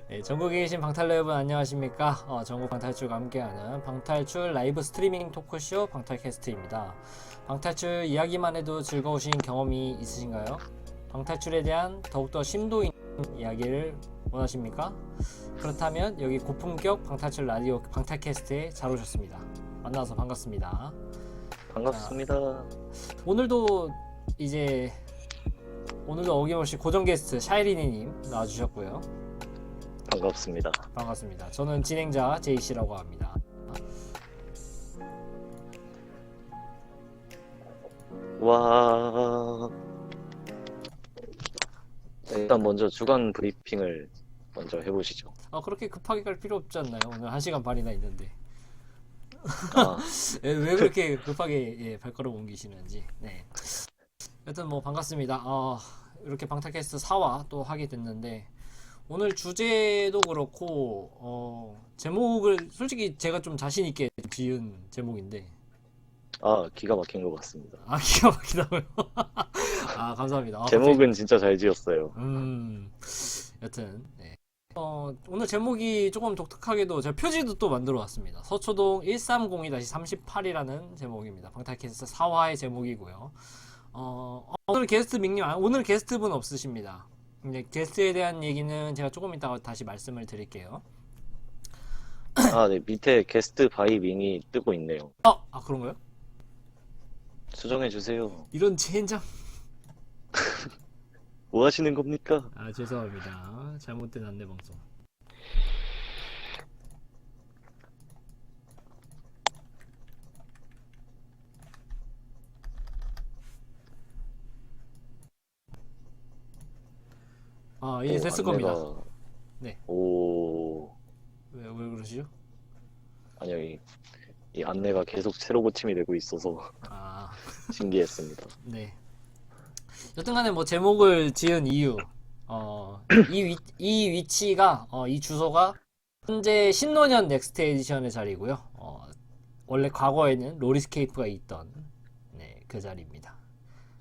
네, 전국에 계신 방탈러 여러분 안녕하십니까? 전국 방탈출과 함께하는 방탈출 라이브 스트리밍 토크쇼 방탈캐스트입니다. 방탈출 이야기만 해도 즐거우신 경험이 있으신가요? 방탈출에 대한 더욱더 심도 있는 이야기를 원하십니까? 그렇다면 여기 고품격 방탈출 라디오 방탈캐스트에 잘 오셨습니다. 만나서 반갑습니다. 반갑습니다. 오늘도 이제 오늘도 어김없이 고정 게스트 샤이리니님 나와주셨고요. 반갑습니다. 반갑습니다. 저는 진행자 제이씨라고 합니다. 와. 일단 먼저 주간 브리핑을 먼저 해보시죠. 그렇게 급하게 갈 필요 없지 않나요? 오늘 1시간 반이나 있는데. 아, 왜 그렇게 급하게 발걸음 옮기시는지. 네. 여튼 뭐 반갑습니다. 이렇게 방탈캐스트 4화 또 하게 됐는데 오늘 주제도 그렇고 제목을 솔직히 제가 좀 자신 있게 지은 제목인데 기가 막힌 것 같습니다. 기가 막히다고요? 감사합니다. 제목은 진짜 잘 지었어요. 여튼 네. 오늘 제목이 조금 독특하게도 제가 표지도 또 만들어 왔습니다. 서초동 1302-38이라는 제목입니다. 방탈캐스트 4화의 제목이고요. 오늘 게스트 밍님, 오늘 게스트분 없으십니다. 근데 게스트에 대한 얘기는 제가 조금 이따가 다시 말씀을 드릴게요. 네, 밑에 게스트 바이 밍이 뜨고 있네요. 그런가요? 수정해주세요. 이런 젠장. 뭐 하시는 겁니까? 죄송합니다. 잘못된 안내 방송. 이제 됐을 겁니다. 네. 오. 왜 그러시죠? 아니요, 이 안내가 계속 새로 고침이 되고 있어서 신기했습니다. 네. 여튼간에 뭐 제목을 지은 이유, 이 위치가 이 주소가 현재 신노년 넥스트 에디션의 자리고요. 원래 과거에는 로리스케이프가 있던 그 자리입니다.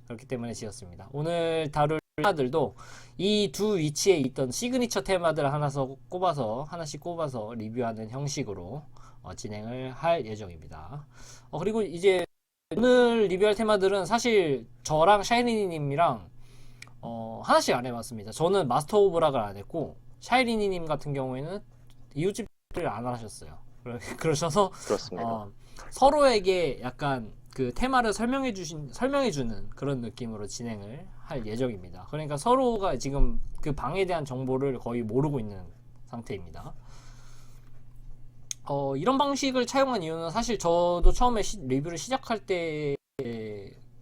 그렇기 때문에 지었습니다. 오늘 다룰 테마들도 이 두 위치에 있던 시그니처 테마들을 하나씩 꼽아서 리뷰하는 형식으로 진행을 할 예정입니다. 그리고 이제 오늘 리뷰할 테마들은 사실 저랑 샤이니님이랑 하나씩 안 해봤습니다. 저는 마스터 오브 락을 안 했고 샤이니님 같은 경우에는 이웃집을 안 하셨어요. 그러셔서 그렇습니다. 서로에게 약간 그 테마를 설명해주는 그런 느낌으로 진행을 할 예정입니다. 그러니까 서로가 지금 그 방에 대한 정보를 거의 모르고 있는 상태입니다. 이런 방식을 차용한 이유는 사실 저도 처음에 리뷰를 시작할 때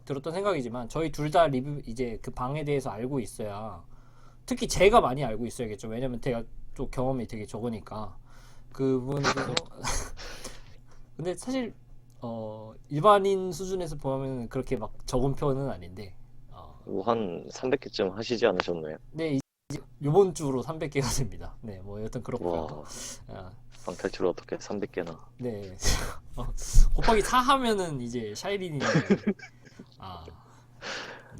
들었던 생각이지만 저희 둘 다 리뷰 이제 그 방에 대해서 알고 있어야, 특히 제가 많이 알고 있어야겠죠. 왜냐면 제가 또 경험이 되게 적으니까 그 부분에 대해서 근데 사실 일반인 수준에서 보면 그렇게 막 적은 편은 아닌데 한 300개쯤 하시지 않으셨나요? 네, 이제 요번 주로 300개가 됩니다. 네, 뭐 여튼 그렇고요. 방탈출 어떻게 300개나? 네. 곱하기 4 하면은 이제 샤이린이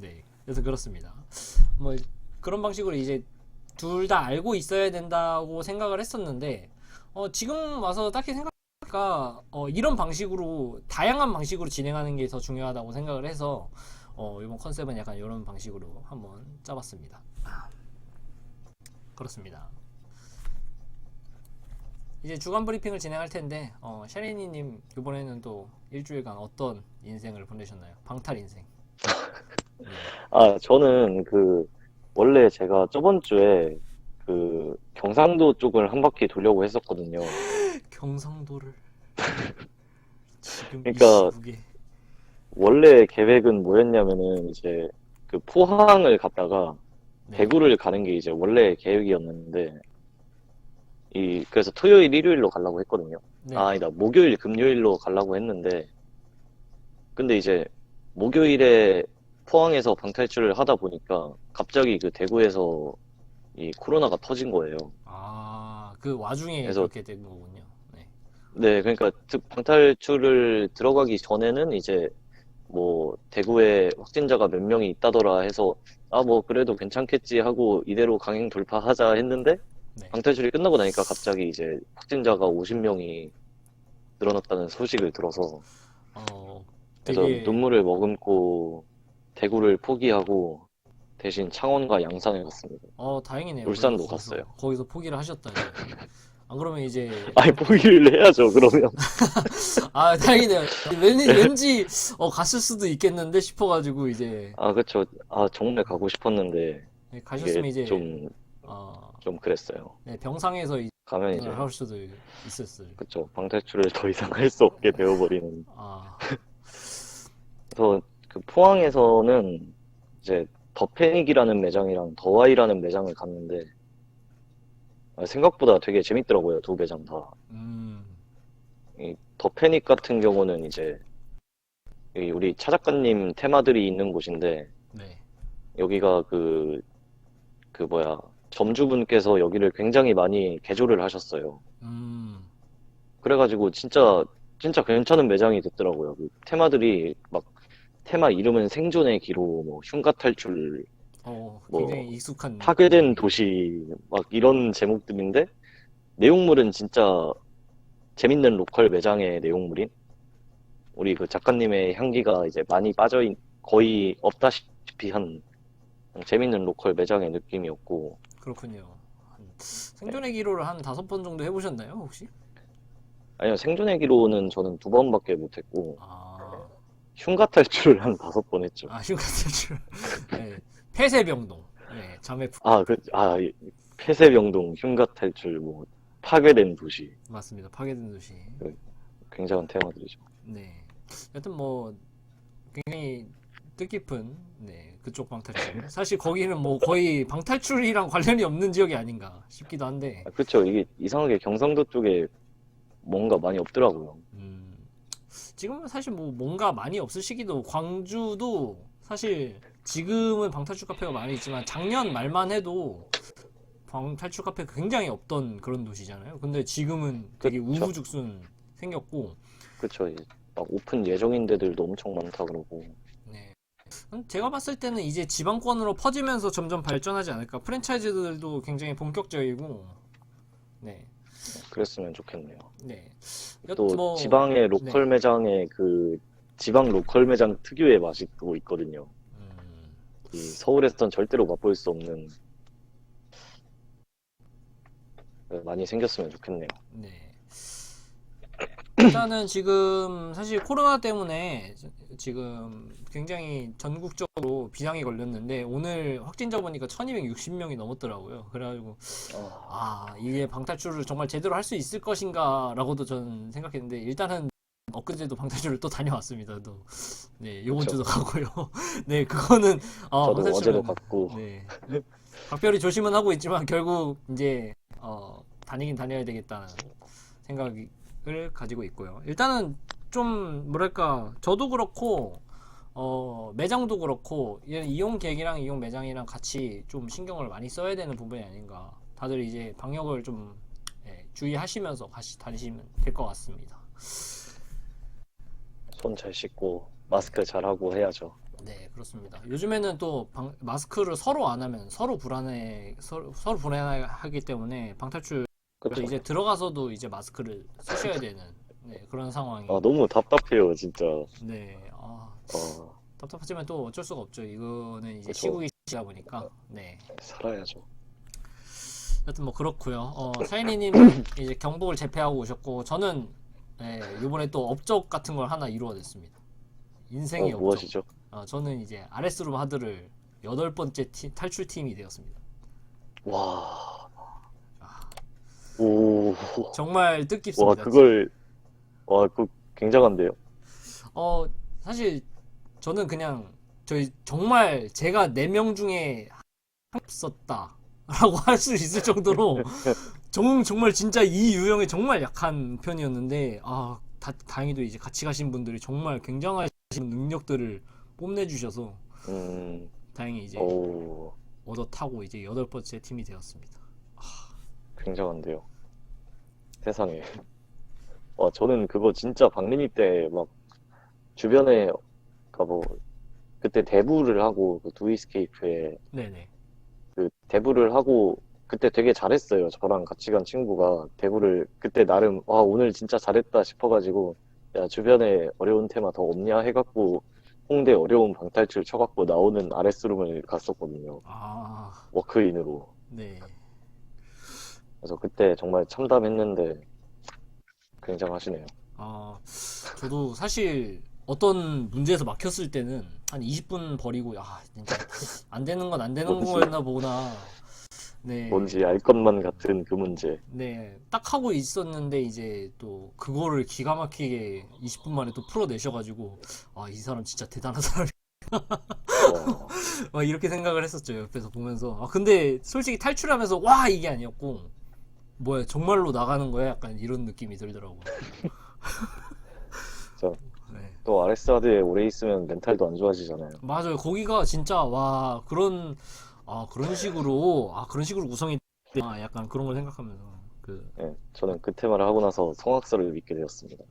네. 그래서 그렇습니다. 뭐 그런 방식으로 이제 둘 다 알고 있어야 된다고 생각을 했었는데 지금 와서 딱히 생각하니까 이런 방식으로 다양한 방식으로 진행하는 게 더 중요하다고 생각을 해서 이번 컨셉은 약간 이런 방식으로 한번 짜봤습니다. 그렇습니다. 이제 주간 브리핑을 진행할 텐데 샤리니님 이번에는 또 일주일간 어떤 인생을 보내셨나요? 방탈 인생. 네. 저는 원래 제가 저번 주에 경상도 쪽을 한 바퀴 돌려고 했었거든요. 경상도를 지금 그러니까 이 시국에. 원래 계획은 뭐였냐면은 이제 포항을 갔다가 네. 대구를 가는 게 이제 원래 계획이었는데 그래서 토요일 일요일로 가려고 했거든요. 네. 아니다, 목요일 금요일로 가려고 했는데 근데 이제 목요일에 포항에서 방탈출을 하다 보니까 갑자기 대구에서 이 코로나가 터진 거예요. 그 와중에 그래서 그렇게 된 거군요. 네. 네, 그러니까 방탈출을 들어가기 전에는 이제 뭐 대구에 확진자가 몇 명이 있다더라 해서 뭐 그래도 괜찮겠지 하고 이대로 강행 돌파하자 했는데 네. 방탈출이 끝나고 나니까 갑자기 이제 확진자가 50명이 늘어났다는 소식을 들어서 어, 그래서 되게 눈물을 머금고 대구를 포기하고 대신 창원과 양산에 갔습니다. 다행이네요. 그래도 울산도 갔어요. 거기서 포기를 하셨다니. 안 그러면 이제 아니 포기를 해야죠 그러면. 다행이네요. 왠지 갔을 수도 있겠는데 싶어가지고 이제 아 그쵸. 아 정말 가고 싶었는데 네, 이게 가셨으면 이제 좀 어, 좀 그랬어요. 네, 병상에서 가면 입원을 이제 할 수도 있었을. 그쵸. 방탈출을 더 이상 할 수 없게 되어버리는. 아, 그래서 그 포항에서는 이제 더패닉이라는 매장이랑 더와이라는 매장을 갔는데 생각보다 되게 재밌더라고요. 두 매장 다. 음, 이 더패닉 같은 경우는 이제 이 우리 차 작가님 테마들이 있는 곳인데 네. 여기가 그 뭐야 점주분께서 여기를 굉장히 많이 개조를 하셨어요. 음, 그래가지고 진짜 괜찮은 매장이 됐더라고요. 그 테마들이 막 테마 이름은 생존의 기로, 뭐 흉가 탈출, 뭐 굉장히 익숙한 파괴된 내용이네요. 도시 막 이런 제목들인데 내용물은 진짜 재밌는 로컬 매장의 내용물인 우리 그 작가님의 향기가 이제 많이 거의 없다시피 한 재밌는 로컬 매장의 느낌이었고 그렇군요. 네. 생존의 기로를 한 5번 정도 해보셨나요, 혹시? 아니요 생존의 기로는 저는 2번밖에 못했고 아, 흉가 탈출을 한 5번 했죠. 흉가 탈출. 네, 폐쇄병동. 네, 자매프. 이 폐쇄병동, 흉가 탈출, 뭐 파괴된 도시, 맞습니다. 파괴된 도시. 그 굉장한 테마들이죠. 네. 여튼 뭐 굉장히 뜻깊은 그쪽 방탈출. 사실 거기는 뭐 거의 방탈출이랑 관련이 없는 지역이 아닌가 싶기도 한데. 그쵸. 이게 이상하게 경상도 쪽에 뭔가 많이 없더라고요. 음, 지금은 사실 뭐 뭔가 많이 없을 시기도 광주도 사실 지금은 방탈출 카페가 많이 있지만 작년 말만 해도 방탈출 카페가 굉장히 없던 그런 도시잖아요. 근데 지금은 되게 그쵸. 우후죽순 생겼고. 그쵸. 이제 막 오픈 예정인 데들도 엄청 많다 그러고. 네. 제가 봤을 때는 이제 지방권으로 퍼지면서 점점 발전하지 않을까. 프랜차이즈들도 굉장히 본격적이고, 네, 그랬으면 좋겠네요. 네. 또 여튼 뭐, 지방의 네, 로컬 매장에 그 지방 로컬 매장 특유의 맛이 또 있거든요. 음, 이 서울에선 절대로 맛볼 수 없는 많이 생겼으면 좋겠네요. 네. 일단은 지금 사실 코로나 때문에 지금 굉장히 전국적으로 비상이 걸렸는데 오늘 확진자 보니까 1260명이 넘었더라고요. 그래가지고 아, 이게 방탈출을 정말 제대로 할 수 있을 것인가라고도 저는 생각했는데 일단은 엊그제도 방탈출을 또 다녀왔습니다. 또 네, 요번 그쵸. 주도 가고요. 네, 그거는 저도 어제도 방탈출은 갔고. 네, 각별히 조심은 하고 있지만 결국 이제 다니긴 다녀야 되겠다는 생각을 가지고 있고요. 일단은 좀 뭐랄까 저도 그렇고 매장도 그렇고 이용 계획이랑 이용 매장이랑 같이 좀 신경을 많이 써야 되는 부분이 아닌가. 다들 이제 방역을 좀 주의하시면서 같이 다니시면 될 것 같습니다. 손 잘 씻고 네, 마스크 잘 하고 해야죠. 네 그렇습니다. 요즘에는 또 마스크를 서로 안 하면 서로 불안하기 때문에 방탈출 그쵸. 이제 들어가서도 이제 마스크를 쓰셔야 되는 그런 아, 상황이. 너무 답답해요, 진짜. 네, 어, 답답하지만 또 어쩔 수가 없죠. 이거는 이제 그쵸. 시국이시다 보니까. 네. 살아야죠. 여튼 뭐 그렇고요. 사인이님은 이제 경복을 재패하고 오셨고 저는 이번에 또 업적 같은 걸 하나 이루어냈습니다. 인생의 업적. 무엇이죠? 저는 이제 아레스룸 하드를 8번째 탈출팀이 되었습니다. 와, 오, 정말 와, 뜻깊습니다. 그거 굉장한데요? 어, 사실 저는 그냥 저희 정말 제가 4명 중에 없었다라고 할 수 있을 정도로 정말 진짜 이 유형에 정말 약한 편이었는데 다행히도 이제 같이 가신 분들이 정말 굉장하신 능력들을 뽐내주셔서 음, 다행히 이제 오, 얻어 타고 이제 8번째 팀이 되었습니다. 굉장한데요? 세상에. 와, 저는 그거 진짜 박리니 때 막 주변에, 뭐, 그때 데부를 하고, 그 두이스케이프에 네네. 그 데부를 하고 그때 되게 잘했어요. 저랑 같이 간 친구가 대구를 그때 나름 와 오늘 진짜 잘했다 싶어가지고 야 주변에 어려운 테마 더 없냐 해갖고 홍대 어려운 방탈출 쳐갖고 나오는 RS룸을 갔었거든요. 아, 워크인으로. 네. 그래서 그때 정말 참담했는데 굉장하시네요. 아, 저도 사실 어떤 문제에서 막혔을 때는 한 20분 버리고, 아, 진짜 안 되는 건 안 되는 뭔지 거였나 보구나. 네. 뭔지 알 것만 같은 그 문제. 네, 딱 하고 있었는데 이제 또 그거를 기가 막히게 20분 만에 또 풀어내셔가지고 아, 이 사람 진짜 대단한 사람이 와, 막 이렇게 생각을 했었죠, 옆에서 보면서. 아, 근데 솔직히 탈출하면서 와, 이게 아니었고 뭐야, 정말로 나가는 거야? 약간 이런 느낌이 들더라고요. 저 네. 또 RS하드에 오래 있으면 멘탈도 안 좋아지잖아요. 맞아요. 거기가 진짜 와, 그런 식으로 구성이 아, 약간 그런 걸 생각하면서 그 예, 저는 그 테마를 하고 나서 성악설을 믿게 되었습니다.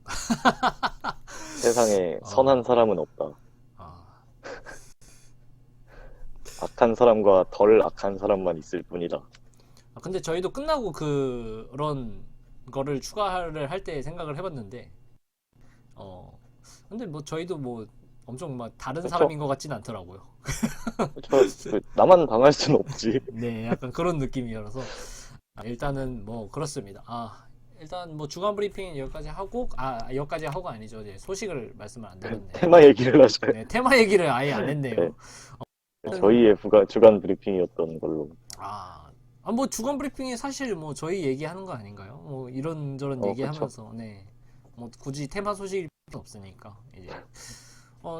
세상에 어, 선한 사람은 없다. 아, 악한 사람과 덜 악한 사람만 있을 뿐이다. 아, 근데 저희도 끝나고 그런 거를 추가를 할 때 생각을 해봤는데, 어, 근데 뭐 저희도 뭐 엄청 막 다른 그쵸? 사람인 것 같진 않더라고요. 나만 당할 순 없지. 네, 약간 그런 느낌이라서 아, 일단은 뭐 그렇습니다. 아, 일단 뭐 주간 브리핑 여기까지 하고, 아, 여기까지 하고 아니죠. 이제 소식을 말씀을 안 드렸네요. 테마 얘기를 하셔요. 네, 테마 얘기를 아예 안 했네요. 네, 저희의 주간 브리핑이었던 걸로. 아, 아, 뭐 주간 브리핑이 사실 뭐 저희 얘기하는 거 아닌가요? 뭐 이런저런 그쵸. 얘기하면서 네, 뭐 굳이 테마 소식일 필요 없으니까 이제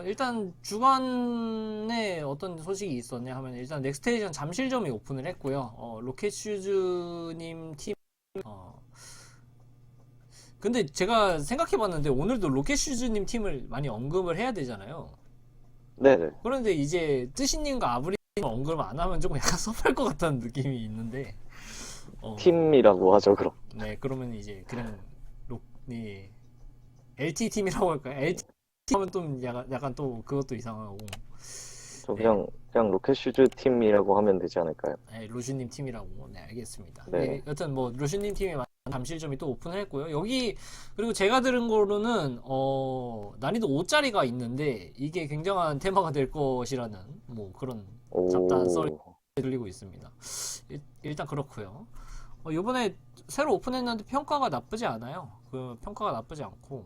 일단 주간에 어떤 소식이 있었냐 하면 일단 넥스테이션 잠실점이 오픈을 했고요. 로켓슈즈님 팀 어, 근데 제가 생각해봤는데 오늘도 로켓슈즈님 팀을 많이 언급을 해야 되잖아요. 네네. 그런데 이제 뜨신님과 아브리님 언급을 안 하면 조금 약간 섭할 것 같다는 느낌이 있는데 팀이라고 하죠, 그럼. 네, 그러면 이제 그냥 네, LT 팀이라고 할까요? LT 하면 또 약간 또 그것도 이상하고, 저 네, 그냥 로켓슈즈 팀이라고 하면 되지 않을까요? 네, 로슈님 팀이라고, 네, 알겠습니다. 네. 네, 여튼 뭐 로슈님 팀이 잠실점이 또 오픈을 했고요. 여기 그리고 제가 들은 거로는 난이도 5짜리가 있는데 이게 굉장한 테마가 될 것이라는 뭐 그런 잡다한 썰이 오, 들리고 있습니다. 일단 그렇고요. 이번에 새로 오픈했는데 평가가 나쁘지 않아요. 그 평가가 나쁘지 않고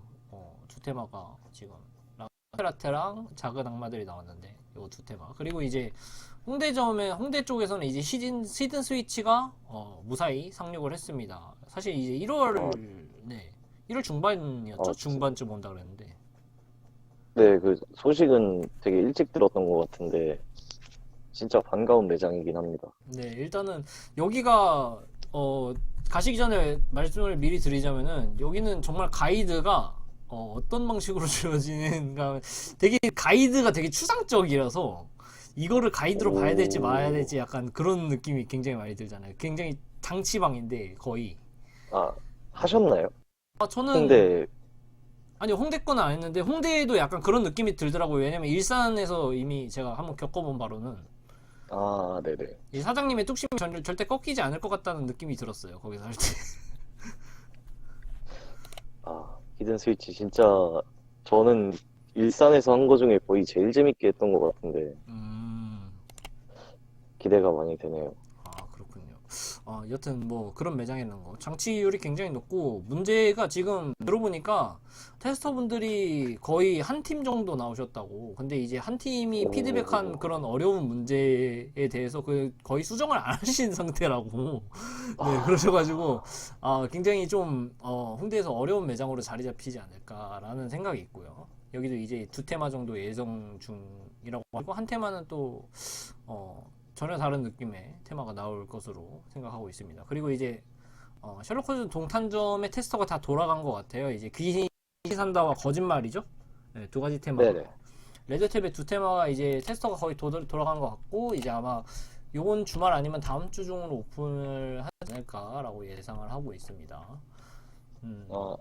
두 테마가 지금 라테랑 작은 악마들이 나왔는데 요 두 테마 그리고 이제 홍대 쪽에서는 이제 시든 스위치가 무사히 상륙을 했습니다. 사실 이제 1월 어, 네 1월 중반이었죠? 어, 중반쯤 온다 그랬는데 네, 그 소식은 되게 일찍 들었던 것 같은데, 진짜 반가운 매장이긴 합니다. 네 일단은 여기가 가시기 전에 말씀을 미리 드리자면은 여기는 정말 가이드가 떤 방식으로 주어지는가 되게 가이드가 되게 추상적이라서 이거를 가이드로 봐야 될지 말아야 오, 될지 약간 그런 느낌이 굉장히 많이 들잖아요. 굉장히 장치방인데 거의 아, 하셨나요? 저는 홍대, 아니 홍대 거는 안 했는데 홍대에도 약간 그런 느낌이 들더라고요. 왜냐면 일산에서 이미 제가 한번 겪어본 바로는 아, 네네. 이 사장님의 뚝심이 절대 꺾이지 않을 것 같다는 느낌이 들었어요. 거기서 할 때. 아, 히든 스위치 진짜 저는 일산에서 한 거 중에 거의 제일 재밌게 했던 것 같은데, 음. 기대가 많이 되네요. 아, 그렇군요. 여튼 뭐 그런 매장이라는 거. 장치율이 굉장히 높고 문제가 지금 들어보니까 테스터분들이 거의 한 팀 정도 나오셨다고. 근데 이제 한 팀이 피드백한 오, 그런 어려운 문제에 대해서 거의 수정을 안 하신 상태라고. 네, 그러셔가지고 굉장히 좀 홍대에서 어려운 매장으로 자리 잡히지 않을까라는 생각이 있고요. 여기도 이제 두 테마 정도 예정 중이라고 하고 한 테마는 또 전혀 다른 느낌의 테마가 나올 것으로 생각하고 있습니다. 그리고 이제 셜록 홈즈 동탄점의 테스터가 다 돌아간 것 같아요. 이제 귀신이 산다와 거짓말이죠. 네, 두 가지 테마가 네네. 레드탭의 두 테마가 이제 테스터가 거의 돌아간 것 같고 이제 아마 요번 주말 아니면 다음 주 중으로 오픈을 하지 않을까라고 예상을 하고 있습니다.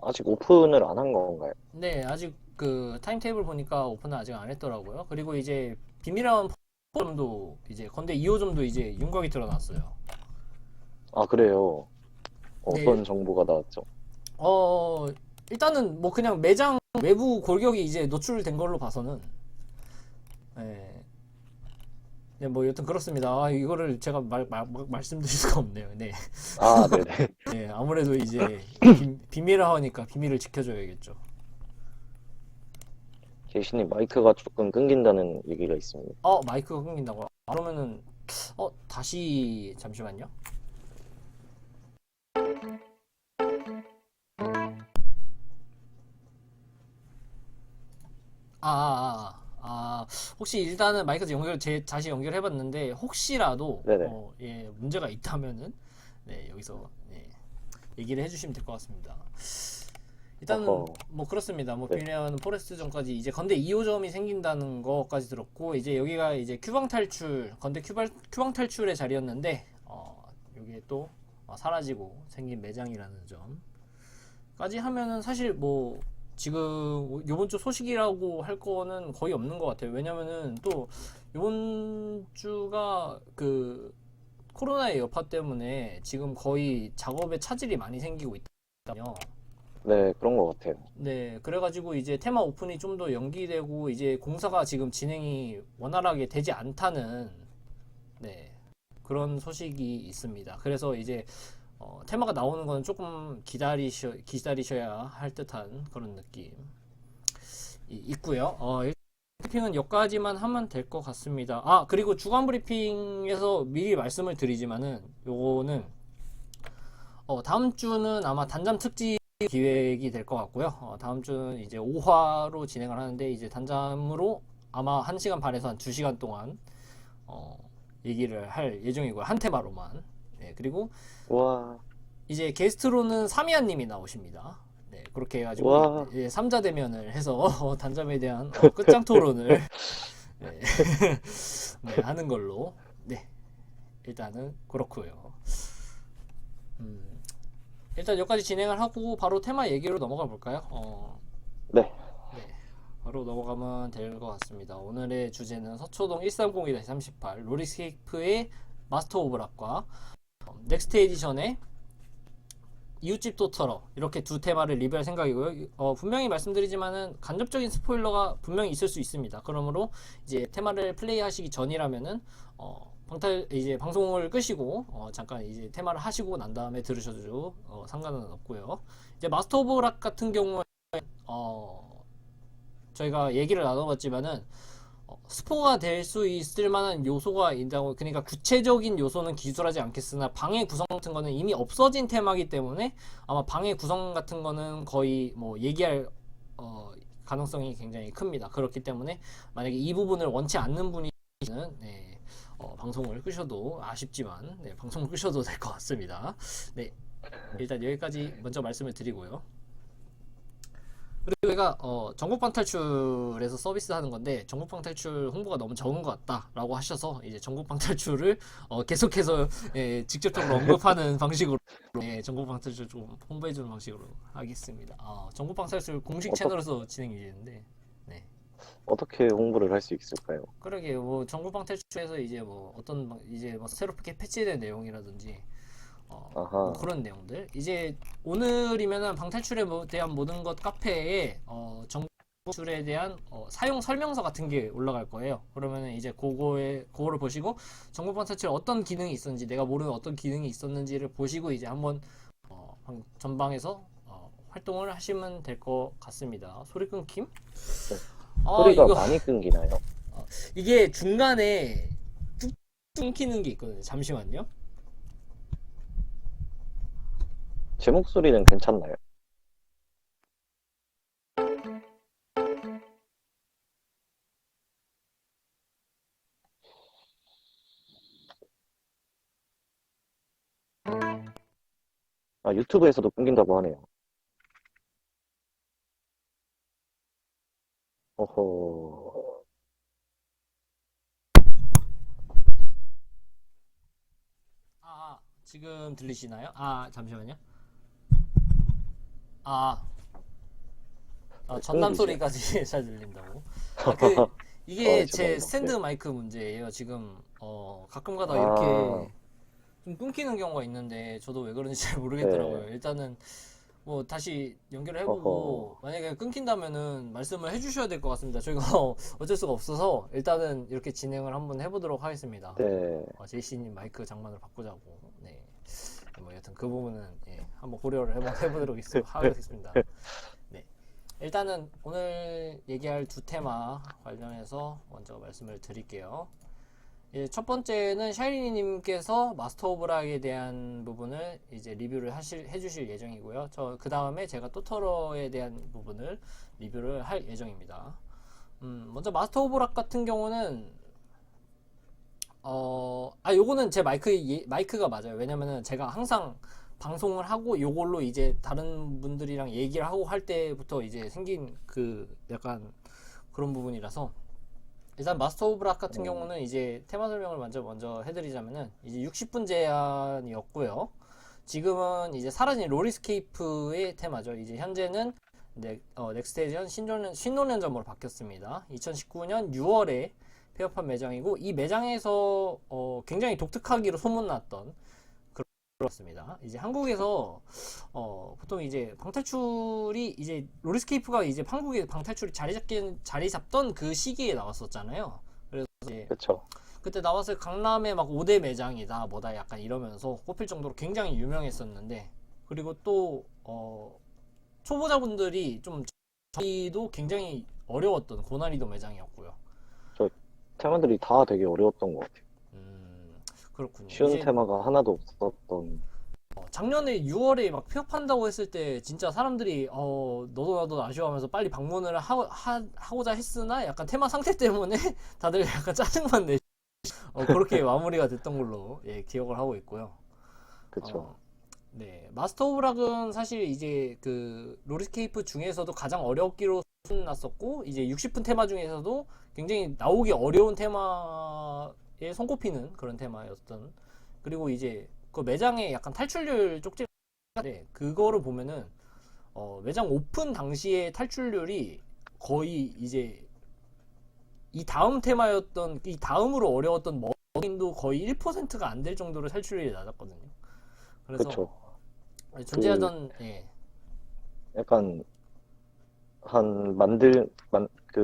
아직 오픈을 안 한 건가요? 네, 아직 그 타임테이블 보니까 오픈을 아직 안 했더라고요. 그리고 이제 비밀한 점도 이제 건대 2호점도 이제 윤곽이 드러났어요. 아, 그래요. 네, 어떤 정보가 나왔죠? 어, 일단은 뭐 그냥 매장 외부 골격이 이제 노출된 걸로 봐서는, 예, 네, 뭐 여튼 그렇습니다. 아, 이거를 제가 말씀드릴 수가 없네요. 네. 아, 네네. 네, 아무래도 이제 비밀을 하니까 비밀을 지켜줘야겠죠. 제이씨님 마이크가 조금 끊긴다는 얘기가 있습니다. 마이크가 끊긴다고. 그러면은, 다시, 잠시만요. 아, 아, 혹시 일단은 마이크 다시 연결해봤는데, 혹시라도, 네네. 예, 문제가 있다면은, 네, 여기서, 네, 얘기를 해주시면 될 것 같습니다. 일단은, 어허. 뭐, 그렇습니다. 뭐, 네. 비밀리언 포레스트전까지 이제 건대 2호점이 생긴다는 거까지 들었고, 이제 여기가 이제 큐방 탈출, 건대 큐방 탈출의 자리였는데, 여기에 또 사라지고 생긴 매장이라는 점까지 하면은 사실 뭐, 지금 요번 주 소식이라고 할 거는 거의 없는 것 같아요. 왜냐면은 또 요번 주가 그 코로나의 여파 때문에 지금 거의 작업에 차질이 많이 생기고 있다며. 네, 그런 것 같아요. 네, 그래가지고 이제 테마 오픈이 좀 더 연기되고 이제 공사가 지금 진행이 원활하게 되지 않다는, 네, 그런 소식이 있습니다. 그래서 이제 테마가 나오는 건 조금 기다리셔야 할 듯한 그런 느낌이 있고요. 브리핑은 여기까지만 하면 될 것 같습니다. 그리고 주간 브리핑에서 미리 말씀을 드리지만은 요거는 다음 주는 아마 단잠 특집 기획이 될 것 같고요. 다음 주는 이제 5화로 진행을 하는데 이제 단잠으로 아마 1시간 반에서 한 2시간 동안 얘기를 할 예정이고요. 한 테마로만. 네, 그리고 와, 이제 게스트로는 사미야님이 나오십니다. 네, 그렇게 해가지고 와, 이제 3자 대면을 해서 단잠에 대한 끝장 토론을 네, 네, 하는 걸로. 네, 일단은 그렇고요. 음, 일단 여기까지 진행을 하고 바로 테마 얘기로 넘어가 볼까요? 네. 네, 바로 넘어가면 될 것 같습니다. 오늘의 주제는 서초동 130-38 로리스케이프의 마스터 오브 락과 넥스트 에디션의 이웃집 도터러 이렇게 두 테마를 리뷰할 생각이고요. 분명히 말씀드리지만은 간접적인 스포일러가 분명히 있을 수 있습니다. 그러므로 이제 테마를 플레이하시기 전이라면은 이제 방송을 끄시고 잠깐 이제 테마를 하시고 난 다음에 들으셔도 상관은 없고요. 이제 마스터 오브 락 같은 경우에 저희가 얘기를 나눠봤지만은 스포가 될 수 있을 만한 요소가 있다고. 그러니까 구체적인 요소는 기술하지 않겠으나 방의 구성 같은 거는 이미 없어진 테마이기 때문에 아마 방의 구성 같은 거는 거의 뭐 얘기할 가능성이 굉장히 큽니다. 그렇기 때문에 만약에 이 부분을 원치 않는 분이는 네, 방송을 끄셔도 아쉽지만 네, 방송을 끄셔도 될 것 같습니다. 네, 일단 여기까지 먼저 말씀을 드리고요. 그리고 얘가 전국방 탈출에서 서비스하는 건데 전국방 탈출 홍보가 너무 적은 것 같다라고 하셔서 이제 전국방 탈출을 계속해서 예, 직접적으로 언급하는 방식으로 예, 전국방 탈출 좀 홍보해주는 방식으로 하겠습니다. 전국방 탈출 공식 어떠, 채널에서 진행이 되는데 네. 어떻게 홍보를 할 수 있을까요? 그러게 뭐 전국방 탈출에서 이제 뭐 이제 뭐 새롭게 패치된 내용이라든지 뭐 아하, 그런 내용들. 이제 오늘이면은 방탈출에 대한 모든 것 카페에 정출에 대한 사용 설명서 같은 게 올라갈 거예요. 그러면은 이제 그거를 보시고 정보 방탈출 어떤 기능이 있었는지 내가 모르는 어떤 기능이 있었는지를 보시고 이제 한번 전방에서 활동을 하시면 될 것 같습니다. 소리 끊김? 네. 소리가 이거 많이 끊기나요? 이게 중간에 뚝 끊기는 게 있거든요. 잠시만요. 제 목소리는 괜찮나요? 아, 유튜브에서도 끊긴다고 하네요. 어허, 지금 들리시나요? 잠시만요. 아, 전남 끊기죠? 소리까지 잘 들린다고. 그 이게 제 죄송합니다. 스탠드 네. 마이크 문제예요. 지금 가끔가다 아, 이렇게 좀 끊기는 경우가 있는데 저도 왜 그런지 잘 모르겠더라고요. 네. 일단은 뭐 다시 연결을 해보고 어허. 만약에 끊긴다면은 말씀을 해주셔야 될 것 같습니다. 저희가 어쩔 수가 없어서 일단은 이렇게 진행을 한번 해보도록 하겠습니다. 네. 제이씨님 마이크 장만을 바꾸자고. 네. 뭐 여튼 그 부분은 예, 한번 고려를 해보도록 하겠습니다. 네. 일단은 오늘 얘기할 두 테마 관련해서 먼저 말씀을 드릴게요. 예, 첫 번째는 샤이니님께서 마스터 오브 락에 대한 부분을 이제 리뷰를 해주실 예정이고요. 그 다음에 제가 토토로에 대한 부분을 리뷰를 할 예정입니다. 먼저 마스터 오브 락 같은 경우는 요거는 제 마이크가 맞아요. 왜냐면은 제가 항상 방송을 하고 요걸로 이제 다른 분들이랑 얘기를 하고 할 때부터 이제 생긴 그 약간 그런 부분이라서 일단 마스터 오브 락 같은 경우는 이제 테마 설명을 먼저 해드리자면은 이제 60분 제한이었고요. 지금은 이제 사라진 로리스케이프의 테마죠. 이제 현재는 넥스트 에디션 신논현점으로 바뀌었습니다. 2019년 6월에 폐업한 매장이고 이 매장에서 굉장히 독특하기로 소문났던 그렇습니다. 이제 한국에서 보통 이제 방탈출이 이제 로리스케이프가 이제 한국에 방탈출이 자리 잡던 그 시기에 나왔었잖아요. 그래서 이제 그쵸. 그때 나왔을 강남에 막 5대 매장이다 뭐다 약간 이러면서 꼽힐 정도로 굉장히 유명했었는데 그리고 또 초보자분들이 좀 저희도 굉장히 어려웠던 고난이도 매장이었고요. 저 테마들이 다 되게 어려웠던 것 같아요. 그렇군요. 쉬운 이제 테마가 하나도 없었던. 작년에 6월에 막 폐업한다고 했을 때 진짜 사람들이 너도 나도 아쉬워하면서 빨리 방문을 하고자 했으나 약간 테마 상태 때문에 다들 약간 짜증만 내 그렇게 마무리가 됐던 걸로 예, 기억을 하고 있고요. 그쵸. 네, 마스터 오브 락은 사실 이제 그 롤스케이프 중에서도 가장 어렵기로 났었고 이제 60분 테마 중에서도 굉장히 나오기 어려운 테마에 손꼽히는 그런 테마였던 그리고 이제 그 매장에 약간 탈출률 쪽지가 있는데 그거를 보면은 매장 오픈 당시의 탈출률이 거의 이제 이 다음 테마였던 이 다음으로 어려웠던 머린도 거의 1%가 안 될 정도로 탈출률이 낮았거든요. 그래서 그쵸. 그 존재하던 예. 약간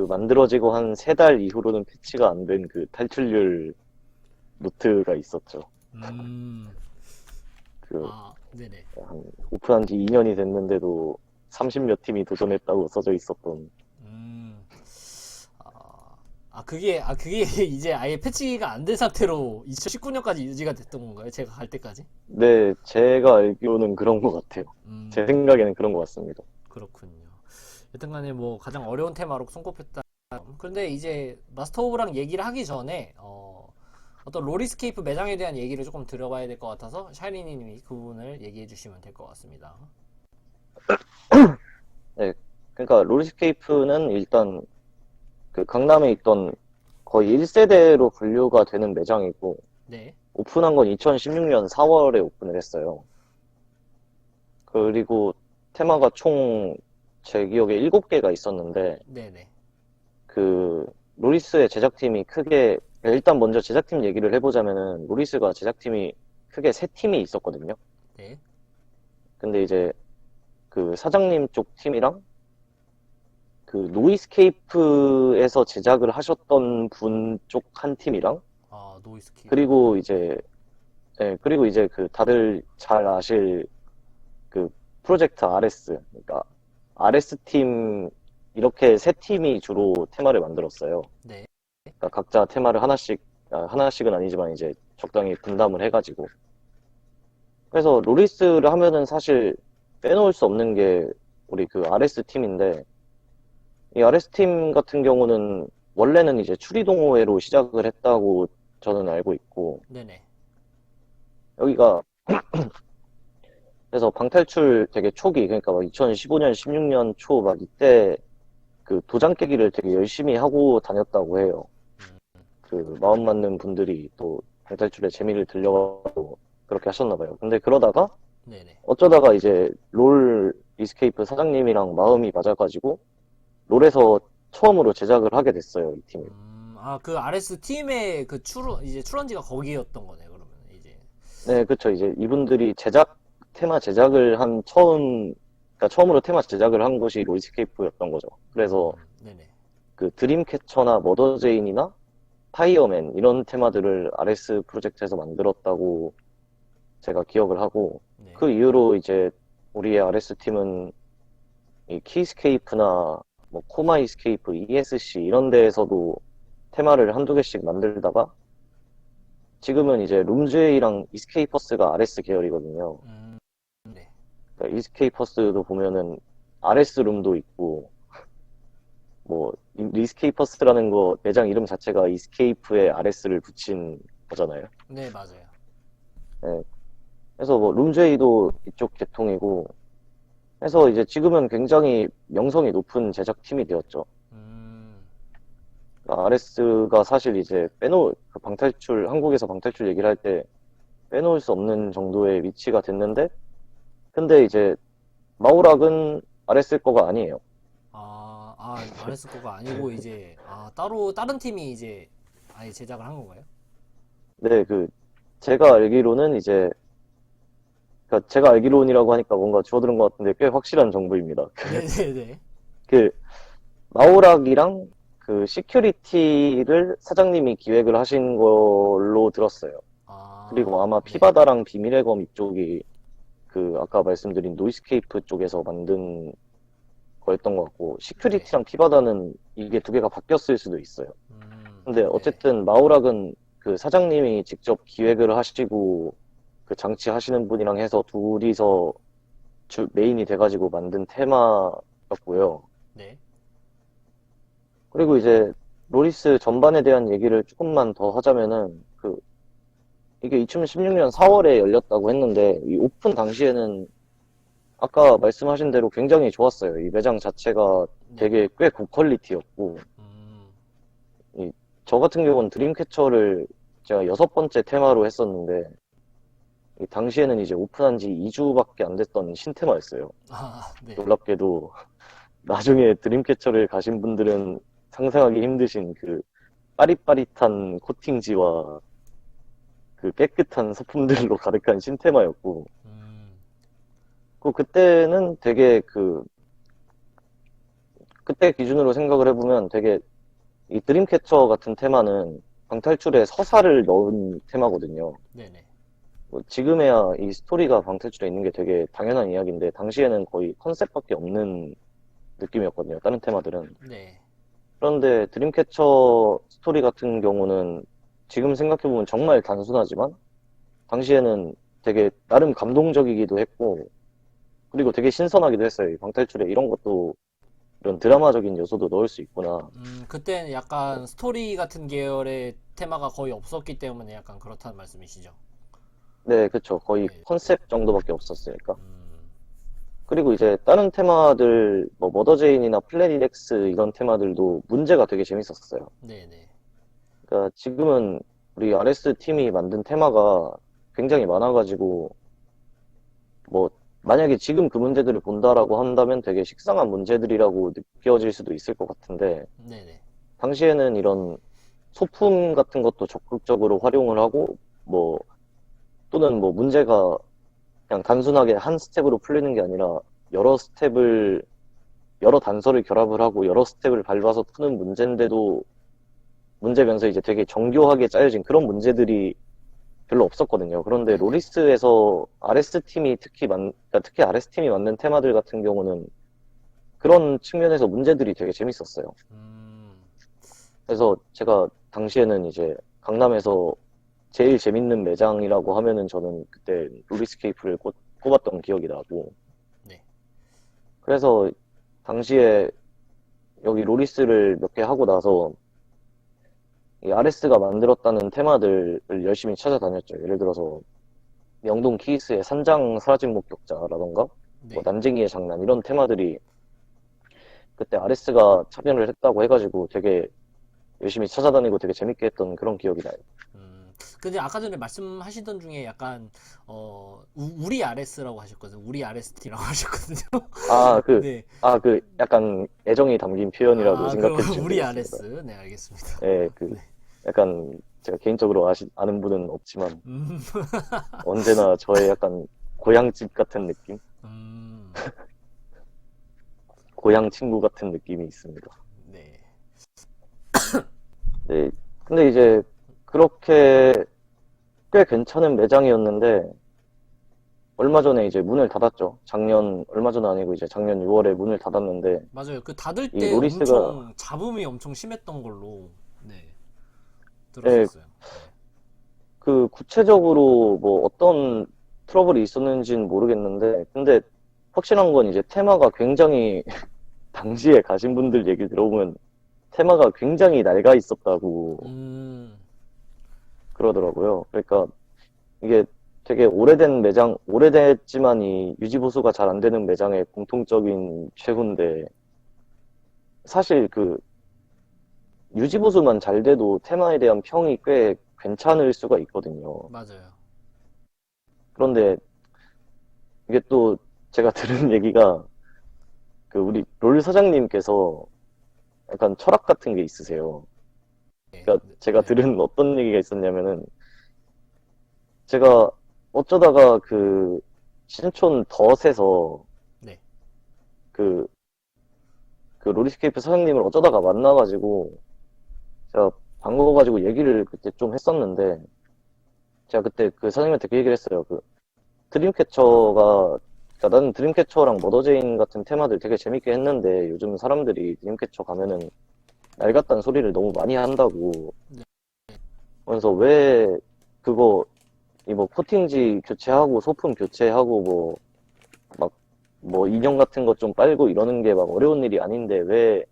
만들어지고 한 세 달 이후로는 패치가 안 된 그 탈출률 노트가 있었죠. 음. 그, 네네. 오픈한 지 2년이 됐는데도 30몇 팀이 도전했다고 써져 있었던. 음. 그게 이제 아예 패치가 안 된 상태로 2019년까지 유지가 됐던 건가요? 제가 갈 때까지? 네, 제가 알기로는 그런 것 같아요. 제 음. 생각에는 그런 것 같습니다. 그렇군요. 여튼간에 뭐 가장 어려운 테마로 손꼽혔다. 그런데 이제 마스터 오브랑 얘기를 하기 전에 어떤 로리스케이프 매장에 대한 얘기를 조금 들어봐야 될 것 같아서 샤이니님이 그 부분을 얘기해 주시면 될 것 같습니다. 네, 그러니까 롤스케이프는 일단 그 강남에 있던 거의 1세대로 분류가 되는 매장이고, 네, 오픈한 건 2016년 4월에 오픈을 했어요. 그리고 테마가 총 제 기억에 7개가 있었는데, 네네, 그 로리스의 제작팀이 크게, 일단 먼저 제작팀 얘기를 해보자면은 로리스가 제작팀이 크게 세 팀이 있었거든요. 네, 근데 이제 그 사장님 쪽 팀이랑 그 노이스케이프에서 제작을 하셨던 분 쪽 한 팀이랑 노이스키. 그리고 이제 그리고 이제 그 다들 잘 아실 그 프로젝트 RS, 그러니까 RS 팀, 이렇게 세 팀이 주로 테마를 만들었어요. 네, 그러니까 각자 테마를 하나씩은 아니지만 이제 적당히 분담을 해가지고. 그래서 로리스를 하면은 사실 빼놓을 수 없는 게 우리 그 RS 팀인데, 이 RS 팀 같은 경우는 원래는 이제 추리동호회로 시작을 했다고 저는 알고 있고, 네네, 여기가 그래서 방탈출 되게 초기, 그러니까 막 2015년, 16년 초 막 이때 그 도장 깨기를 되게 열심히 하고 다녔다고 해요. 그 마음 맞는 분들이 또 방탈출에 재미를 들려가지고 그렇게 하셨나 봐요. 근데 그러다가 네네. 어쩌다가 이제 롤 이스케이프 사장님이랑 마음이 맞아가지고 롤에서 처음으로 제작을 하게 됐어요, 이 팀을. 그 RS 팀의 이제 출원지가 거기였던 거네, 그러면 이제. 네, 그쵸. 이제 이분들이 테마 제작을 그러니까 처음으로 테마 제작을 한 것이 로이스케이프였던 거죠. 그래서 네네. 그 드림캐쳐나 머더제인이나 파이어맨 이런 테마들을 RS 프로젝트에서 만들었다고 제가 기억을 하고, 네. 그 이후로 이제 우리의 RS 팀은 이 키스케이프나 뭐 코마이스케이프, ESC 이런 데에서도 테마를 한두 개씩 만들다가 지금은 이제 룸즈웨이랑 이스케이퍼스가 RS 계열이거든요. 음, 네. 그러니까 이스케이퍼스도 보면은 RS 룸도 있고 뭐 리스케이퍼스라는 거 매장 이름 자체가 이스케이프에 RS를 붙인 거잖아요. 네, 맞아요. 네. 그래서 뭐 룸제이도 이쪽 계통이고 해서 이제 지금은 굉장히 명성이 높은 제작팀이 되었죠. 음, RS가 사실 이제 그 한국에서 방탈출 얘기를 할 때 빼놓을 수 없는 정도의 위치가 됐는데, 근데 이제 마우락은 RS 거가 아니에요. RS 거가 아니고 이제 따로 다른 팀이 이제 아예 제작을 한 건가요? 네, 제가 알기로는 이제, 그러니까 제가 알기론이라고 하니까 뭔가 주워들은 것 같은데 꽤 확실한 정보입니다. 네네네. 그, 마우락이랑 그 시큐리티를 사장님이 기획을 하신 걸로 들었어요. 그리고 아마 네. 피바다랑 비밀의 검 이쪽이 아까 말씀드린 노이스케이프 쪽에서 만든 거였던 것 같고, 네. 시큐리티랑 피바다는 이게 두 개가 바뀌었을 수도 있어요. 근데 네. 어쨌든 마우락은 그 사장님이 직접 기획을 하시고 그 장치 하시는 분이랑 해서 둘이서 메인이 돼가지고 만든 테마였고요. 네. 그리고 이제 로리스 전반에 대한 얘기를 조금만 더 하자면은 이게 2016년 4월에 열렸다고 했는데 이 오픈 당시에는 아까 말씀하신 대로 굉장히 좋았어요. 이 매장 자체가 네. 되게 꽤 고퀄리티였고, 음, 이, 저 같은 경우는 드림캐쳐를 제가 6번째 테마로 했었는데, 이 당시에는 이제 오픈한 지 2주밖에 안 됐던 신테마였어요. 네. 놀랍게도 나중에 드림캐쳐를 가신 분들은 상상하기 힘드신 빠릿빠릿한 코팅지와 그 깨끗한 소품들로 가득한 신테마였고, 음, 그때는 되게 그때 기준으로 생각을 해보면 되게 이 드림캐쳐 같은 테마는 방탈출에 서사를 넣은 테마거든요. 네네. 뭐 지금에야 이 스토리가 방탈출에 있는 게 되게 당연한 이야기인데 당시에는 거의 컨셉밖에 없는 느낌이었거든요. 다른 테마들은. 네. 그런데 드림캐쳐 스토리 같은 경우는 지금 생각해보면 정말 단순하지만 당시에는 되게 나름 감동적이기도 했고 그리고 되게 신선하기도 했어요. 이 방탈출에 이런 것도 이런 드라마적인 요소도 넣을 수 있구나. 그때는 약간 스토리 같은 계열의 테마가 거의 없었기 때문에 약간 그렇다는 말씀이시죠? 네, 그쵸. 거의 네. 컨셉 정도밖에 없었으니까. 음, 그리고 이제 다른 테마들, 뭐 머더제인이나 플래닛 X 이런 테마들도 문제가 되게 재밌었어요. 네네. 그러니까 지금은 우리 RS 팀이 만든 테마가 굉장히 많아가지고 뭐 만약에 지금 그 문제들을 본다라고 한다면 되게 식상한 문제들이라고 느껴질 수도 있을 것 같은데 네네. 당시에는 이런 소품 같은 것도 적극적으로 활용을 하고 뭐 또는 뭐 문제가 그냥 단순하게 한 스텝으로 풀리는 게 아니라 여러 스텝을 여러 단서를 결합을 하고 여러 스텝을 밟아서 푸는 문제인데도 문제면서 이제 되게 정교하게 짜여진 그런 문제들이 별로 없었거든요. 그런데 네네. 로리스에서 RS팀이 그러니까 특히 RS팀이 만든 테마들 같은 경우는 그런 측면에서 문제들이 되게 재밌었어요. 음, 그래서 제가 당시에는 이제 강남에서 제일 재밌는 매장이라고 하면은 저는 그때 로리스케이프를 꼽았던 기억이 나고 네. 그래서 당시에 여기 로리스를 몇 개 하고 나서 이 RS가 만들었다는 테마들을 열심히 찾아다녔죠. 예를 들어서 명동 키스의 산장 사라진 목격자라던가 뭐 네. 난쟁이의 장난 이런 테마들이 그때 RS가 참여를 했다고 해가지고 되게 열심히 찾아다니고 되게 재밌게 했던 그런 기억이 나요. 근데 아까 전에 말씀하시던 중에 약간 우리 RS라고 하셨거든요. 우리 RST라고 하셨거든요. 아, 네. 약간 애정이 담긴 표현이라고 그럼 생각해 주시면 우리 되겠습니다. RS. 네, 알겠습니다. 예, 네. 약간 제가 개인적으로 아는 분은 없지만 음, 언제나 저의 약간 고향집 같은 느낌? 음, 고향 친구 같은 느낌이 있습니다. 네. 네, 근데 이제 그렇게 꽤 괜찮은 매장이었는데 얼마 전에 이제 문을 닫았죠. 얼마 전 아니고 이제 작년 6월에 문을 닫았는데 맞아요. 그 닫을 이 때 로리스가 엄청 잡음이 엄청 심했던 걸로 네, 예, 들었었어요. 네. 그 구체적으로 뭐 어떤 트러블이 있었는지는 모르겠는데 근데 확실한 건 이제 테마가 굉장히 당시에 가신 분들 얘기 들어보면 테마가 굉장히 낡아 있었다고 음, 그러더라고요. 그러니까 이게 되게 오래된 매장, 오래됐지만 이 유지보수가 잘 안 되는 매장의 공통적인 최후인데 사실 그 유지보수만 잘 돼도 테마에 대한 평이 꽤 괜찮을 수가 있거든요. 맞아요. 그런데 이게 또 제가 들은 얘기가 그 우리 롤 사장님께서 약간 철학 같은 게 있으세요. 네, 그러니까 네, 제가 네, 들은 어떤 얘기가 있었냐면은 제가 어쩌다가 그 신촌 덫에서 네, 그, 그 로리스케이프 사장님을 어쩌다가 만나가지고 제가 반가워가지고 얘기를 그때 좀 했었는데 제가 그때 그 사장님한테 그 얘기를 했어요. 그 드림캐쳐가 그러니까 나는 드림캐쳐랑 머더제인 같은 테마들 되게 재밌게 했는데 요즘 사람들이 드림캐쳐 가면은 낡았다는 소리를 너무 많이 한다고 네. 그래서 왜 그거 이 뭐 코팅지 교체하고 소품 교체하고 뭐 막 뭐 인형 같은 것 좀 빨고 이러는 게 막 어려운 일이 아닌데 왜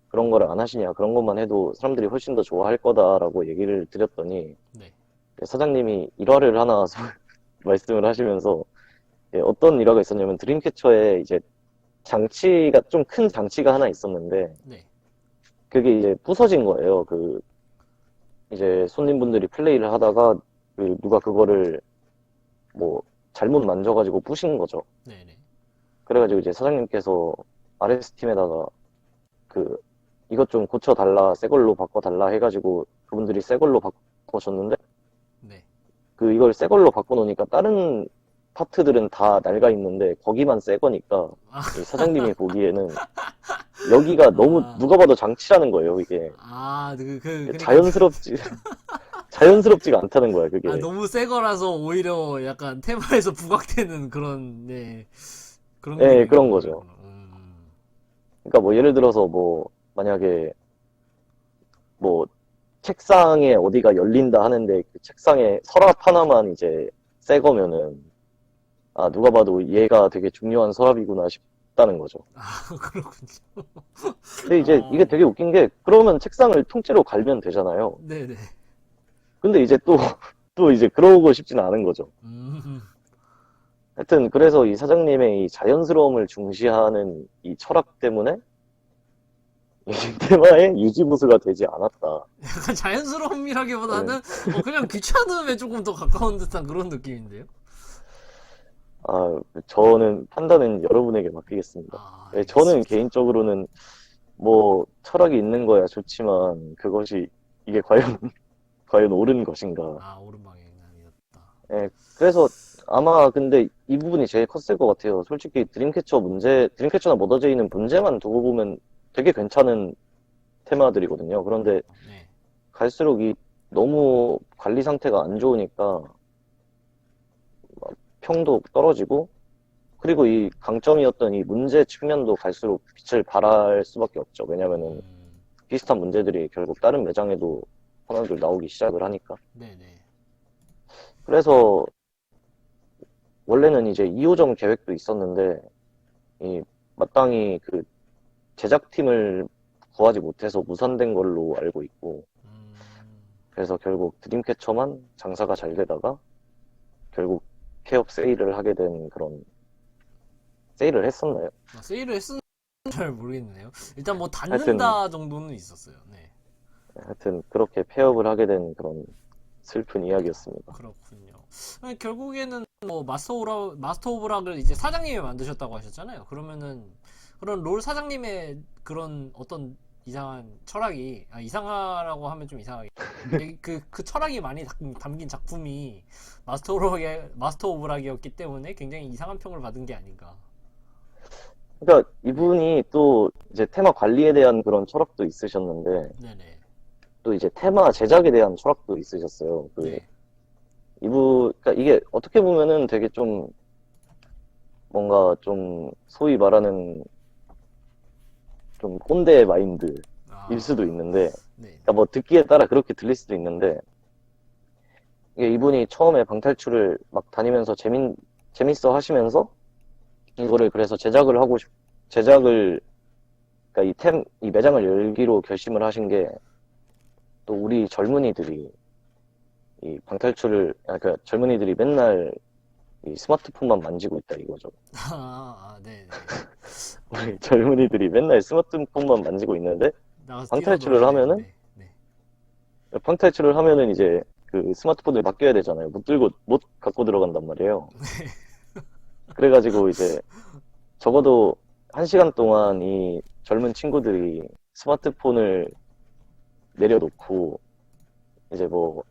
그런 거를 안 하시냐 그런 것만 해도 사람들이 훨씬 더 좋아할 거다라고 얘기를 드렸더니 네. 사장님이 일화를 하나 말씀을 하시면서 예, 어떤 일화가 있었냐면 드림캐쳐에 이제 장치가 좀 큰 장치가 하나 있었는데 네. 그게 이제 부서진 거예요. 그 이제 손님분들이 플레이를 하다가 그 누가 그거를 뭐 잘못 만져가지고 부신 거죠. 네네. 그래가지고 이제 사장님께서 RS팀에다가 그 이것 좀 고쳐달라, 새 걸로 바꿔달라 해가지고 그분들이 새 걸로 바꿔줬는데 네. 그 이걸 새 걸로 바꿔놓으니까 다른 파트들은 다 낡아 있는데 거기만 새 거니까 아, 이 사장님이 보기에는 여기가 너무 아, 누가 봐도 장치라는 거예요. 이게 그니까, 자연스럽지 자연스럽지가 않다는 거야. 그게 너무 새 거라서 오히려 약간 테마에서 부각되는 그런, 네, 그런 예 기능이 그런 있는 거죠. 거구나. 그러니까 뭐 예를 들어서 뭐 만약에 뭐 책상에 어디가 열린다 하는데 그 책상에 서랍 하나만 이제 새 거면은 아 누가 봐도 얘가 되게 중요한 서랍이구나 싶다는 거죠. 그렇군요. 근데 이제 이게 되게 웃긴 게 그러면 책상을 통째로 갈면 되잖아요. 네네. 근데 이제 또 또 이제 그러고 싶지는 않은 거죠. 음, 하여튼 그래서 이 사장님의 이 자연스러움을 중시하는 이 철학 때문에 이 테마의 유지보수가 되지 않았다. 약간 자연스러움이라기보다는, 저는 그냥 귀찮음에 조금 더 가까운 듯한 그런 느낌인데요? 아 저는 판단은 여러분에게 맡기겠습니다. 예, 저는 알겠습니다. 개인적으로는 뭐 철학이 있는 거야 좋지만 그것이 이게 과연 과연 옳은 것인가? 옳은 방향이었다. 예, 그래서 아마 근데 이 부분이 제일 컸을 것 같아요. 솔직히 드림캐쳐나 머더제이는 문제만 두고 보면 되게 괜찮은 테마들이거든요. 그런데 네. 갈수록 이 너무 관리 상태가 안 좋으니까 평도 떨어지고 그리고 이 강점이었던 이 문제 측면도 갈수록 빛을 발할 수밖에 없죠. 왜냐면은 음, 비슷한 문제들이 결국 다른 매장에도 하나둘 나오기 시작을 하니까. 네네. 그래서 원래는 이제 2호점 계획도 있었는데 이 마땅히 그 제작팀을 구하지 못해서 무산된 걸로 알고 있고 음, 그래서 결국 드림캐쳐만 장사가 잘 되다가 결국 폐업 세일을 하게 된 그런 세일을 했었나요? 세일을 했는지 잘 모르겠네요. 일단 뭐 하여튼 닫는다 정도는 있었어요. 네. 하여튼 그렇게 폐업을 하게 된 그런 슬픈 이야기였습니다. 그렇군요. 아니, 결국에는 뭐 마스터 오브 락을 이제 사장님이 만드셨다고 하셨잖아요. 그러면은 그런 롤 사장님의 그런 어떤 이상한 철학이, 이상하라고 하면 좀 이상하게. 그 철학이 많이 담긴 작품이 마스터 오브 락이었기 때문에 굉장히 이상한 평을 받은 게 아닌가. 그러니까 네, 이분이 또 이제 테마 관리에 대한 그런 철학도 있으셨는데, 네네, 또 이제 테마 제작에 대한 철학도 있으셨어요. 네. 그러니까 이게 어떻게 보면은 되게 좀 뭔가 좀 소위 말하는 좀 꼰대 마인드일 수도 아, 있는데, 네, 그러니까 뭐 듣기에 따라 그렇게 들릴 수도 있는데, 이게 이분이 처음에 방탈출을 막 다니면서 재밌어 하시면서 이거를 그래서 제작을, 그러니까 이 매장을 열기로 결심을 하신 게 또 우리 젊은이들이 이 그러니까 젊은이들이 맨날 이 스마트폰만 만지고 있다 이거죠. 네네. 우리 젊은이들이 맨날 스마트폰만 만지고 있는데 나가서 방탈출을 뛰어놀아야 하면은 되는데, 네. 방탈출을 하면은 이제 그 스마트폰을 맡겨야 되잖아요. 못 갖고 들어간단 말이에요. 그래가지고 이제 적어도 1시간 동안 이 젊은 친구들이 스마트폰을 내려놓고 이제 뭐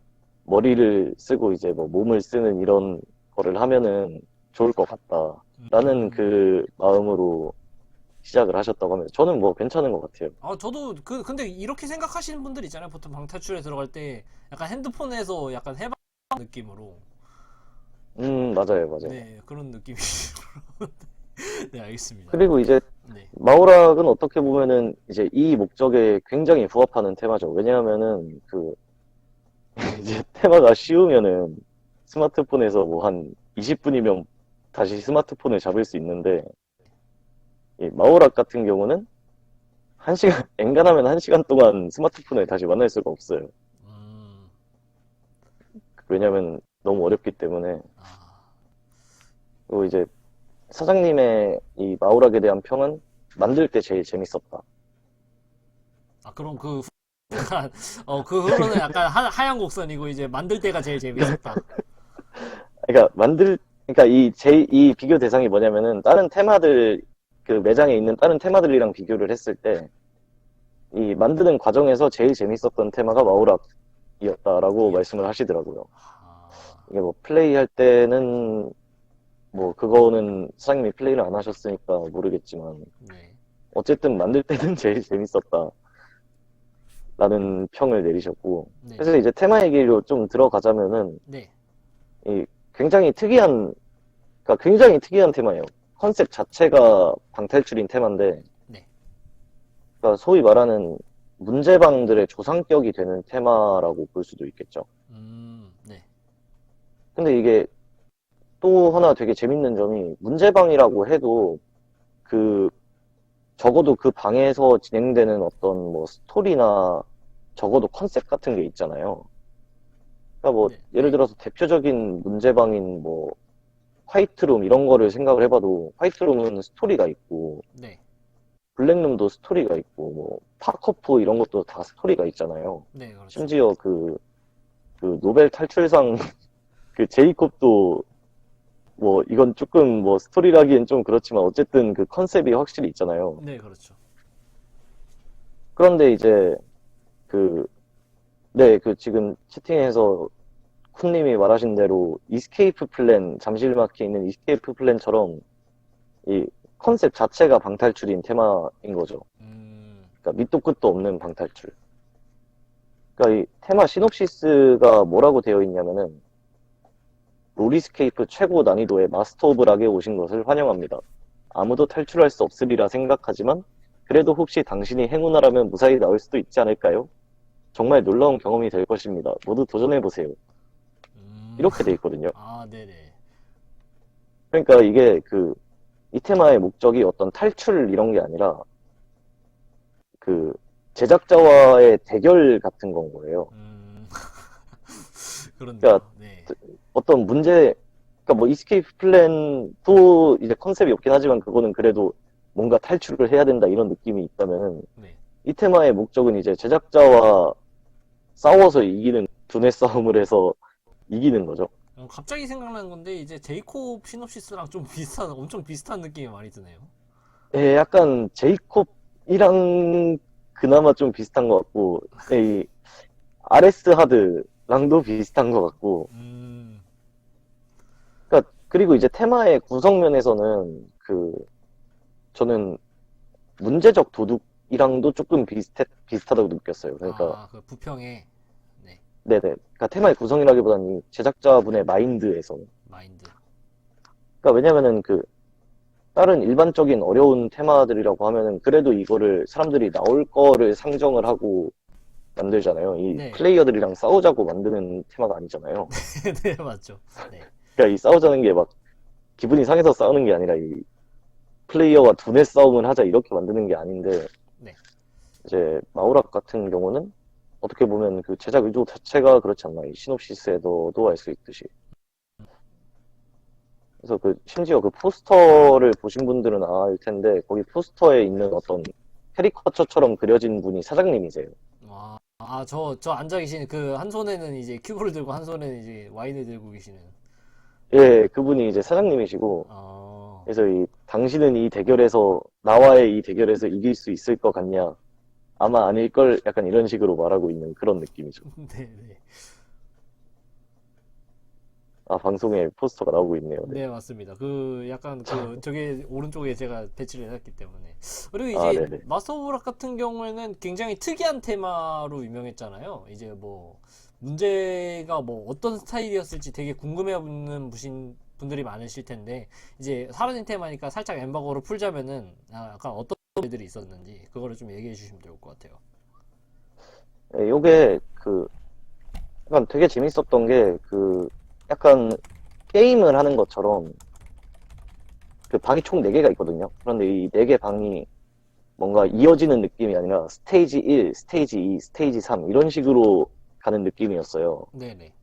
머리를 쓰고 이제 뭐 몸을 쓰는 이런 거를 하면은 좋을 것 같다라는 음, 그 마음으로 시작을 하셨다고 하면서 저는 뭐 괜찮은 것 같아요. 저도 근데 이렇게 생각하시는 분들 있잖아요. 보통 방탈출에 들어갈 때 약간 핸드폰에서 약간 해방 느낌으로. 맞아요, 맞아요. 네, 그런 느낌이. 네, 알겠습니다. 그리고 이제 네, 마오락은 어떻게 보면은 이제 이 목적에 굉장히 부합하는 테마죠. 왜냐하면은 그 이제 테마가 쉬우면은 스마트폰에서 뭐 한 20분이면 다시 스마트폰을 잡을 수 있는데 이 마오락 같은 경우는 엔간하면 1시간 동안 스마트폰을 다시 만날 수가 없어요. 음, 왜냐면 너무 어렵기 때문에. 아, 그리고 이제 사장님의 이 마오락에 대한 평은 만들 때 제일 재밌었다. 그럼 약간, 그 후로는 약간 하얀 곡선이고 이제 만들 때가 제일 재밌었다. 그러니까 그러니까 이 비교 대상이 뭐냐면은 그 매장에 있는 다른 테마들이랑 비교를 했을 때 이 만드는 과정에서 제일 재밌었던 테마가 마오락이었다라고 말씀을 이었다. 하시더라고요. 아, 이게 뭐 플레이할 때는 뭐 그거는 사장님이 플레이를 안 하셨으니까 모르겠지만 네, 어쨌든 만들 때는 제일 재밌었다라는 평을 내리셨고 그래서 네네, 이제 테마 얘기로 좀 들어가자면은 네, 이 굉장히 특이한 그러니까 굉장히 특이한 테마예요. 컨셉 자체가 방탈출인 테마인데 네, 그러니까 소위 말하는 문제방들의 조상격이 되는 테마라고 볼 수도 있겠죠. 네, 근데 이게 또 하나 되게 재밌는 점이 문제방이라고 해도 그 적어도 그 방에서 진행되는 어떤 뭐 스토리나 적어도 컨셉 같은 게 있잖아요. 그러니까 뭐 네, 예를 네, 들어서 대표적인 문제방인 뭐 화이트룸 이런 거를 생각을 해봐도 화이트룸은 스토리가 있고 네, 블랙룸도 스토리가 있고 뭐 파커프 이런 것도 다 스토리가 있잖아요. 네, 그렇죠. 심지어 그 노벨 탈출상 그 제이콥도 뭐 이건 조금 뭐 스토리라기엔 좀 그렇지만 어쨌든 그 컨셉이 확실히 있잖아요. 네, 그렇죠. 그런데 이제 그 네, 그 지금 채팅에서 쿤님이 말하신 대로 이스케이프 플랜, 잠실마키에 있는 이스케이프 플랜처럼 이 컨셉 자체가 방탈출인 테마인 거죠. 음, 그러니까 밑도 끝도 없는 방탈출. 그러니까 이 테마 시놉시스가 뭐라고 되어 있냐면은 롤리스케이프 최고 난이도의 마스터 오브 락에 오신 것을 환영합니다. 아무도 탈출할 수 없으리라 생각하지만 그래도 혹시 당신이 행운하라면 무사히 나올 수도 있지 않을까요? 정말 놀라운 경험이 될 것입니다. 모두 도전해보세요. 음, 이렇게 돼 있거든요. 네네. 그러니까 이게 이 테마의 목적이 어떤 탈출 이런 게 아니라 그 제작자와의 대결 같은 건 거예요. 음, 그러니까 그렇네요. 네, 어떤 그러니까 뭐 이스케이프 플랜도 이제 컨셉이 없긴 하지만 그거는 그래도 뭔가 탈출을 해야 된다 이런 느낌이 있다면 네. 이 테마의 목적은 이제 제작자와 싸워서 이기는 두뇌 싸움을 해서 이기는 거죠. 갑자기 생각난 건데 이제 제이콥 시놉시스랑 좀 엄청 비슷한 느낌이 많이 드네요. 예, 약간 제이콥이랑 그나마 좀 비슷한 것 같고, 이 RS 하드랑도 비슷한 것 같고, 그러니까 그리고 이제 테마의 구성면에서는 저는 문제적 도둑이랑도 조금 비슷하다고 느꼈어요. 그러니까 아, 그 부평에, 네, 네네. 그러니까 테마의 구성이라기보다는 이 제작자분의 마인드에서. 마인드. 그러니까 왜냐면은 다른 일반적인 어려운 테마들이라고 하면은 그래도 이거를 사람들이 나올 거를 상정을 하고 만들잖아요. 이 네, 플레이어들이랑 싸우자고 만드는 테마가 아니잖아요. 네, 맞죠. 네, 그러니까 이 싸우자는 게 막 기분이 상해서 싸우는 게 아니라 이 플레이어와 두뇌 싸움을 하자 이렇게 만드는 게 아닌데 네. 이제 마우락 같은 경우는 어떻게 보면 그 제작 의도 자체가 그렇지 않나. 이 시놉시스에도 알 수 있듯이. 그래서 심지어 그 포스터를 보신 분들은 알 텐데, 거기 포스터에 있는 어떤 캐리커처처럼 그려진 분이 사장님이세요. 와, 아, 저 앉아 계시는 그 한 손에는 이제 큐브를 들고 한 손에는 이제 와인을 들고 계시는. 예, 그분이 이제 사장님이시고, 어, 그래서 당신은 이 대결에서, 나와의 이 대결에서 이길 수 있을 것 같냐? 아마 아닐걸? 약간 이런 식으로 말하고 있는 그런 느낌이죠. 네, 네. 아, 방송에 포스터가 나오고 있네요. 네. 네, 맞습니다. 그 약간 그 저게 오른쪽에 제가 배치를 해놨기 때문에. 그리고 아, 이제 네네. 마스터 오브 락 같은 경우에는 굉장히 특이한 테마로 유명했잖아요. 이제 뭐 문제가 뭐 어떤 스타일이었을지 되게 궁금해하는 분들이 많으실 텐데 이제 사라진 테마니까 살짝 엠바고로 풀자면은 약간 어떤 일들이 있었는지 그거를 좀 얘기해 주시면 좋을 것 같아요. 예, 요게 약간 되게 재밌었던 게 약간 게임을 하는 것처럼 방이 총 4개가 있거든요. 그런데 이 4개 방이 뭔가 이어지는 느낌이 아니라 스테이지 1, 스테이지 2, 스테이지 3 이런 식으로 가는 느낌이었어요. 네네.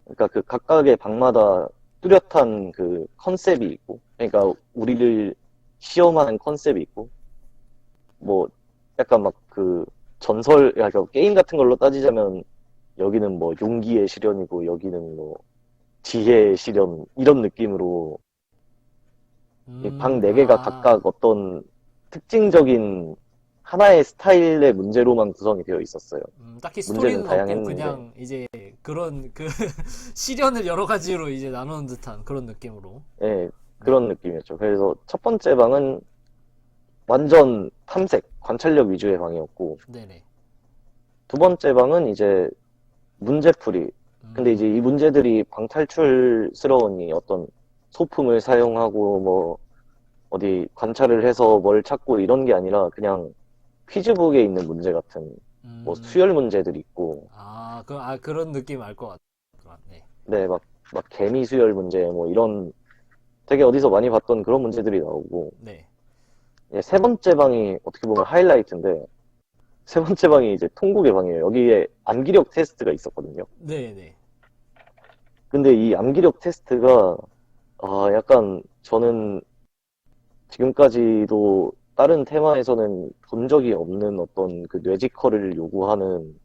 그러니까 각각의 방마다 뚜렷한 컨셉이 있고, 그러니까 우리를 시험하는 컨셉이 있고, 뭐 약간 막 그러니까 게임 같은 걸로 따지자면 여기는 뭐 용기의 시련이고 여기는 뭐 지혜의 시련 이런 느낌으로 이 방 4개가 아, 각각 어떤 특징적인 하나의 스타일의 문제로만 구성이 되어 있었어요. 딱히 문제는 스토리는 없고 다양했는데, 그냥 이제 그런 그 시련을 여러 가지로 이제 나누는 듯한 그런 느낌으로. 예, 네, 그런 느낌이었죠. 그래서 첫 번째 방은 완전 탐색, 관찰력 위주의 방이었고, 네네. 두 번째 방은 이제 문제풀이. 근데 이제 이 문제들이 방탈출스러운 이 어떤 소품을 사용하고 뭐 어디 관찰을 해서 뭘 찾고 이런 게 아니라 그냥 퀴즈북에 있는 문제 같은 뭐 음, 수열 문제들이 있고, 그런 느낌 알 것 같아. 네, 네, 막 개미 수열 문제 뭐 이런 되게 어디서 많이 봤던 그런 문제들이 나오고, 네, 예, 세 번째 방이 어떻게 보면 하이라이트인데, 세 번째 방이 이제 통곡의 방이에요. 여기에 암기력 테스트가 있었거든요. 네네. 근데 이 암기력 테스트가, 약간 저는 지금까지도 다른 테마에서는 본 적이 없는 어떤 뇌지컬을 요구하는,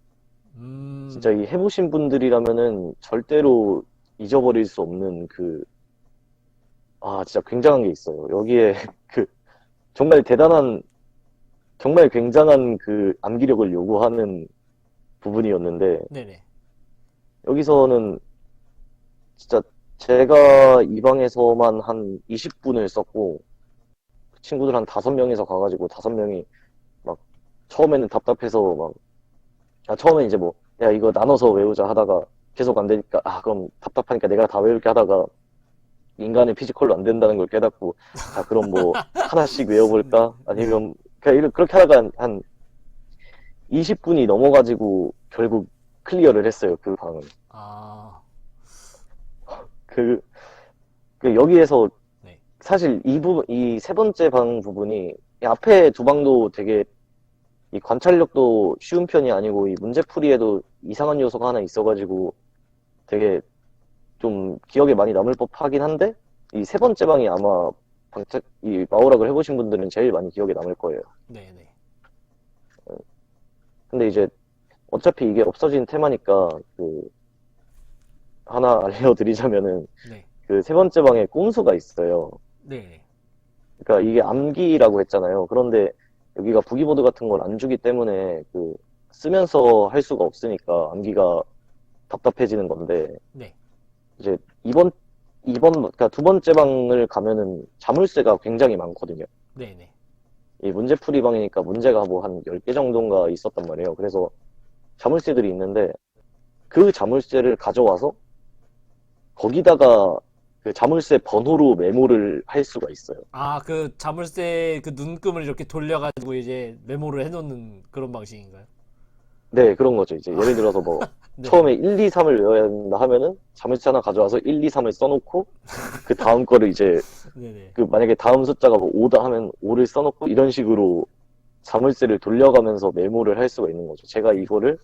진짜 이 해보신 분들이라면은 절대로 잊어버릴 수 없는 진짜 굉장한 게 있어요. 여기에 그, 정말 정말 굉장한 암기력을 요구하는 부분이었는데, 네네. 여기서는 진짜 제가 이 방에서만 한 20분을 썼고, 친구들 한 5명이서 가가지고 5명이 막 처음에는 답답해서 처음에 이제 뭐, 야, 이거 나눠서 외우자 하다가 계속 안 되니까, 그럼 답답하니까 내가 다 외울게 하다가 인간의 피지컬로 안 된다는 걸 깨닫고, 자, 그럼 뭐 하나씩 네, 외워볼까? 네. 아니면 그렇게 하다가 한 20분이 넘어가지고 결국 클리어를 했어요, 그 방은. 아, 그, 여기에서 네. 사실 이 세 번째 방 부분이 이 앞에 두 방도 되게 이 관찰력도 쉬운 편이 아니고 이 문제풀이에도 이상한 요소가 하나 있어가지고 되게 좀 기억에 많이 남을 법하긴 한데 이 세 번째 방이 아마 이 마오락을 해보신 분들은 제일 많이 기억에 남을 거예요. 네네. 근데 이제 어차피 이게 없어진 테마니까 하나 알려드리자면은 네. 그 세 번째 방에 꼼수가 있어요. 네네. 그러니까 이게 암기라고 했잖아요. 그런데 여기가 부기보드 같은 걸 안 주기 때문에 쓰면서 할 수가 없으니까 암기가 답답해지는 건데 네. 이제 그러니까 두 번째 방을 가면은 자물쇠가 굉장히 많거든요. 네네. 이 문제풀이 방이니까 문제가 뭐 한 10개 정도인가 있었단 말이에요. 그래서 자물쇠들이 있는데 그 자물쇠를 가져와서 거기다가 그 자물쇠 번호로 메모를 할 수가 있어요. 아, 그 자물쇠 그 눈금을 이렇게 돌려가지고 이제 메모를 해놓는 그런 방식인가요? 네, 그런 거죠. 이제 예를 들어서 뭐 네네. 처음에 1, 2, 3을 외워야 된다 하면은 자물쇠 하나 가져와서 1, 2, 3을 써놓고 그 다음 거를 이제 네네. 만약에 다음 숫자가 뭐 5다 하면 5를 써놓고 이런 식으로 자물쇠를 돌려가면서 메모를 할 수가 있는 거죠. 제가 이거를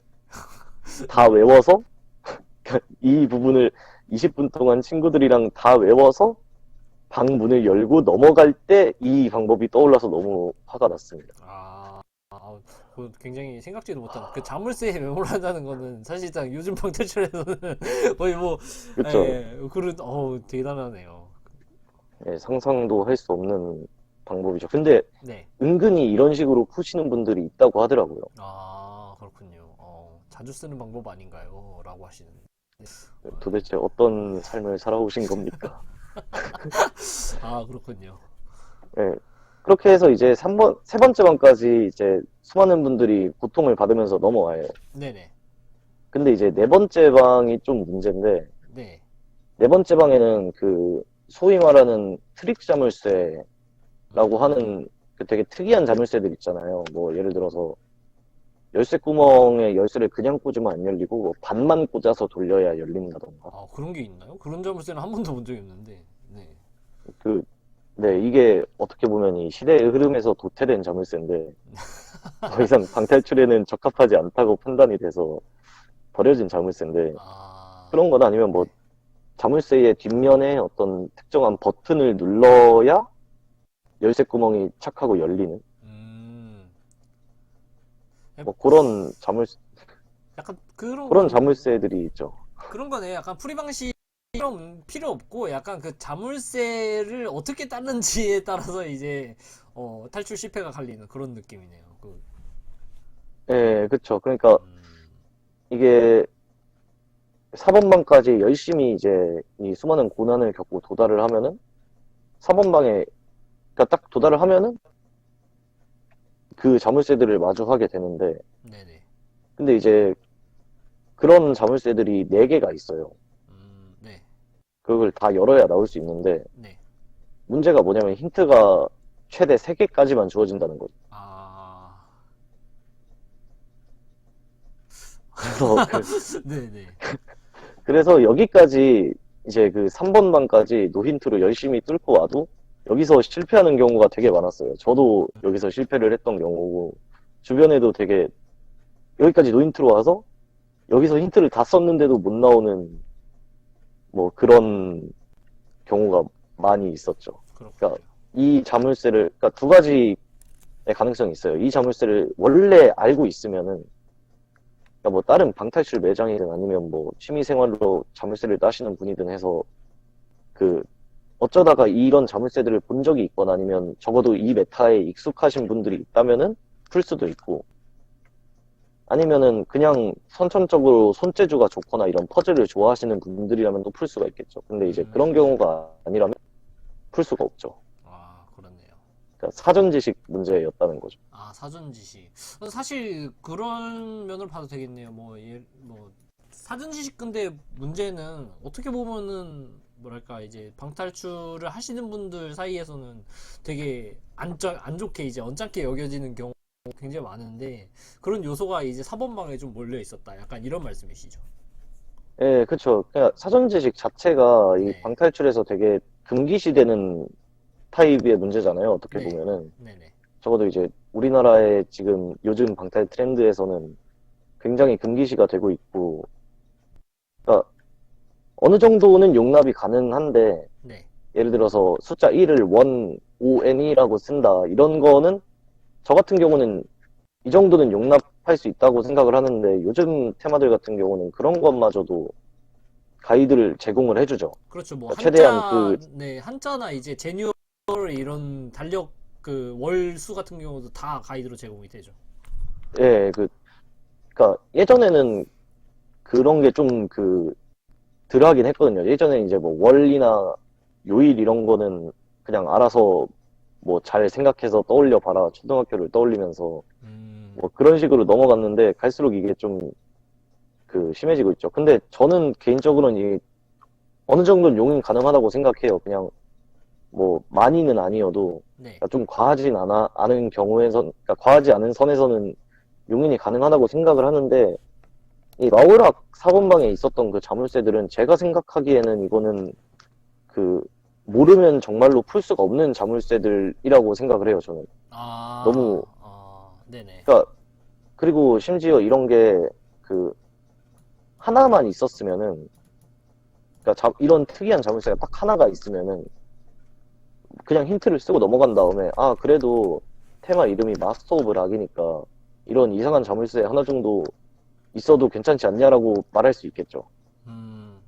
다 네네. 외워서 이 부분을 20분 동안 친구들이랑 다 외워서 방 문을 열고 넘어갈 때 이 방법이 떠올라서 너무 화가 났습니다. 그거 굉장히 생각지도 못한 그 자물쇠에 메모를 한다는 거는 사실상 요즘 방탈출에서는 거의 뭐 그렇죠. 예, 그런 대단하네요. 예, 상상도 할 수 없는 방법이죠. 근데 네. 은근히 이런 식으로 푸시는 분들이 있다고 하더라고요. 그렇군요. 자주 쓰는 방법 아닌가요? 라고 하시는. 도대체 어떤 삶을 살아오신 겁니까? 그렇군요. 예, 그렇게 해서 이제 세 번째 방까지 이제 수많은 분들이 고통을 받으면서 넘어와요. 네네. 근데 이제 네 번째 방이 좀 문제인데, 네. 네 번째 방에는 소위 말하는 트릭 자물쇠라고 하는 그 되게 특이한 자물쇠들 있잖아요. 뭐, 예를 들어서, 열쇠 구멍에 열쇠를 그냥 꽂으면 안 열리고, 뭐 반만 꽂아서 돌려야 열린다던가. 그런 게 있나요? 그런 자물쇠는 한 번도 본 적이 없는데. 네. 그, 네, 이게 어떻게 보면 이 시대의 흐름에서 도태된 자물쇠인데, 더 이상 방탈출에는 적합하지 않다고 판단이 돼서 버려진 자물쇠인데, 그런 건 아니면 뭐, 네. 자물쇠의 뒷면에 어떤 특정한 버튼을 눌러야 열쇠 구멍이 착하고 열리는, 음. 뭐, 약간 그런 그런 건 자물쇠들이 있죠. 그런 거네. 약간 풀이 방식 필요 없고 약간 그 자물쇠를 어떻게 땄는지에 따라서 이제 탈출 실패가 갈리는 그런 느낌이네요. 예, 그쵸. 그러니까 음, 이게 4번방까지 열심히 이제 이 수많은 고난을 겪고 도달을 하면은 4번방에, 그러니까 딱 도달을 하면은 그 자물쇠들을 마주하게 되는데, 네네. 근데 이제 그런 자물쇠들이 4개가 있어요. 네. 그걸 다 열어야 나올 수 있는데, 네. 문제가 뭐냐면 힌트가 최대 3개까지만 주어진다는 거죠. 아, 그래서, 네네. 그래서 여기까지 이제 3번 방까지 노힌트로 열심히 뚫고 와도 여기서 실패하는 경우가 되게 많았어요. 저도 여기서 실패를 했던 경우고, 주변에도 되게 여기까지 노힌트로 와서 여기서 힌트를 다 썼는데도 못 나오는 뭐 그런 경우가 많이 있었죠. 그러니까 그렇군요. 이 자물쇠를, 그러니까 두 가지의 가능성이 있어요. 이 자물쇠를 원래 알고 있으면은, 그러니까 뭐 다른 방탈출 매장이든 아니면 뭐 취미생활로 자물쇠를 따시는 분이든 해서 그 어쩌다가 이런 자물쇠들을 본 적이 있거나 아니면 적어도 이 메타에 익숙하신 분들이 있다면은 풀 수도 있고, 아니면은 그냥 선천적으로 손재주가 좋거나 이런 퍼즐을 좋아하시는 분들이라면 또 풀 수가 있겠죠. 근데 이제 그런 음, 경우가 아니라면 풀 수가 없죠. 그렇네요. 그러니까 사전 지식 문제였다는 거죠. 사전 지식. 사실 그런 면을 봐도 되겠네요. 사전 지식 근데 문제는 어떻게 보면은 뭐랄까 이제 방탈출을 하시는 분들 사이에서는 되게 안 좋게 이제 언짢게 여겨지는 경우 굉장히 많은데 그런 요소가 이제 사번방에 좀 몰려 있었다. 약간 이런 말씀이시죠. 예, 그쵸. 그냥 사전 지식 자체가 이 네, 방탈출에서 되게 금기시되는 타입의 문제잖아요. 어떻게 네, 보면은. 네네, 적어도 이제 우리나라의 지금 요즘 방탈 트렌드에서는 굉장히 금기시가 되고 있고, 그러니까 어느 정도는 용납이 가능한데, 네. 예를 들어서 숫자 1을 원, O, N이라고 쓴다. 이런 거는 저 같은 경우는 이 정도는 용납할 수 있다고 생각을 하는데 요즘 테마들 같은 경우는 그런 것마저도 가이드를 제공을 해주죠. 그렇죠. 뭐 그러니까 최대한 네, 한자나 이제 제뉴얼 이런 달력 그 월수 같은 경우도 다 가이드로 제공이 되죠. 예, 그니까 예전에는 그런 게 좀 들어가긴 했거든요. 예전에 이제 뭐 월이나 요일 이런 거는 그냥 알아서 뭐 잘 생각해서 떠올려 봐라. 초등학교를 떠올리면서 뭐 그런 식으로 넘어갔는데 갈수록 이게 좀 심해지고 있죠. 근데 저는 개인적으로는 이 어느 정도는 용인 가능하다고 생각해요. 그냥 뭐 많이는 아니어도 네. 그러니까 좀 과하진 않은 경우에선 그러니까 과하지 않은 선에서는 용인이 가능하다고 생각을 하는데 이 마우락 사번방에 있었던 그 자물쇠들은 제가 생각하기에는 이거는 그 모르면 정말로 풀 수가 없는 자물쇠들이라고 생각을 해요. 저는 너무 네네. 그러니까 그리고 심지어 이런 게 그 하나만 있었으면은 그러니까 이런 특이한 자물쇠가 딱 하나가 있으면은 그냥 힌트를 쓰고 넘어간 다음에 아 그래도 테마 이름이 마스터 오브 락이니까 이런 이상한 자물쇠 하나 정도 있어도 괜찮지 않냐라고 말할 수 있겠죠. 음,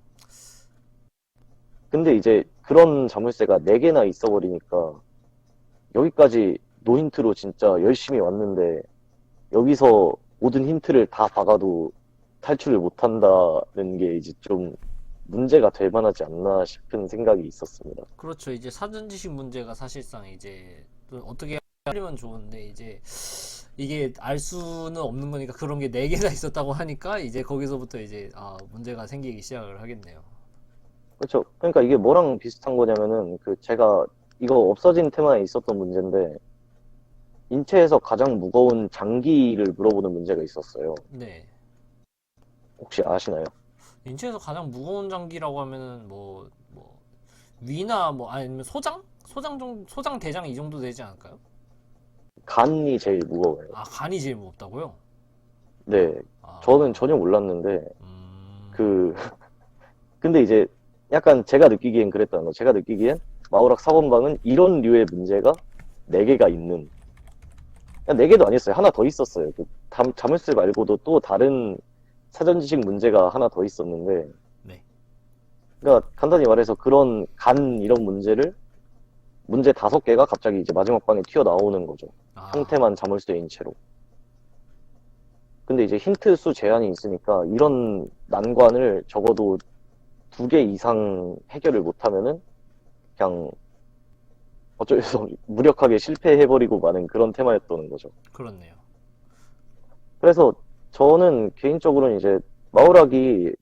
근데 이제 그런 자물쇠가 4개나 있어버리니까 여기까지 노힌트로 진짜 열심히 왔는데 여기서 모든 힌트를 다 박아도 탈출을 못한다는 게 이제 좀 문제가 될 만하지 않나 싶은 생각이 있었습니다. 그렇죠. 이제 사전 지식 문제가 사실상 이제 또 어떻게 하려면 좋은데 이제 이게 알 수는 없는 거니까 그런 게 네 개나 있었다고 하니까 이제 거기서부터 이제 문제가 생기기 시작을 하겠네요. 그렇죠. 그러니까 이게 뭐랑 비슷한 거냐면은 제가 이거 없어진 테마에 있었던 문제인데 인체에서 가장 무거운 장기를 물어보는 문제가 있었어요. 네. 혹시 아시나요? 인체에서 가장 무거운 장기라고 하면은 위나 뭐 아니면 소장 대장 이 정도 되지 않을까요? 간이 제일 무거워요. 아, 간이 제일 무겁다고요? 네. 저는 아, 전혀 몰랐는데 음, 그 근데 이제 약간 제가 느끼기엔 그랬다는 거. 제가 느끼기엔 마우락 사번방은 이런 류의 문제가 4개가 있는. 그냥 4개도 아니었어요. 하나 더 있었어요. 자물쇠 말고도 또 다른 사전 지식 문제가 하나 더 있었는데, 네. 그러니까 간단히 말해서 그런 간 이런 문제를 문제 5개가 갑자기 이제 마지막 방에 튀어나오는 거죠. 아, 형태만 자물쇠인 채로. 근데 이제 힌트 수 제한이 있으니까 이런 난관을 적어도 2개 이상 해결을 못하면은 그냥 어쩔 수 없이 무력하게 실패해버리고 마는 그런 테마였던 거죠. 그렇네요. 그래서 저는 개인적으로는 이제 마우락이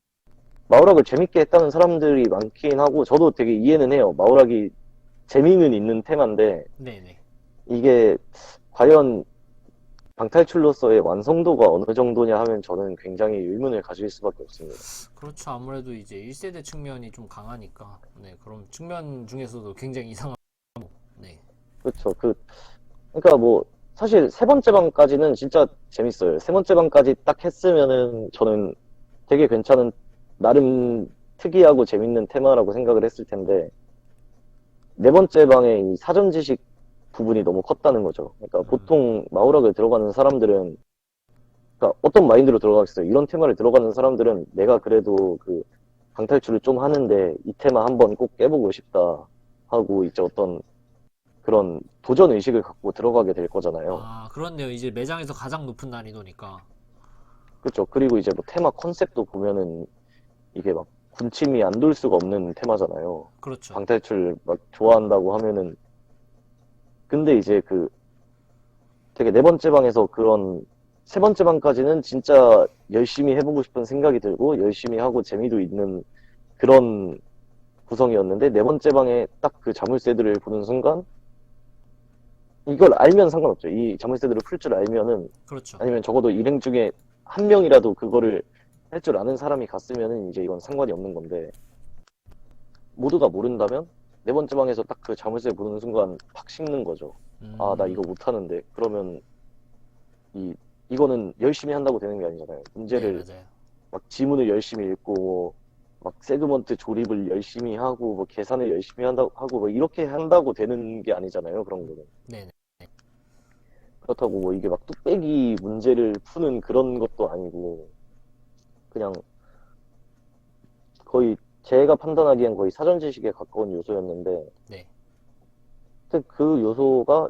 마우락을 재밌게 했다는 사람들이 많긴 하고 저도 되게 이해는 해요. 마우락이 재미는 있는 테마인데 네네. 이게 과연 방탈출로서의 완성도가 어느 정도냐 하면 저는 굉장히 의문을 가질 수밖에 없습니다. 그렇죠. 아무래도 이제 1세대 측면이 좀 강하니까. 네, 그럼 측면 중에서도 굉장히 이상한, 네. 그렇죠. 그러니까 뭐 사실 3번째 방까지는 진짜 재밌어요. 3번째 방까지 딱 했으면은 저는 되게 괜찮은 나름 특이하고 재밌는 테마라고 생각을 했을 텐데 4번째 방에 이 사전 지식 부분이 너무 컸다는 거죠. 그러니까 보통 마우락을 들어가는 사람들은 그러니까 어떤 마인드로 들어가겠어요. 이런 테마를 들어가는 사람들은 내가 그래도 방탈출을 좀 하는데 이 테마 한번 꼭 깨보고 싶다 하고 이제 어떤 그런 도전 의식을 갖고 들어가게 될 거잖아요. 아, 그렇네요. 이제 매장에서 가장 높은 난이도니까. 그렇죠. 그리고 이제 뭐 테마 컨셉도 보면은 이게 막 군침이 안 돌 수가 없는 테마잖아요. 그렇죠. 방탈출 막 좋아한다고 하면은 근데 이제 되게 4번째 방에서 그런 3번째 방까지는 진짜 열심히 해보고 싶은 생각이 들고 열심히 하고 재미도 있는 그런 구성이었는데 4번째 방에 딱 그 자물쇠들을 보는 순간 이걸 알면 상관없죠. 이 자물쇠들을 풀 줄 알면은 그렇죠. 아니면 적어도 일행 중에 한 명이라도 그거를 할 줄 아는 사람이 갔으면은 이제 이건 상관이 없는 건데 모두가 모른다면 4번째 방에서 딱 그 자물쇠 보는 순간 팍 식는 거죠. 아, 나 이거 음, 못하는데. 그러면 이거는 열심히 한다고 되는 게 아니잖아요. 네, 문제를 맞아요. 막 지문을 열심히 읽고 막 세그먼트 조립을 열심히 하고 뭐 계산을 열심히 한다고 하고 뭐 이렇게 한다고 되는 게 아니잖아요. 그런 거는. 네네. 그렇다고 뭐 이게 막 뚝배기 문제를 푸는 그런 것도 아니고 그냥 거의 제가 판단하기엔 거의 사전 지식에 가까운 요소였는데 네. 하여튼 그 요소가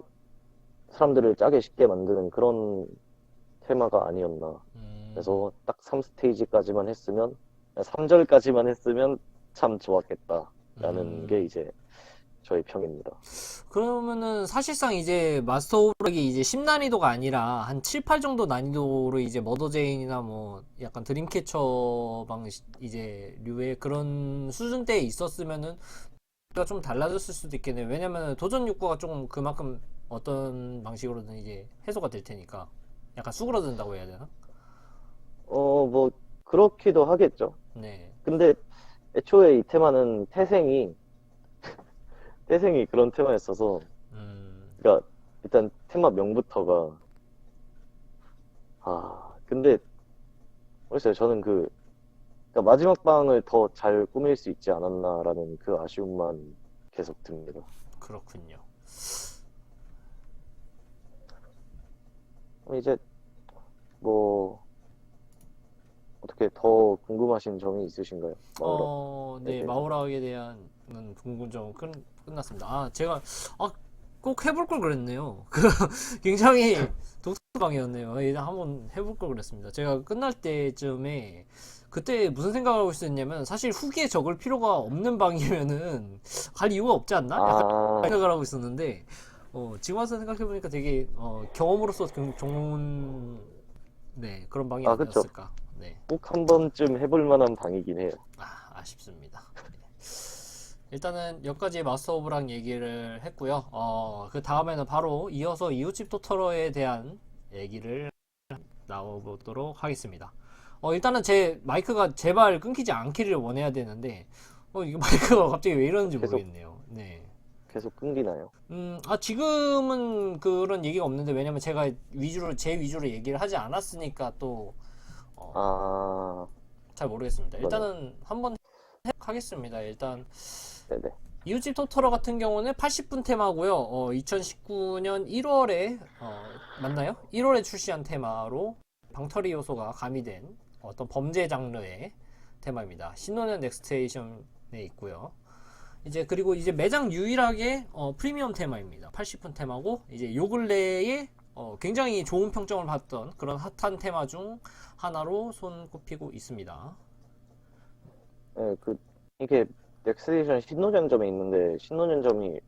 사람들을 짜게 쉽게 만드는 그런 테마가 아니었나. 음, 그래서 딱 3스테이지까지만 했으면, 3절까지만 했으면 참 좋았겠다라는 게 음. 이제 저의 평입니다. 그러면은 사실상 이제 마스터 오브 락이 이제 10난이도가 아니라 한 7, 8 정도 난이도로 이제 머더제인이나 뭐 약간 드림캐쳐 방식 이제 류의 그런 수준대에 있었으면은 좀 달라졌을 수도 있겠네요. 왜냐면 도전 욕구가 조금 그만큼 어떤 방식으로든 이제 해소가 될 테니까 약간 수그러든다고 해야 되나? 뭐, 그렇기도 하겠죠. 네. 근데 애초에 이 테마는 태생이 그런 테마였어서, 음, 그러니까 일단 테마 명부터가, 근데, 모르겠어요. 저는 그러니까 마지막 방을 더 잘 꾸밀 수 있지 않았나라는 그 아쉬움만 계속 듭니다. 그렇군요. 그럼 이제 뭐, 어떻게 더 궁금하신 점이 있으신가요? 마우라에 네, 대해서. 마오락에 대한 궁금증은 끝났습니다. 제가, 꼭 해볼 걸 그랬네요. 굉장히 독특방이었네요. 일단 한번 해볼 걸 그랬습니다. 제가 끝날 때쯤에, 그때 무슨 생각을 하고 있었냐면, 사실 후기에 적을 필요가 없는 방이면은, 갈 이유가 없지 않나? 약간 아, 생각을 하고 있었는데, 지금 와서 생각해보니까 되게, 경험으로서 좋은, 네, 그런 방이 그쵸. 아니었을까. 네. 꼭 한 번쯤 해볼 만한 방이긴 해요. 아쉽습니다. 네. 일단은 여기까지 마스터 오브랑 얘기를 했고요. 그 다음에는 바로 이어서 이웃집 토토로에 대한 얘기를 나눠보도록 하겠습니다. 일단은 제 마이크가 제발 끊기지 않기를 원해야 되는데, 이게 마이크가 갑자기 왜 이러는지 계속, 모르겠네요. 네. 계속 끊기나요? 지금은 그런 얘기가 없는데, 왜냐면 제가 제 위주로 얘기를 하지 않았으니까 또, 어, 아, 잘 모르겠습니다. 그러네요. 일단은 한번 하겠습니다. 일단, 네네. 이웃집 토토로 같은 경우는 80분 테마고요. 2019년 1월에 맞나요? 1월에 출시한 테마로 방터리 요소가 가미된 어떤 범죄 장르의 테마입니다. 신노년 넥스테이션에 있고요. 이제 그리고 이제 매장 유일하게 프리미엄 테마입니다. 80분 테마고 이제 요 근래에 굉장히 좋은 평점을 받던 그런 핫한 테마 중 하나로 손꼽히고 있습니다. 네, 이게 넥스테이션 신노년점에 있는데, 신노년점이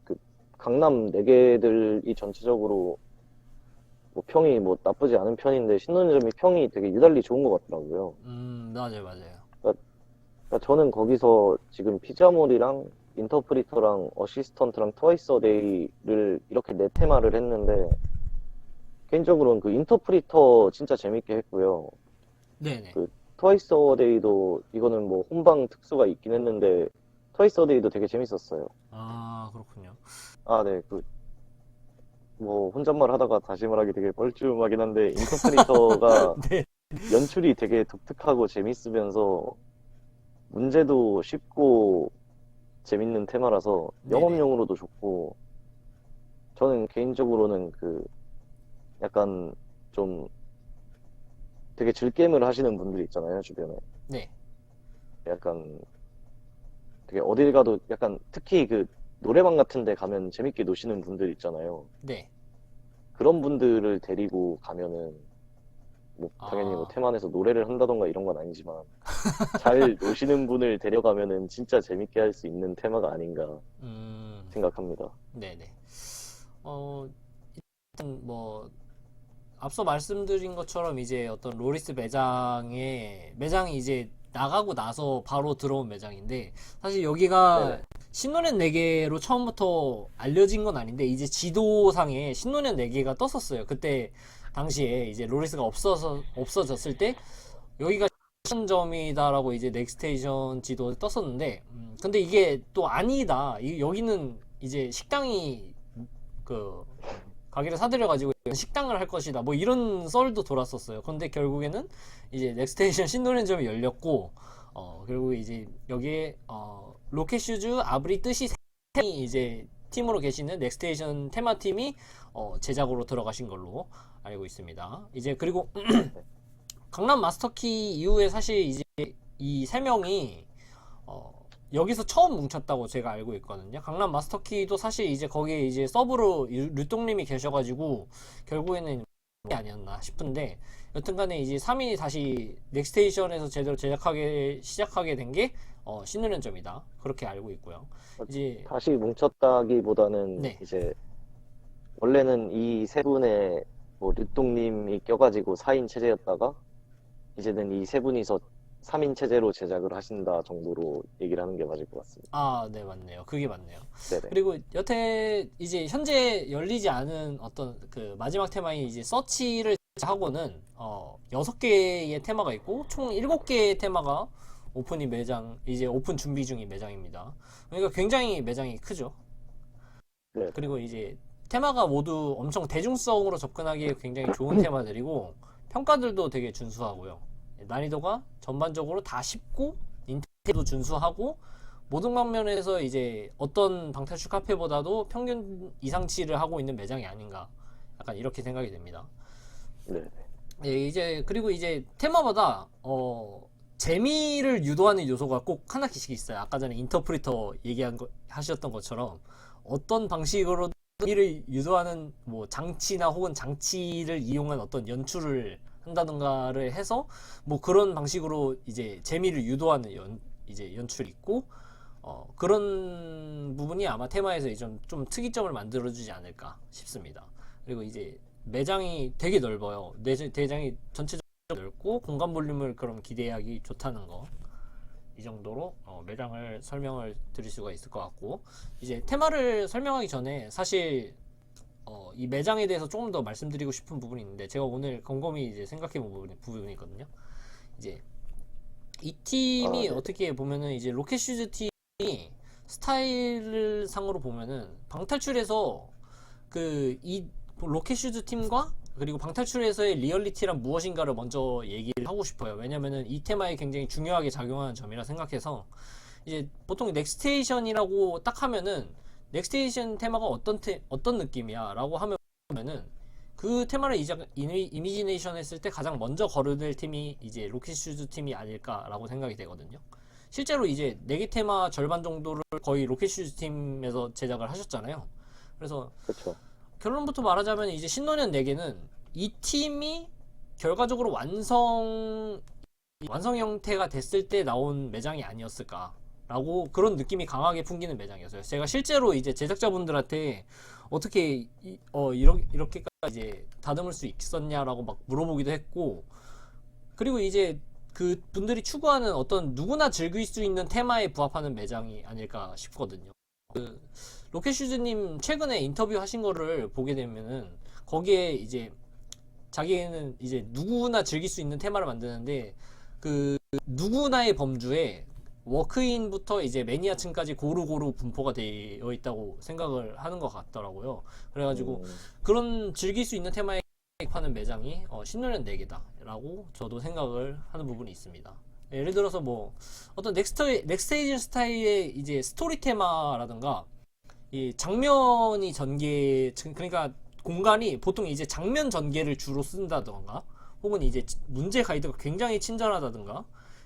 그 강남 4개들이 전체적으로 뭐 평이 뭐 나쁘지 않은 편인데, 신노년점이 평이 되게 유달리 좋은 것 같더라고요. 맞아요, 맞아요. 그러니까 저는 거기서 지금 피자몰이랑 인터프리터랑 어시스턴트랑 트와이스 어 데이를 이렇게 네 테마를 했는데, 개인적으로는 그 인터프리터 진짜 재밌게 했고요. 네네. 그 트와이스 어 데이도 이거는 뭐 혼방 특수가 있긴 했는데, 트와이스 어 데이도 되게 재밌었어요. 그렇군요. 네. 뭐 혼잣말 하다가 다시 말하기 되게 뻘쭘하긴 한데, 인터프리터가 네. 연출이 되게 독특하고 재밌으면서 문제도 쉽고 재밌는 테마라서 네네. 영업용으로도 좋고, 저는 개인적으로는 약간 좀 되게 즐겜을 하시는 분들 있잖아요, 주변에. 네. 약간 되게 어딜 가도 약간 특히 노래방 같은 데 가면 재밌게 노시는 분들 있잖아요. 네. 그런 분들을 데리고 가면은 뭐 당연히 뭐 아, 테만에서 노래를 한다던가 이런 건 아니지만, 잘 노시는 분을 데려가면은 진짜 재밌게 할 수 있는 테마가 아닌가 음, 생각합니다. 네네. 어, 일단 뭐, 앞서 말씀드린 것처럼 이제 어떤 로리스 매장이 이제 나가고 나서 바로 들어온 매장인데, 사실 여기가 네네. 신노년 4개로 처음부터 알려진 건 아닌데, 이제 지도상에 신노년 4개가 떴었어요. 그때 당시에 이제 로리스가 없어졌을 때, 여기가 점이다라고 이제 넥스테이션 지도에 떴었는데, 근데 이게 또 아니다. 여기는 이제 식당이 그 가게를 사들여가지고 식당을 할 것이다. 뭐 이런 썰도 돌았었어요. 근데 결국에는 이제 넥스테이션 신노년점이 열렸고, 그리고 이제 여기에 로켓슈즈, 아브리 뜻이 이 이제 팀으로 계시는 넥스테이션 테마팀이 제작으로 들어가신 걸로 알고 있습니다. 이제 그리고 강남 마스터키 이후에 사실 이제 이 세 명이 여기서 처음 뭉쳤다고 제가 알고 있거든요. 강남 마스터키도 사실 이제 거기에 이제 서브로 류똥님이 계셔가지고 결국에는 게 아니었나 싶은데, 여튼간에 이제 3인이 다시 넥스테이션에서 제대로 제작하게 시작하게 된 게 신노년점이다, 그렇게 알고 있고요. 이제 다시 뭉쳤다기보다는 네. 이제 원래는 이 세 분의 뭐 류똥님이 껴가지고 4인 체제였다가 이제는 이 세 분이서 3인 체제로 제작을 하신다 정도로 얘기를 하는 게 맞을 것 같습니다. 아, 네, 맞네요. 그게 맞네요. 네네. 그리고 여태 이제 현재 열리지 않은 어떤 그 마지막 테마인 이제 서치를 하고는 6개의 테마가 있고 총 7개의 테마가 오픈이 매장, 이제 오픈 준비 중인 매장입니다. 그러니까 굉장히 매장이 크죠. 네. 그리고 이제 테마가 모두 엄청 대중성으로 접근하기에 굉장히 좋은 테마들이고 평가들도 되게 준수하고요. 난이도가 전반적으로 다 쉽고 인테리어도 준수하고 모든 방면에서 이제 어떤 방탈출 카페보다도 평균 이상치를 하고 있는 매장이 아닌가, 약간 이렇게 생각이 됩니다. 네. 예, 이제 그리고 이제 테마마다 재미를 유도하는 요소가 꼭 하나씩 있어요. 아까 전에 인터프리터 하셨던 것처럼 어떤 방식으로 재미를 유도하는 뭐 장치나 혹은 장치를 이용한 어떤 연출을 한다던가를 해서 뭐 그런 방식으로 이제 재미를 유도하는 이제 연출이 있고, 그런 부분이 아마 테마에서 이제 좀 특이점을 만들어주지 않을까 싶습니다. 그리고 이제 매장이 되게 넓어요. 대장이 전체적으로 넓고 공간 볼륨을 그럼 기대하기 좋다는 거, 이 정도로 매장을 설명을 드릴 수가 있을 것 같고, 이제 테마를 설명하기 전에 사실 이 매장에 대해서 조금 더 말씀드리고 싶은 부분이 있는데, 제가 오늘 곰곰이 이제 생각해 본 부분이거든요. 이제 이 팀이 네. 어떻게 보면은 이제 로켓슈즈 팀이 스타일 상으로 보면은 방탈출에서 그 이 로켓슈즈 팀과 그리고 방탈출에서의 리얼리티란 무엇인가를 먼저 얘기를 하고 싶어요. 왜냐면은 이 테마에 굉장히 중요하게 작용하는 점이라 생각해서, 이제 보통 넥스테이션이라고 딱 하면은 넥스테이션 테마가 어떤 느낌이야 라고 하면은 그 테마를 이미지네이션 했을 때 가장 먼저 거론될 팀이 이제 로켓슈즈 팀이 아닐까라고 생각이 되거든요. 실제로 이제 4개 테마 절반 정도를 거의 로켓슈즈 팀에서 제작을 하셨잖아요. 그래서 그렇죠. 결론부터 말하자면 이제 신노년 4개는 이 팀이 결과적으로 완성 형태가 됐을 때 나온 매장이 아니었을까라고 그런 느낌이 강하게 풍기는 매장이었어요. 제가 실제로 이제 제작자분들한테 어떻게 이렇게까지 이제 다듬을 수 있었냐라고 막 물어보기도 했고, 그리고 이제 그 분들이 추구하는 어떤 누구나 즐길 수 있는 테마에 부합하는 매장이 아닐까 싶거든요. 그 로켓슈즈님 최근에 인터뷰 하신 거를 보게 되면은 거기에 이제 자기는 이제 누구나 즐길 수 있는 테마를 만드는데 그 누구나의 범주에 워크인부터 이제 매니아층까지 고루고루 분포가 되어 있다고 생각을 하는 것 같더라고요. 그래가지고 그런 즐길 수 있는 테마에 하는 매장이 신노년 4개다 라고 저도 생각을 하는 부분이 있습니다. 예를 들어서 뭐 어떤 넥스테이션 스타일의 이제 스토리 테마라든가 이 장면이 전개, 그러니까 공간이 보통 이제 장면 전개를 주로 쓴다던가 혹은 이제 문제 가이드가 굉장히 친절하다든가,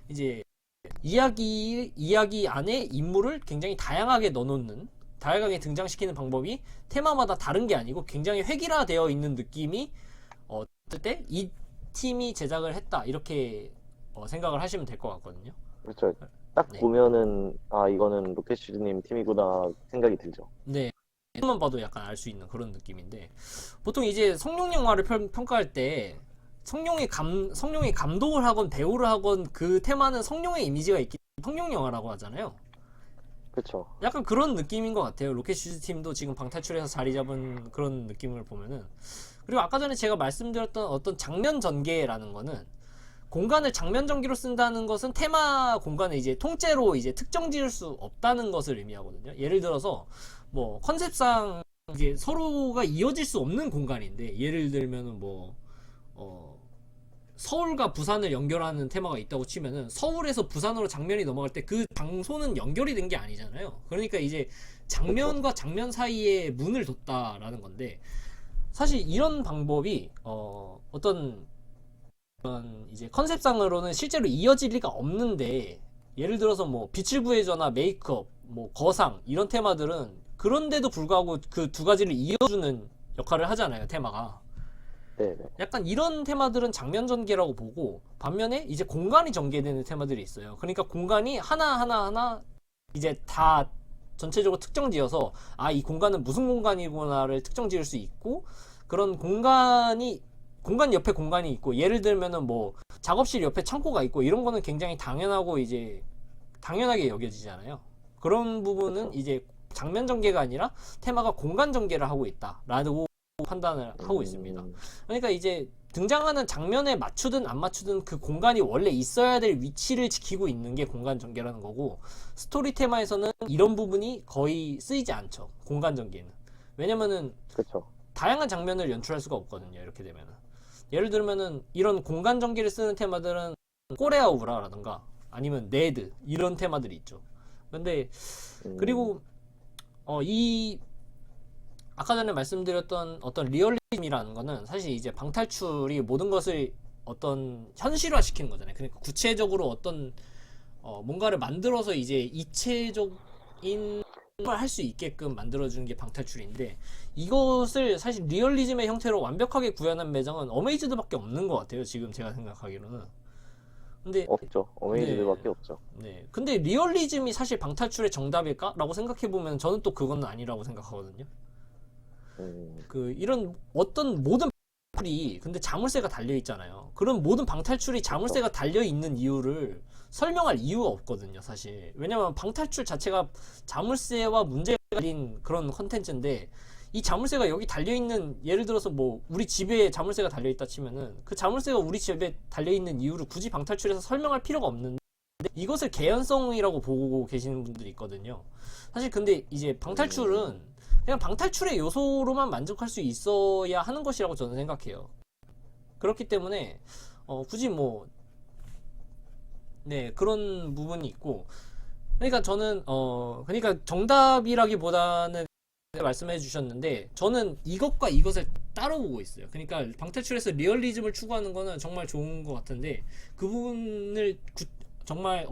이제 이야기 안에 인물을 굉장히 다양하게 넣어놓는, 다양하게 등장시키는 방법이 테마마다 다른 게 아니고 굉장히 획일화되어 있는 느낌이 었을 때 이 팀이 제작을 했다 이렇게 생각을 하시면 될 것 같거든요. 그렇죠. 딱 네. 보면은 아 이거는 로켓슈즈님 팀이구나 생각이 들죠. 네. 만 봐도 약간 알 수 있는 그런 느낌인데, 보통 이제 성룡 영화를 평가할 때 성룡이 감독을 하건 배우를 하건 그 테마는 성룡의 이미지가 있기 때문에 성룡 영화라고 하잖아요. 그렇죠. 약간 그런 느낌인 것 같아요. 로켓슈즈 팀도 지금 방탈출에서 자리 잡은 그런 느낌을 보면은. 그리고 아까 전에 제가 말씀드렸던 어떤 장면 전개라는 거는, 공간을 장면 전기로 쓴다는 것은 테마 공간을 이제 통째로 이제 특정 지을 수 없다는 것을 의미하거든요. 예를 들어서 뭐 컨셉상 이제 서로가 이어질 수 없는 공간인데, 예를 들면은 뭐 서울과 부산을 연결하는 테마가 있다고 치면은 서울에서 부산으로 장면이 넘어갈 때 그 장소는 연결이 된 게 아니잖아요. 그러니까 이제 장면과 장면 사이에 문을 뒀다라는 건데, 사실 이런 방법이 어떤 이제 컨셉상으로는 실제로 이어질 리가 없는데 예를 들어서 뭐 빛을 구해줘나 메이크업, 뭐 거상 이런 테마들은 그런데도 불구하고 그 두 가지를 이어주는 역할을 하잖아요, 테마가. 네네. 약간 이런 테마들은 장면 전개라고 보고, 반면에 이제 공간이 전개되는 테마들이 있어요. 그러니까 공간이 하나 이제 다 전체적으로 특정 지어서 아, 이 공간은 무슨 공간이구나를 특정 지을 수 있고, 그런 공간 옆에 공간이 있고, 예를 들면은 뭐 작업실 옆에 창고가 있고 이런 거는 굉장히 당연하고 이제 당연하게 여겨지잖아요. 그런 부분은 그쵸. 이제 장면 전개가 아니라 테마가 공간 전개를 하고 있다라고 판단을 하고 있습니다. 음, 그러니까 이제 등장하는 장면에 맞추든 안 맞추든 그 공간이 원래 있어야 될 위치를 지키고 있는 게 공간 전개라는 거고, 스토리 테마에서는 이런 부분이 거의 쓰이지 않죠. 공간 전개는. 왜냐면은 그쵸. 다양한 장면을 연출할 수가 없거든요. 이렇게 되면은. 예를 들면은 이런 공간 전개를 쓰는 테마들은 꼬레아 우라라든가 아니면 네드 이런 테마들이 있죠. 근데 음, 그리고 이 아까 전에 말씀드렸던 어떤 리얼리즘이라는 거는 사실 이제 방탈출이 모든 것을 어떤 현실화시키는 거잖아요. 그러니까 구체적으로 어떤 뭔가를 만들어서 이제 입체적인 걸 할 수 있게끔 만들어주는 게 방탈출인데, 이것을 사실 리얼리즘의 형태로 완벽하게 구현한 매장은 어메이즈드밖에 없는 것 같아요. 지금 제가 생각하기로는. 근데 없죠. 네, 어메이즈드밖에 없죠. 네. 근데 리얼리즘이 사실 방탈출의 정답일까? 라고 생각해보면 저는 또 그건 아니라고 생각하거든요. 음, 그 이런 어떤 모든 방탈출이 근데 자물쇠가 달려 있잖아요. 그런 모든 방탈출이 그쵸. 자물쇠가 달려 있는 이유를 설명할 이유가 없거든요, 사실. 왜냐면 방탈출 자체가 자물쇠와 문제가 달린 그런 컨텐츠인데, 이 자물쇠가 여기 달려 있는, 예를 들어서 뭐 우리 집에 자물쇠가 달려 있다 치면은 그 자물쇠가 우리 집에 달려 있는 이유를 굳이 방탈출해서 설명할 필요가 없는데, 이것을 개연성이라고 보고 계시는 분들이 있거든요. 사실 근데 이제 음, 방탈출은 그냥 방탈출의 요소로만 만족할 수 있어야 하는 것이라고 저는 생각해요. 그렇기 때문에 굳이 뭐 네, 그런 부분이 있고, 그러니까 저는 그러니까 정답이라기보다는 말씀해 주셨는데, 저는 이것과 이것을 따로 보고 있어요. 그러니까 방탈출에서 리얼리즘을 추구하는 거는 정말 좋은 것 같은데, 그 부분을 정말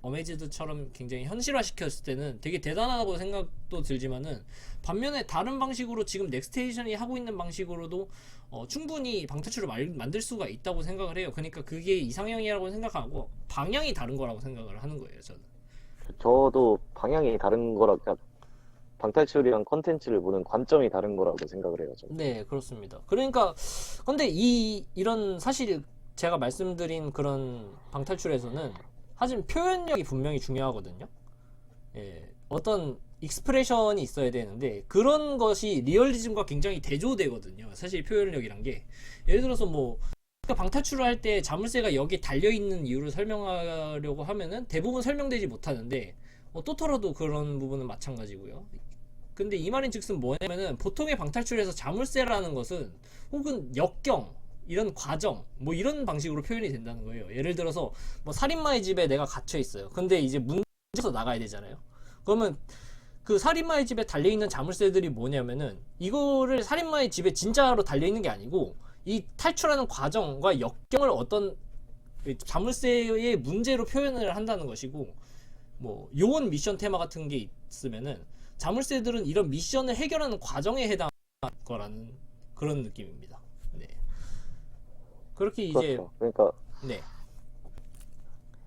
어메이즈드처럼 굉장히 현실화 시켰을 때는 되게 대단하다고 생각도 들지만은, 반면에 다른 방식으로 지금 넥스테이션이 하고 있는 방식으로도 충분히 방탈출을 만들 수가 있다고 생각을 해요. 그러니까 그게 이상형이라고 생각하고 방향이 다른 거라고 생각을 하는 거예요, 저는. 저도 방향이 다른 거라, 그러니까 방탈출이랑 컨텐츠를 보는 관점이 다른 거라고 생각을 해요, 저는. 네, 그렇습니다. 그러니까 근데 이런 사실 제가 말씀드린 그런 방탈출에서는 사실 표현력이 분명히 중요하거든요. 예, 어떤 익스프레션이 있어야 되는데 그런 것이 리얼리즘과 굉장히 대조되거든요. 사실 표현력이란 게 예를 들어서 뭐 방탈출을 할 때 자물쇠가 여기에 달려 있는 이유를 설명하려고 하면은 대부분 설명되지 못하는데, 또토로도 그런 부분은 마찬가지고요. 근데 이 말인즉슨 뭐냐면은 보통의 방탈출에서 자물쇠라는 것은 혹은 역경 이런 과정 뭐 이런 방식으로 표현이 된다는 거예요. 예를 들어서 뭐 살인마의 집에 내가 갇혀 있어요. 근데 이제 문제에서 나가야 되잖아요. 그러면 그 살인마의 집에 달려있는 자물쇠들이 뭐냐면은 이거를 살인마의 집에 진짜로 달려있는 게 아니고 이 탈출하는 과정과 역경을 어떤 자물쇠의 문제로 표현을 한다는 것이고, 뭐 요원 미션 테마 같은 게 있으면은 자물쇠들은 이런 미션을 해결하는 과정에 해당할 거라는 그런 느낌입니다. 네. 그렇게 이제 그렇죠. 그러니까, 네.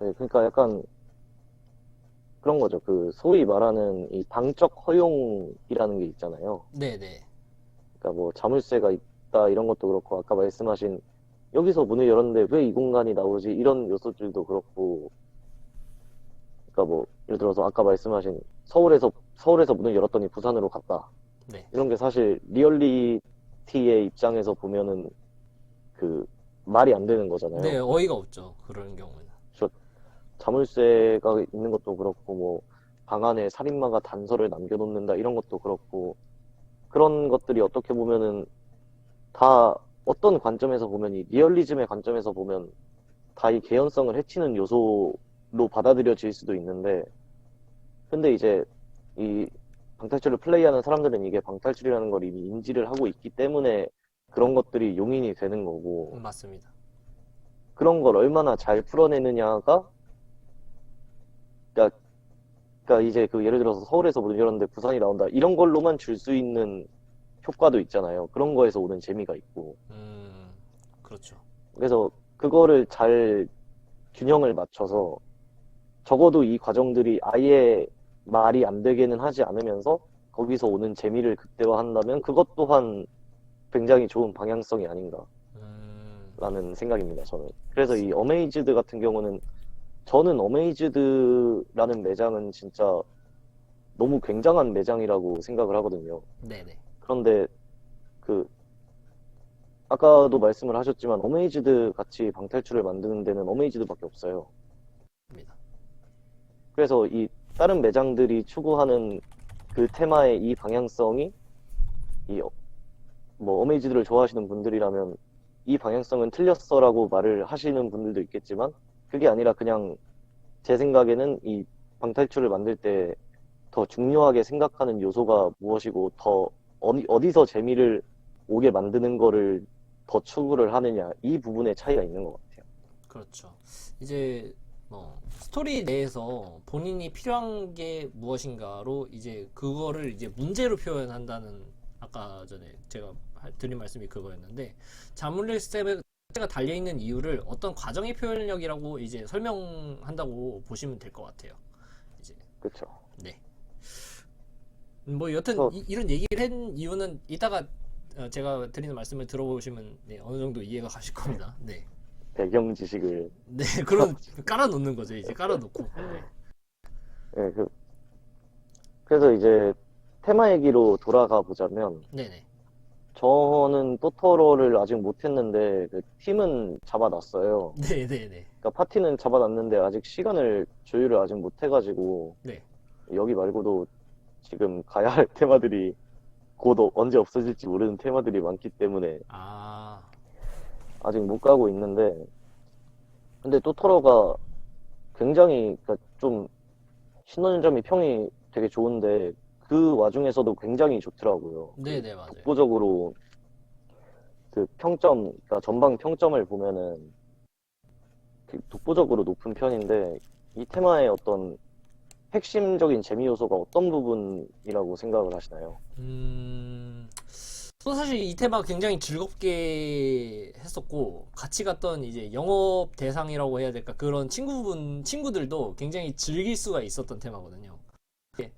네, 그러니까 약간 그런 거죠. 그 소위 말하는 이 방적 허용이라는 게 있잖아요. 네네. 그러니까 뭐 자물쇠가 있다 이런 것도 그렇고 아까 말씀하신 여기서 문을 열었는데 왜 이 공간이 나오지 이런 요소들도 그렇고 그러니까 뭐 예를 들어서 아까 말씀하신 서울에서 문을 열었더니 부산으로 갔다 네. 이런 게 사실 리얼리티의 입장에서 보면은 그 말이 안 되는 네, 거잖아요. 어이가 없죠. 그런 경우는. 저 자물쇠가 있는 것도 그렇고 뭐 방 안에 살인마가 단서를 남겨놓는다 이런 것도 그렇고 그런 것들이 어떻게 보면은 다 어떤 관점에서 보면 이 리얼리즘의 관점에서 보면 다 이 개연성을 해치는 요소로 받아들여질 수도 있는데 근데 이제 이 방탈출을 플레이하는 사람들은 이게 방탈출이라는 걸 이미 인지를 하고 있기 때문에 그런 것들이 용인이 되는 거고 맞습니다. 그런 걸 얼마나 잘 풀어내느냐가 그러니까, 그러니까 이제 그 예를 들어서 서울에서 문 열었는데 부산이 나온다 이런 걸로만 줄 수 있는 효과도 있잖아요. 그런 거에서 오는 재미가 있고. 그렇죠. 그래서 그거를 잘 균형을 맞춰서 적어도 이 과정들이 아예 말이 안 되게는 하지 않으면서 거기서 오는 재미를 극대화한다면 그것 또한 굉장히 좋은 방향성이 아닌가라는 음, 생각입니다, 저는. 그래서 이 어메이즈드 같은 경우는 저는 어메이즈드라는 매장은 진짜 너무 굉장한 매장이라고 생각을 하거든요. 네네. 그런데 그 아까도 말씀을 하셨지만 어메이즈드 같이 방탈출을 만드는 데는 어메이즈드밖에 없어요. 입니다. 그래서 이 다른 매장들이 추구하는 그 테마의 이 방향성이 이 뭐 어메이즈드를 좋아하시는 분들이라면 이 방향성은 틀렸어라고 말을 하시는 분들도 있겠지만 그게 아니라 그냥 제 생각에는 이 방탈출을 만들 때 더 중요하게 생각하는 요소가 무엇이고 더 어디서 재미를 오게 만드는 거를 더 추구를 하느냐 이 부분에 차이가 있는 것 같아요. 그렇죠. 이제 스토리 내에서 본인이 필요한 게 무엇인가로 이제 그거를 이제 문제로 표현한다는 아까 전에 제가 드린 말씀이 그거였는데 자물쇠 스텝가 달려 있는 이유를 어떤 과정의 표현력이라고 이제 설명한다고 보시면 될 것 같아요. 이제 그렇죠. 네. 뭐 여튼 그래서 이런 얘기를 한 이유는 이따가 제가 드리는 말씀을 들어보시면 네, 어느 정도 이해가 가실 겁니다. 네. 배경 지식을 네, 그런 깔아놓는 거죠. 이제 깔아놓고. 네. 예, 그래서 이제 테마 얘기로 돌아가 보자면 네네. 저는 토토로를 아직 못했는데 그 팀은 잡아놨어요. 네네네. 그러니까 파티는 잡아놨는데 아직 시간을 조율을 아직 못해가지고 네. 여기 말고도 지금 가야 할 테마들이 곧 언제 없어질지 모르는 테마들이 많기 때문에 아, 아직 못 가고 있는데 근데 토토로가 굉장히 그러니까 좀 신논점이 평이 되게 좋은데 그 와중에서도 굉장히 좋더라고요. 그 네네, 맞아요. 독보적으로 그 평점, 그러니까 전방 평점을 보면은 그 독보적으로 높은 편인데 이 테마의 어떤 핵심적인 재미 요소가 어떤 부분이라고 생각을 하시나요? 저는 사실 이 테마 굉장히 즐겁게 했었고, 같이 갔던 이제 영업 대상이라고 해야 될까, 그런 친구들도 굉장히 즐길 수가 있었던 테마거든요. 예.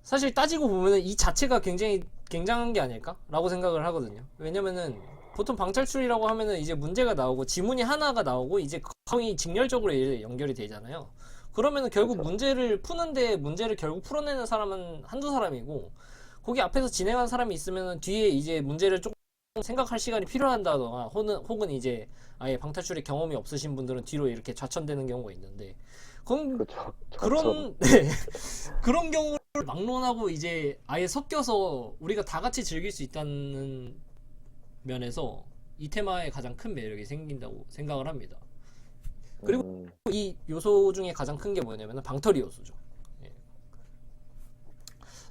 사실 따지고 보면은 이 자체가 굉장히 굉장한 게 아닐까라고 생각을 하거든요. 왜냐면은 보통 방탈출이라고 하면은 이제 문제가 나오고 지문이 하나가 나오고 이제 거의 직렬적으로 이제 연결이 되잖아요. 그러면은 결국 그렇죠. 문제를 푸는데 문제를 결국 풀어내는 사람은 한두 사람이고 거기 앞에서 진행한 사람이 있으면은 뒤에 이제 문제를 조금 생각할 시간이 필요한다거나 혹은 이제 아예 방탈출의 경험이 없으신 분들은 뒤로 이렇게 좌천되는 경우가 있는데 그건 그렇죠. 저처럼. 그런 네. 그런 경우를 막론하고 이제 아예 섞여서 우리가 다 같이 즐길 수 있다는 면에서 이 테마에 가장 큰 매력이 생긴다고 생각을 합니다. 그리고 음, 이 요소 중에 가장 큰 게 뭐냐면 방털이 요소죠. 예.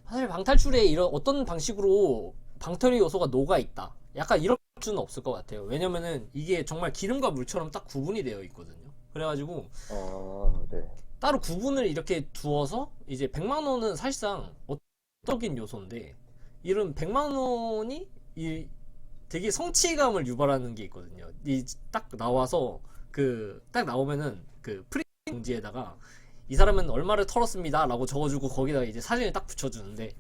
사실 방탈출에 이런 어떤 방식으로 방털이 요소가 녹아 있다. 약간 이럴 수는 없을 것 같아요. 왜냐면은 이게 정말 기름과 물처럼 딱 구분이 되어 있거든요. 그래가지고 네. 따로 구분을 이렇게 두어서 이제 100만 원은 사실상 어적인 요소인데 이런 100만 원이 이 되게 성취감을 유발하는 게 있거든요. 이 딱 나와서 그 딱 나오면은 그 프린트 용지에다가 이 사람은 얼마를 털었습니다라고 적어주고 거기다가 이제 사진을 딱 붙여주는데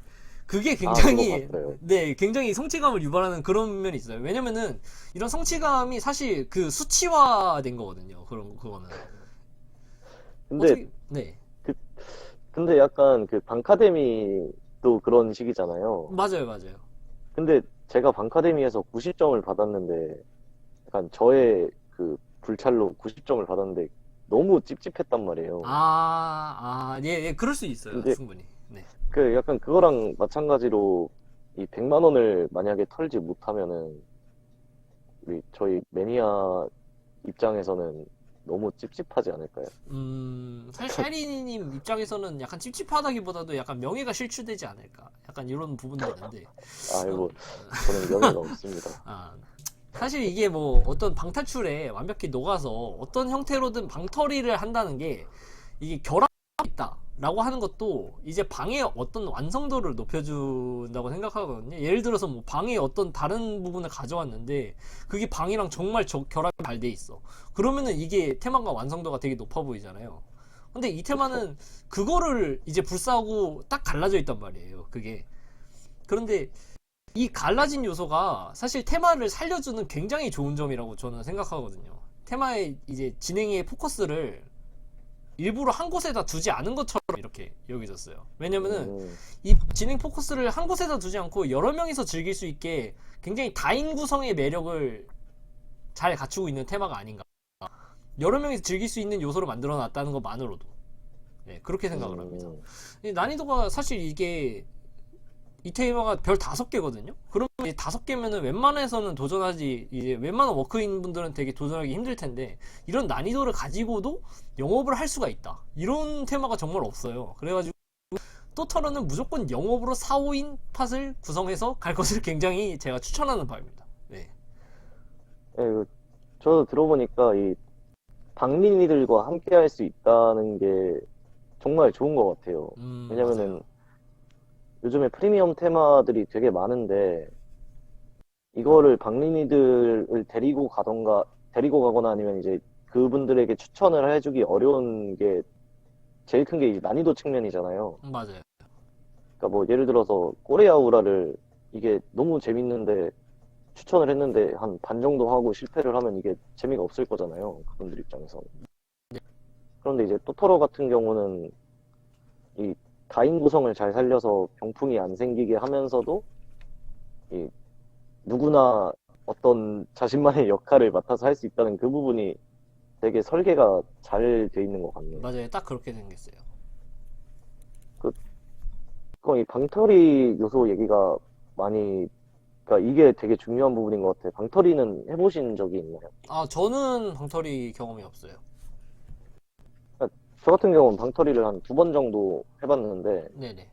그게 아, 그거 굉장히 봤어요. 네 굉장히 성취감을 유발하는 그런 면이 있어요. 왜냐면은 이런 성취감이 사실 그 수치화된 거거든요. 그런 그거는 근데, 어떻게 네 그, 근데 약간 그 방카데미도 그런 식이잖아요. 맞아요 맞아요. 근데 제가 방카데미에서 90점을 받았는데 약간 저의 그 불찰로 90점을 받았는데 너무 찝찝했단 말이에요. 예, 예, 그럴 수 있어요, 근데 충분히. 네. 그 약간 그거랑 마찬가지로 이 100만 원을 만약에 털지 못하면은 우리 저희 매니아 입장에서는 너무 찝찝하지 않을까요? 사실 샤이니님 입장에서는 약간 찝찝하다기보다도 약간 명예가 실추되지 않을까. 약간 이런 부분도 있는데, 아이고, 음, 저는 명예가 없습니다. 아, 사실 이게 뭐 어떤 방탈출에 완벽히 녹아서 어떤 형태로든 방털이를 한다는 게 이게 결합 있다 라고 하는 것도 이제 방의 어떤 완성도를 높여준다고 생각하거든요. 예를 들어서 뭐 방의 어떤 다른 부분을 가져왔는데 그게 방이랑 정말 결합이 잘 돼 있어. 그러면은 이게 테마가 완성도가 되게 높아 보이잖아요. 근데 이 테마는 그거를 이제 불사하고 딱 갈라져 있단 말이에요. 그게. 그런데 이 갈라진 요소가 사실 테마를 살려주는 굉장히 좋은 점이라고 저는 생각하거든요. 테마의 이제 진행의 포커스를 일부러 한 곳에다 두지 않은 것처럼 이렇게 여겨졌어요. 왜냐면은 이 진행 포커스를 한 곳에다 두지 않고 여러 명이서 즐길 수 있게 굉장히 다인 구성의 매력을 잘 갖추고 있는 테마가 아닌가. 여러 명이서 즐길 수 있는 요소를 만들어 놨다는 것만으로도 네, 그렇게 생각을 합니다. 난이도가 사실 이게 이 테마가 별 5개거든요. 그러면 5개면은 웬만해서는 도전하지, 이제 웬만한 워크인 분들은 되게 도전하기 힘들 텐데, 이런 난이도를 가지고도 영업을 할 수가 있다. 이런 테마가 정말 없어요. 그래가지고, 또터러는 무조건 영업으로 4, 5인 팟을 구성해서 갈 것을 굉장히 제가 추천하는 바입니다. 네. 예, 저도 들어보니까 이 박린이들과 함께 할 수 있다는 게 정말 좋은 것 같아요. 왜냐면은 맞아요. 요즘에 프리미엄 테마들이 되게 많은데 이거를 박린이들을 데리고 가거나 아니면 이제 그분들에게 추천을 해주기 어려운 게 제일 큰 게 난이도 측면이잖아요. 맞아요. 그러니까 뭐 예를 들어서 꼬레아우라를 이게 너무 재밌는데 추천을 했는데 한 반 정도 하고 실패를 하면 이게 재미가 없을 거잖아요. 그분들 입장에서. 그런데 이제 토토로 같은 경우는 이 다인 구성을 잘 살려서 병풍이 안 생기게 하면서도 이 누구나 어떤 자신만의 역할을 맡아서 할 수 있다는 그 부분이 되게 설계가 잘 돼 있는 것 같네요. 맞아요. 딱 그렇게 생겼어요. 그, 거의 방터리 요소 얘기가 많이, 그러니까 이게 되게 중요한 부분인 것 같아요. 방터리는 해보신 적이 있나요? 아, 저는 방털이 경험이 없어요. 그러니까 저 같은 경우는 방터리를 한 2번 정도 해봤는데, 네네.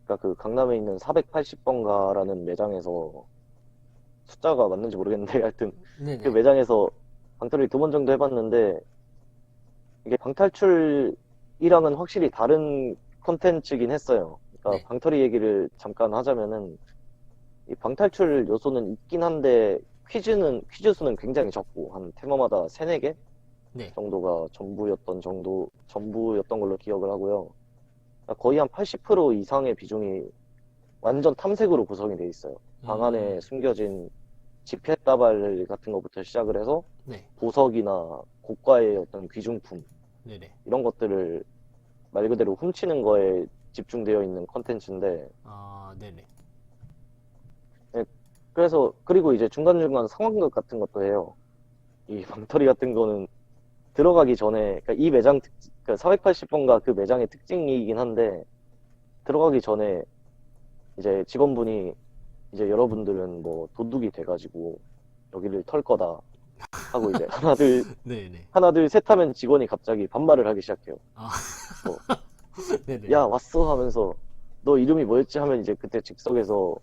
그러니까 그 강남에 있는 480번가라는 매장에서 숫자가 맞는지 모르겠는데, 하여튼 그 네네. 매장에서 방터리를 2번 정도 해봤는데, 이게 방탈출이랑은 확실히 다른 콘텐츠긴 했어요. 그러니까 네. 방털이 얘기를 잠깐 하자면은 이 방탈출 요소는 있긴 한데 퀴즈 수는 굉장히 적고 한 테마마다 3, 4개 네. 정도가 전부였던 걸로 기억을 하고요. 그러니까 거의 한 80% 이상의 비중이 완전 탐색으로 구성이 돼 있어요. 방 안에 음, 숨겨진 지폐다발 같은 것부터 시작을 해서 네. 보석이나 고가의 어떤 귀중품 네네. 이런 것들을 말 그대로 훔치는 거에 집중되어 있는 컨텐츠인데, 아, 네네. 예, 그래서, 그리고 이제 중간중간 상황극 같은 것도 해요. 이 방터리 같은 거는 들어가기 전에, 그러니까 이 매장 그러니까 480번가 그 매장의 특징이긴 한데, 들어가기 전에 이제 직원분이 이제 여러분들은 뭐 도둑이 돼가지고 여기를 털 거다 하고 이제 네네. 하나, 둘, 셋 하면 직원이 갑자기 반말을 하기 시작해요. 아, 뭐, 네네. 야, 왔어 하면서 너 이름이 뭐였지 하면 이제 그때 즉석에서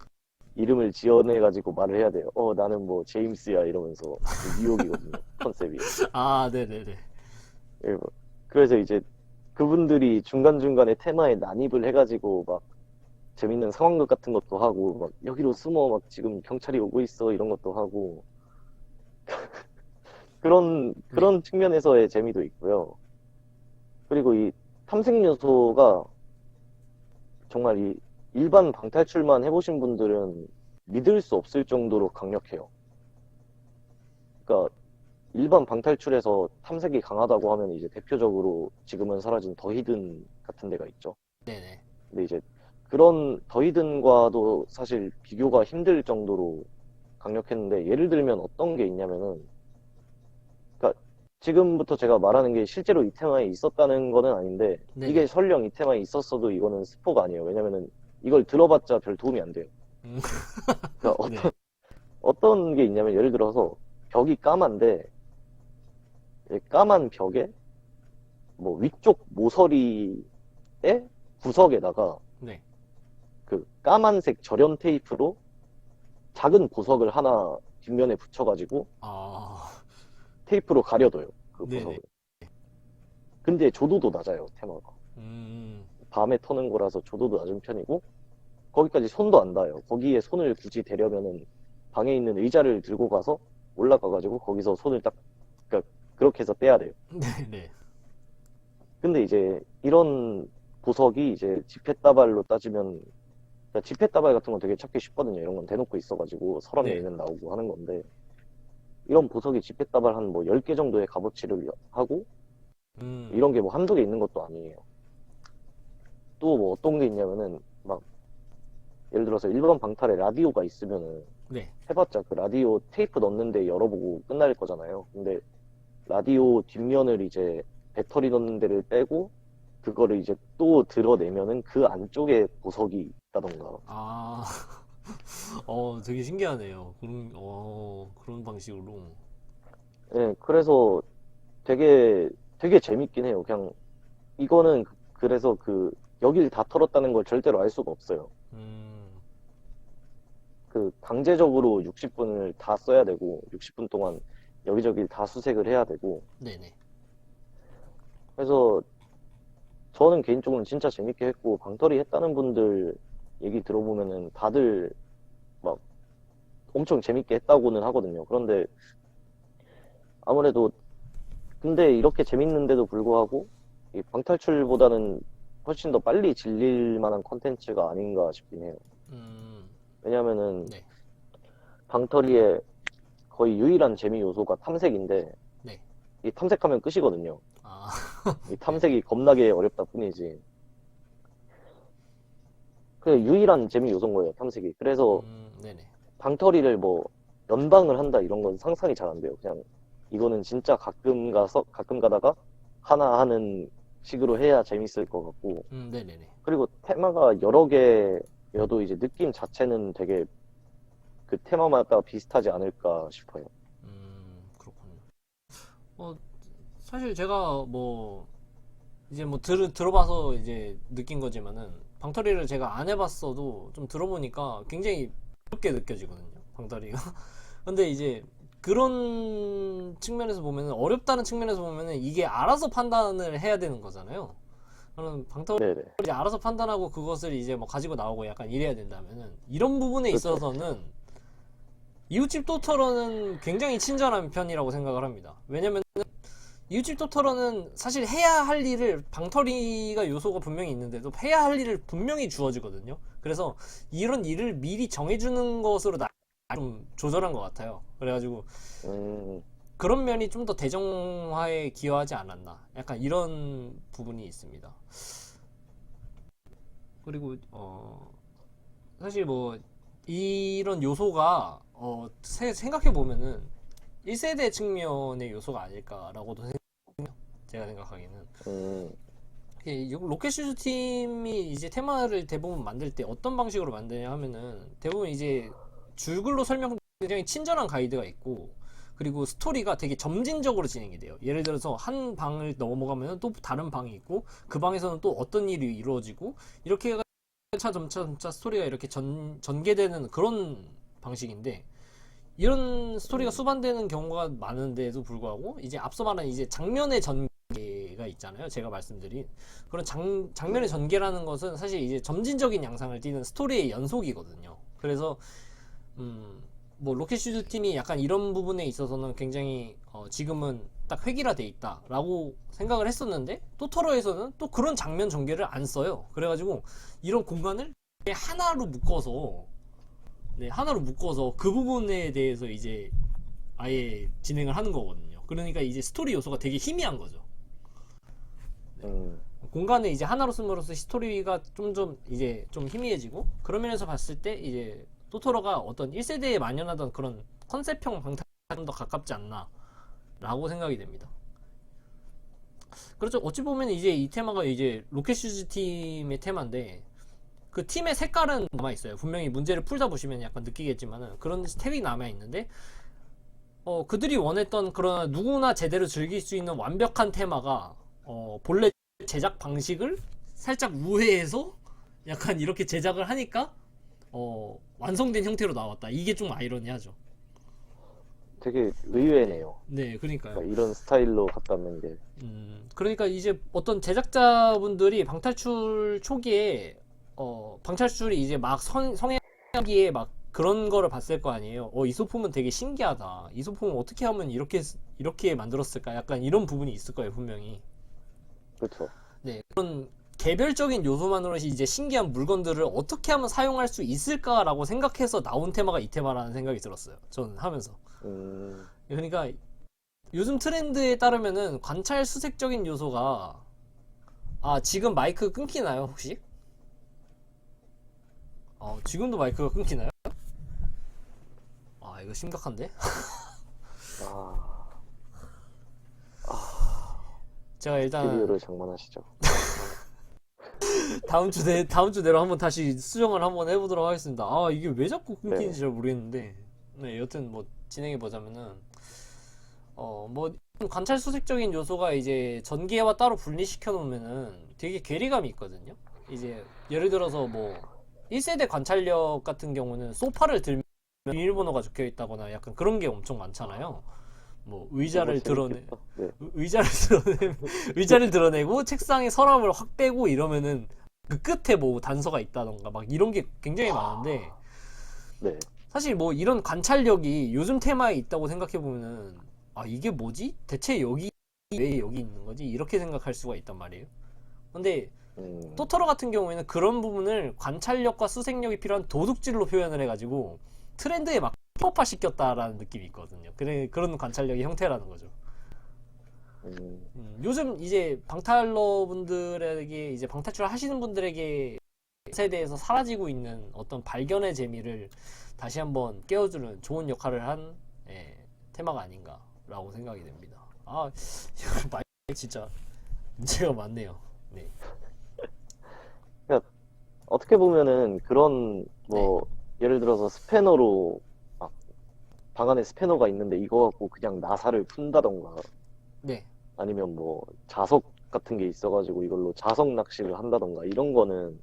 이름을 지어내가지고 말을 해야 돼요. 나는 뭐 제임스야 이러면서 뉴욕이거든요. 컨셉이. 아, 네네네. 예, 뭐. 그래서 이제 그분들이 중간중간에 테마에 난입을 해가지고 막 재밌는 상황극 같은 것도 하고 막 여기로 숨어 막 지금 경찰이 오고 있어 이런 것도 하고 네. 그런 측면에서의 재미도 있고요. 그리고 이 탐색 요소가 정말 이 일반 방탈출만 해보신 분들은 믿을 수 없을 정도로 강력해요. 그러니까 일반 방탈출에서 탐색이 강하다고 하면 이제 대표적으로 지금은 사라진 더 히든 같은 데가 있죠. 네네. 근데 이제 그런 더 히든과도 사실 비교가 힘들 정도로 강력했는데 예를 들면 어떤 게 있냐면은 그러니까 지금부터 제가 말하는 게 실제로 이 테마에 있었다는 거는 아닌데 이게 네네. 설령 이 테마에 있었어도 이거는 스포가 아니에요. 왜냐면은 이걸 들어봤자 별 도움이 안 돼요. 음, 그러니까 네. 어떤 게 있냐면 예를 들어서 벽이 까만데 이 까만 벽에 뭐 위쪽 모서리에 구석에다가 네. 그 까만색 절연 테이프로 작은 보석을 하나 뒷면에 붙여가지고 아, 테이프로 가려둬요. 그 네네. 보석을. 근데 조도도 낮아요, 테마가. 밤에 터는 거라서 조도도 낮은 편이고 거기까지 손도 안 닿아요. 거기에 손을 굳이 대려면은 방에 있는 의자를 들고 가서 올라가가지고 거기서 손을 딱 그러니까 그렇게 해서 떼야 돼요. 네네. 근데 이제 이런 보석이 이제 지폐다발로 따지면 그러니까 지폐다발 같은 건 되게 찾기 쉽거든요. 이런 건 대놓고 있어가지고 서랍 네. 열면 나오고 하는 건데 이런 보석이 지폐다발 한 뭐 10개 정도의 값어치를 하고 이런 게 뭐 한두 개 있는 것도 아니에요. 또 뭐 어떤 게 있냐면은 막 예를 들어서 일반 방탈에 라디오가 있으면은 네. 해봤자 그 라디오 테이프 넣는데 열어보고 끝날 거잖아요. 근데 라디오 뒷면을 이제 배터리 넣는 데를 빼고 그거를 이제 또 드러내면은 그 안쪽에 보석이 있다던가. 아, 되게 신기하네요. 그런 방식으로. 예, 그래서 되게 재밌긴 해요. 그냥 이거는 그래서 그 여길 다 털었다는 걸 절대로 알 수가 없어요. 음, 그 강제적으로 60분을 다 써야 되고 60분 동안 여기저기 다 수색을 해야 되고 네네. 그래서 저는 개인적으로 진짜 재밌게 했고 방털이 했다는 분들 얘기 들어보면은 다들 막 엄청 재밌게 했다고는 하거든요. 그런데 아무래도 근데 이렇게 재밌는데도 불구하고 이 방탈출보다는 훨씬 더 빨리 질릴 만한 컨텐츠가 아닌가 싶긴 해요. 음, 왜냐면은 네. 방털이의 거의 유일한 재미 요소가 탐색인데 네. 이 탐색하면 끝이거든요. 아, 이 네네. 탐색이 겁나게 어렵다 뿐이지. 그 유일한 재미 요소인 거예요, 탐색이. 그래서 네네. 방털이를 뭐 연방을 한다 이런 건 상상이 잘 안 돼요. 그냥 이거는 진짜 가끔 가다가 하나 하는 식으로 해야 재밌을 것 같고. 네네네. 그리고 테마가 여러 개여도 이제 느낌 자체는 되게 그 테마마다 비슷하지 않을까 싶어요. 그렇군요. 어, 사실 제가 뭐, 이제 뭐 들어봐서 이제 느낀 거지만은, 방터리를 제가 안 해봤어도 좀 들어보니까 굉장히 어렵게 느껴지거든요. 방터리가. 근데 이제 그런 측면에서 보면은, 어렵다는 측면에서 보면은 이게 알아서 판단을 해야 되는 거잖아요. 저는 방터리 네네. 이제 알아서 판단하고 그것을 이제 뭐 가지고 나오고 약간 이래야 된다면은, 이런 부분에 그렇죠. 있어서는 이웃집 토토로는 굉장히 친절한 편이라고 생각을 합니다. 왜냐면 이웃집 토토로는 사실 해야 할 일을, 방터리가 요소가 분명히 있는데도 해야 할 일을 분명히 주어지거든요. 그래서 이런 일을 미리 정해주는 것으로 좀 조절한 것 같아요. 그래가지고 음, 그런 면이 좀 더 대정화에 기여하지 않았나, 약간 이런 부분이 있습니다. 그리고 사실 뭐 이런 요소가 생각해 보면은 1세대 측면의 요소가 아닐까라고도 제가 생각하기에는 음, 로켓 슈즈 팀이 이제 테마를 대부분 만들 때 어떤 방식으로 만드냐 하면은 대부분 이제 줄글로 설명, 굉장히 친절한 가이드가 있고, 그리고 스토리가 되게 점진적으로 진행이 돼요. 예를 들어서 한 방을 넘어가면 또 다른 방이 있고, 그 방에서는 또 어떤 일이 이루어지고, 이렇게 점차 스토리가 이렇게 전개되는 그런 방식인데, 이런 스토리가 음, 수반되는 경우가 많은데도 불구하고 이제 앞서 말한 이제 장면의 전개가 있잖아요. 제가 말씀드린 그런 장면의 네. 전개라는 것은 사실 이제 점진적인 양상을 띠는 스토리의 연속이거든요. 그래서 뭐 로켓슈즈 팀이 약간 이런 부분에 있어서는 굉장히 지금은 딱 획일화돼 있다라고 생각을 했었는데, 토토로에서는 또 그런 장면 전개를 안 써요. 그래가지고 이런 공간을 하나로 묶어서, 네, 하나로 묶어서 그 부분에 대해서 이제 아예 진행을 하는 거거든요. 그러니까 이제 스토리 요소가 되게 희미한 거죠. 음, 공간을 이제 하나로 쓴으로써 스토리가 좀 이제 좀 희미해지고, 그런 면에서 봤을 때 이제 토토로가 어떤 1세대에 만연하던 그런 컨셉형 방탄 좀더 가깝지 않나 라고 생각이 됩니다. 그렇죠. 어찌 보면 이제 이 테마가 이제 로켓슈즈 팀의 테마인데, 그 팀의 색깔은 남아 있어요. 분명히 문제를 풀다 보시면 약간 느끼겠지만은 그런 스텝이 남아 있는데, 그들이 원했던 그런 누구나 제대로 즐길 수 있는 완벽한 테마가 본래 제작 방식을 살짝 우회해서 약간 이렇게 제작을 하니까 완성된 형태로 나왔다. 이게 좀 아이러니하죠. 되게 의외네요. 네, 그러니까요. 그러니까 이런 스타일로 갔다는 게. 그러니까 이제 어떤 제작자분들이 방탈출 초기에 방탈출이 이제 막 성행하기에 막 그런 거를 봤을 거 아니에요. 이 소품은 되게 신기하다. 이 소품은 어떻게 하면 이렇게 만들었을까? 약간 이런 부분이 있을 거예요, 분명히. 그렇죠. 네, 그런 개별적인 요소만으로 이제 신기한 물건들을 어떻게 하면 사용할 수 있을까라고 생각해서 나온 테마가 이 테마라는 생각이 들었어요. 저는 하면서. 음, 그러니까 요즘 트렌드에 따르면은 관찰 수색적인 요소가 지금 마이크 끊기나요, 혹시? 지금도 마이크가 끊기나요? 이거 심각한데? 아, 제가 일단 스튜디오를 장만하시죠. 다음 주 내로 한번 다시 수정을 한번 해보도록 하겠습니다. 이게 왜 자꾸 끊기는지 네. 잘 모르겠는데. 네, 여튼 뭐 진행해 보자면은 뭐 관찰 수색적인 요소가 이제 전기와 따로 분리시켜 놓으면은 되게 괴리감이 있거든요. 이제 예를 들어서 뭐 1세대 관찰력 같은 경우는 소파를 들면 비밀번호가 적혀 있다거나 약간 그런 게 엄청 많잖아요. 뭐 너무 의자를 드러내 재밌겠다. 네. 의자를 의자를 드러내고 책상에 서랍을 확 빼고 이러면은 그 끝에 뭐 단서가 있다던가 막 이런 게 굉장히 많은데 네. 사실 뭐 이런 관찰력이 요즘 테마에 있다고 생각해 보면은 이게 뭐지? 대체 여기 왜 여기 있는 거지? 이렇게 생각할 수가 있단 말이에요. 근데 음, 토토로 같은 경우에는 그런 부분을 관찰력과 수색력이 필요한 도둑질로 표현을 해가지고 트렌드에 막 힙합화 시켰다라는 느낌이 있거든요. 그런 관찰력의 형태라는 거죠. 음, 요즘 이제 방탈러 분들에게 이제 방탈출 하시는 분들에게 세대에서 사라지고 있는 어떤 발견의 재미를 다시 한번 깨워주는 좋은 역할을 한 테마가 아닌가라고 생각이 됩니다. 이거 많이 진짜 문제가 많네요. 네. 그러니까 어떻게 보면은 그런 네. 뭐 예를 들어서 스패너로 막 방 안에 스패너가 있는데 이거 갖고 그냥 나사를 푼다던가 네. 아니면 뭐 자석 같은 게 있어가지고 이걸로 자석 낚시를 한다던가 이런 거는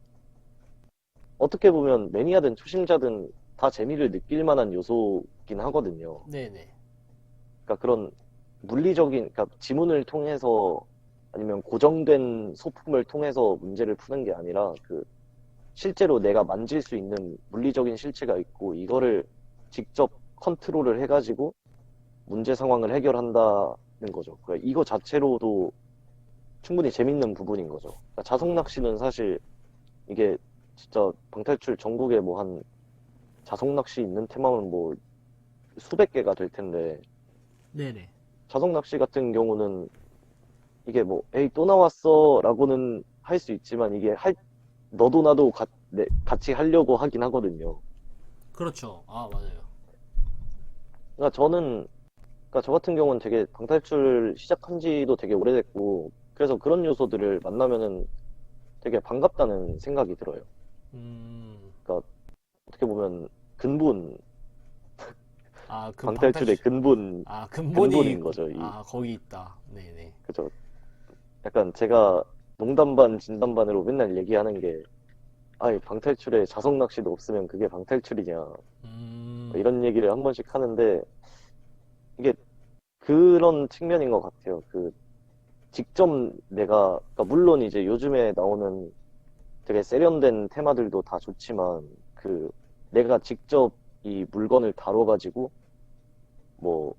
어떻게 보면 매니아든 초심자든 다 재미를 느낄 만한 요소긴 하거든요. 네네. 그러니까 그런 물리적인, 그러니까 지문을 통해서 아니면 고정된 소품을 통해서 문제를 푸는 게 아니라 그 실제로 내가 만질 수 있는 물리적인 실체가 있고 이거를 직접 컨트롤을 해가지고 문제 상황을 해결한다는 거죠. 그러니까 이거 자체로도 충분히 재밌는 부분인 거죠. 그러니까 자석 낚시는 사실 이게 진짜 방탈출 전국에 뭐 한 자석 낚시 있는 테마는 뭐 수백 개가 될 텐데 네네. 자석 낚시 같은 경우는 이게 뭐 에이 또 나왔어 라고는 할 수 있지만 이게 너도 나도 같이 하려고 하긴 하거든요. 그렇죠. 맞아요. 그러니까 그러니까 저 같은 경우는 되게 방탈출 시작한 지도 되게 오래됐고 그래서 그런 요소들을 만나면은 되게 반갑다는 생각이 들어요. 음, 그러니까 어떻게 보면 근본 방탈출의 방탈출. 근본 근본이, 근본인 거죠. 이 거기 있다. 네네. 그죠. 약간 제가 농담 반 진담 반으로 맨날 얘기하는 게 아이 방탈출에 자석 낚시도 없으면 그게 방탈출이냐 뭐 음, 이런 얘기를 한 번씩 하는데 이게 그런 측면인 것 같아요. 그 직접 그러니까 물론 이제 요즘에 나오는 되게 세련된 테마들도 다 좋지만 그 내가 직접 이 물건을 다뤄가지고 뭐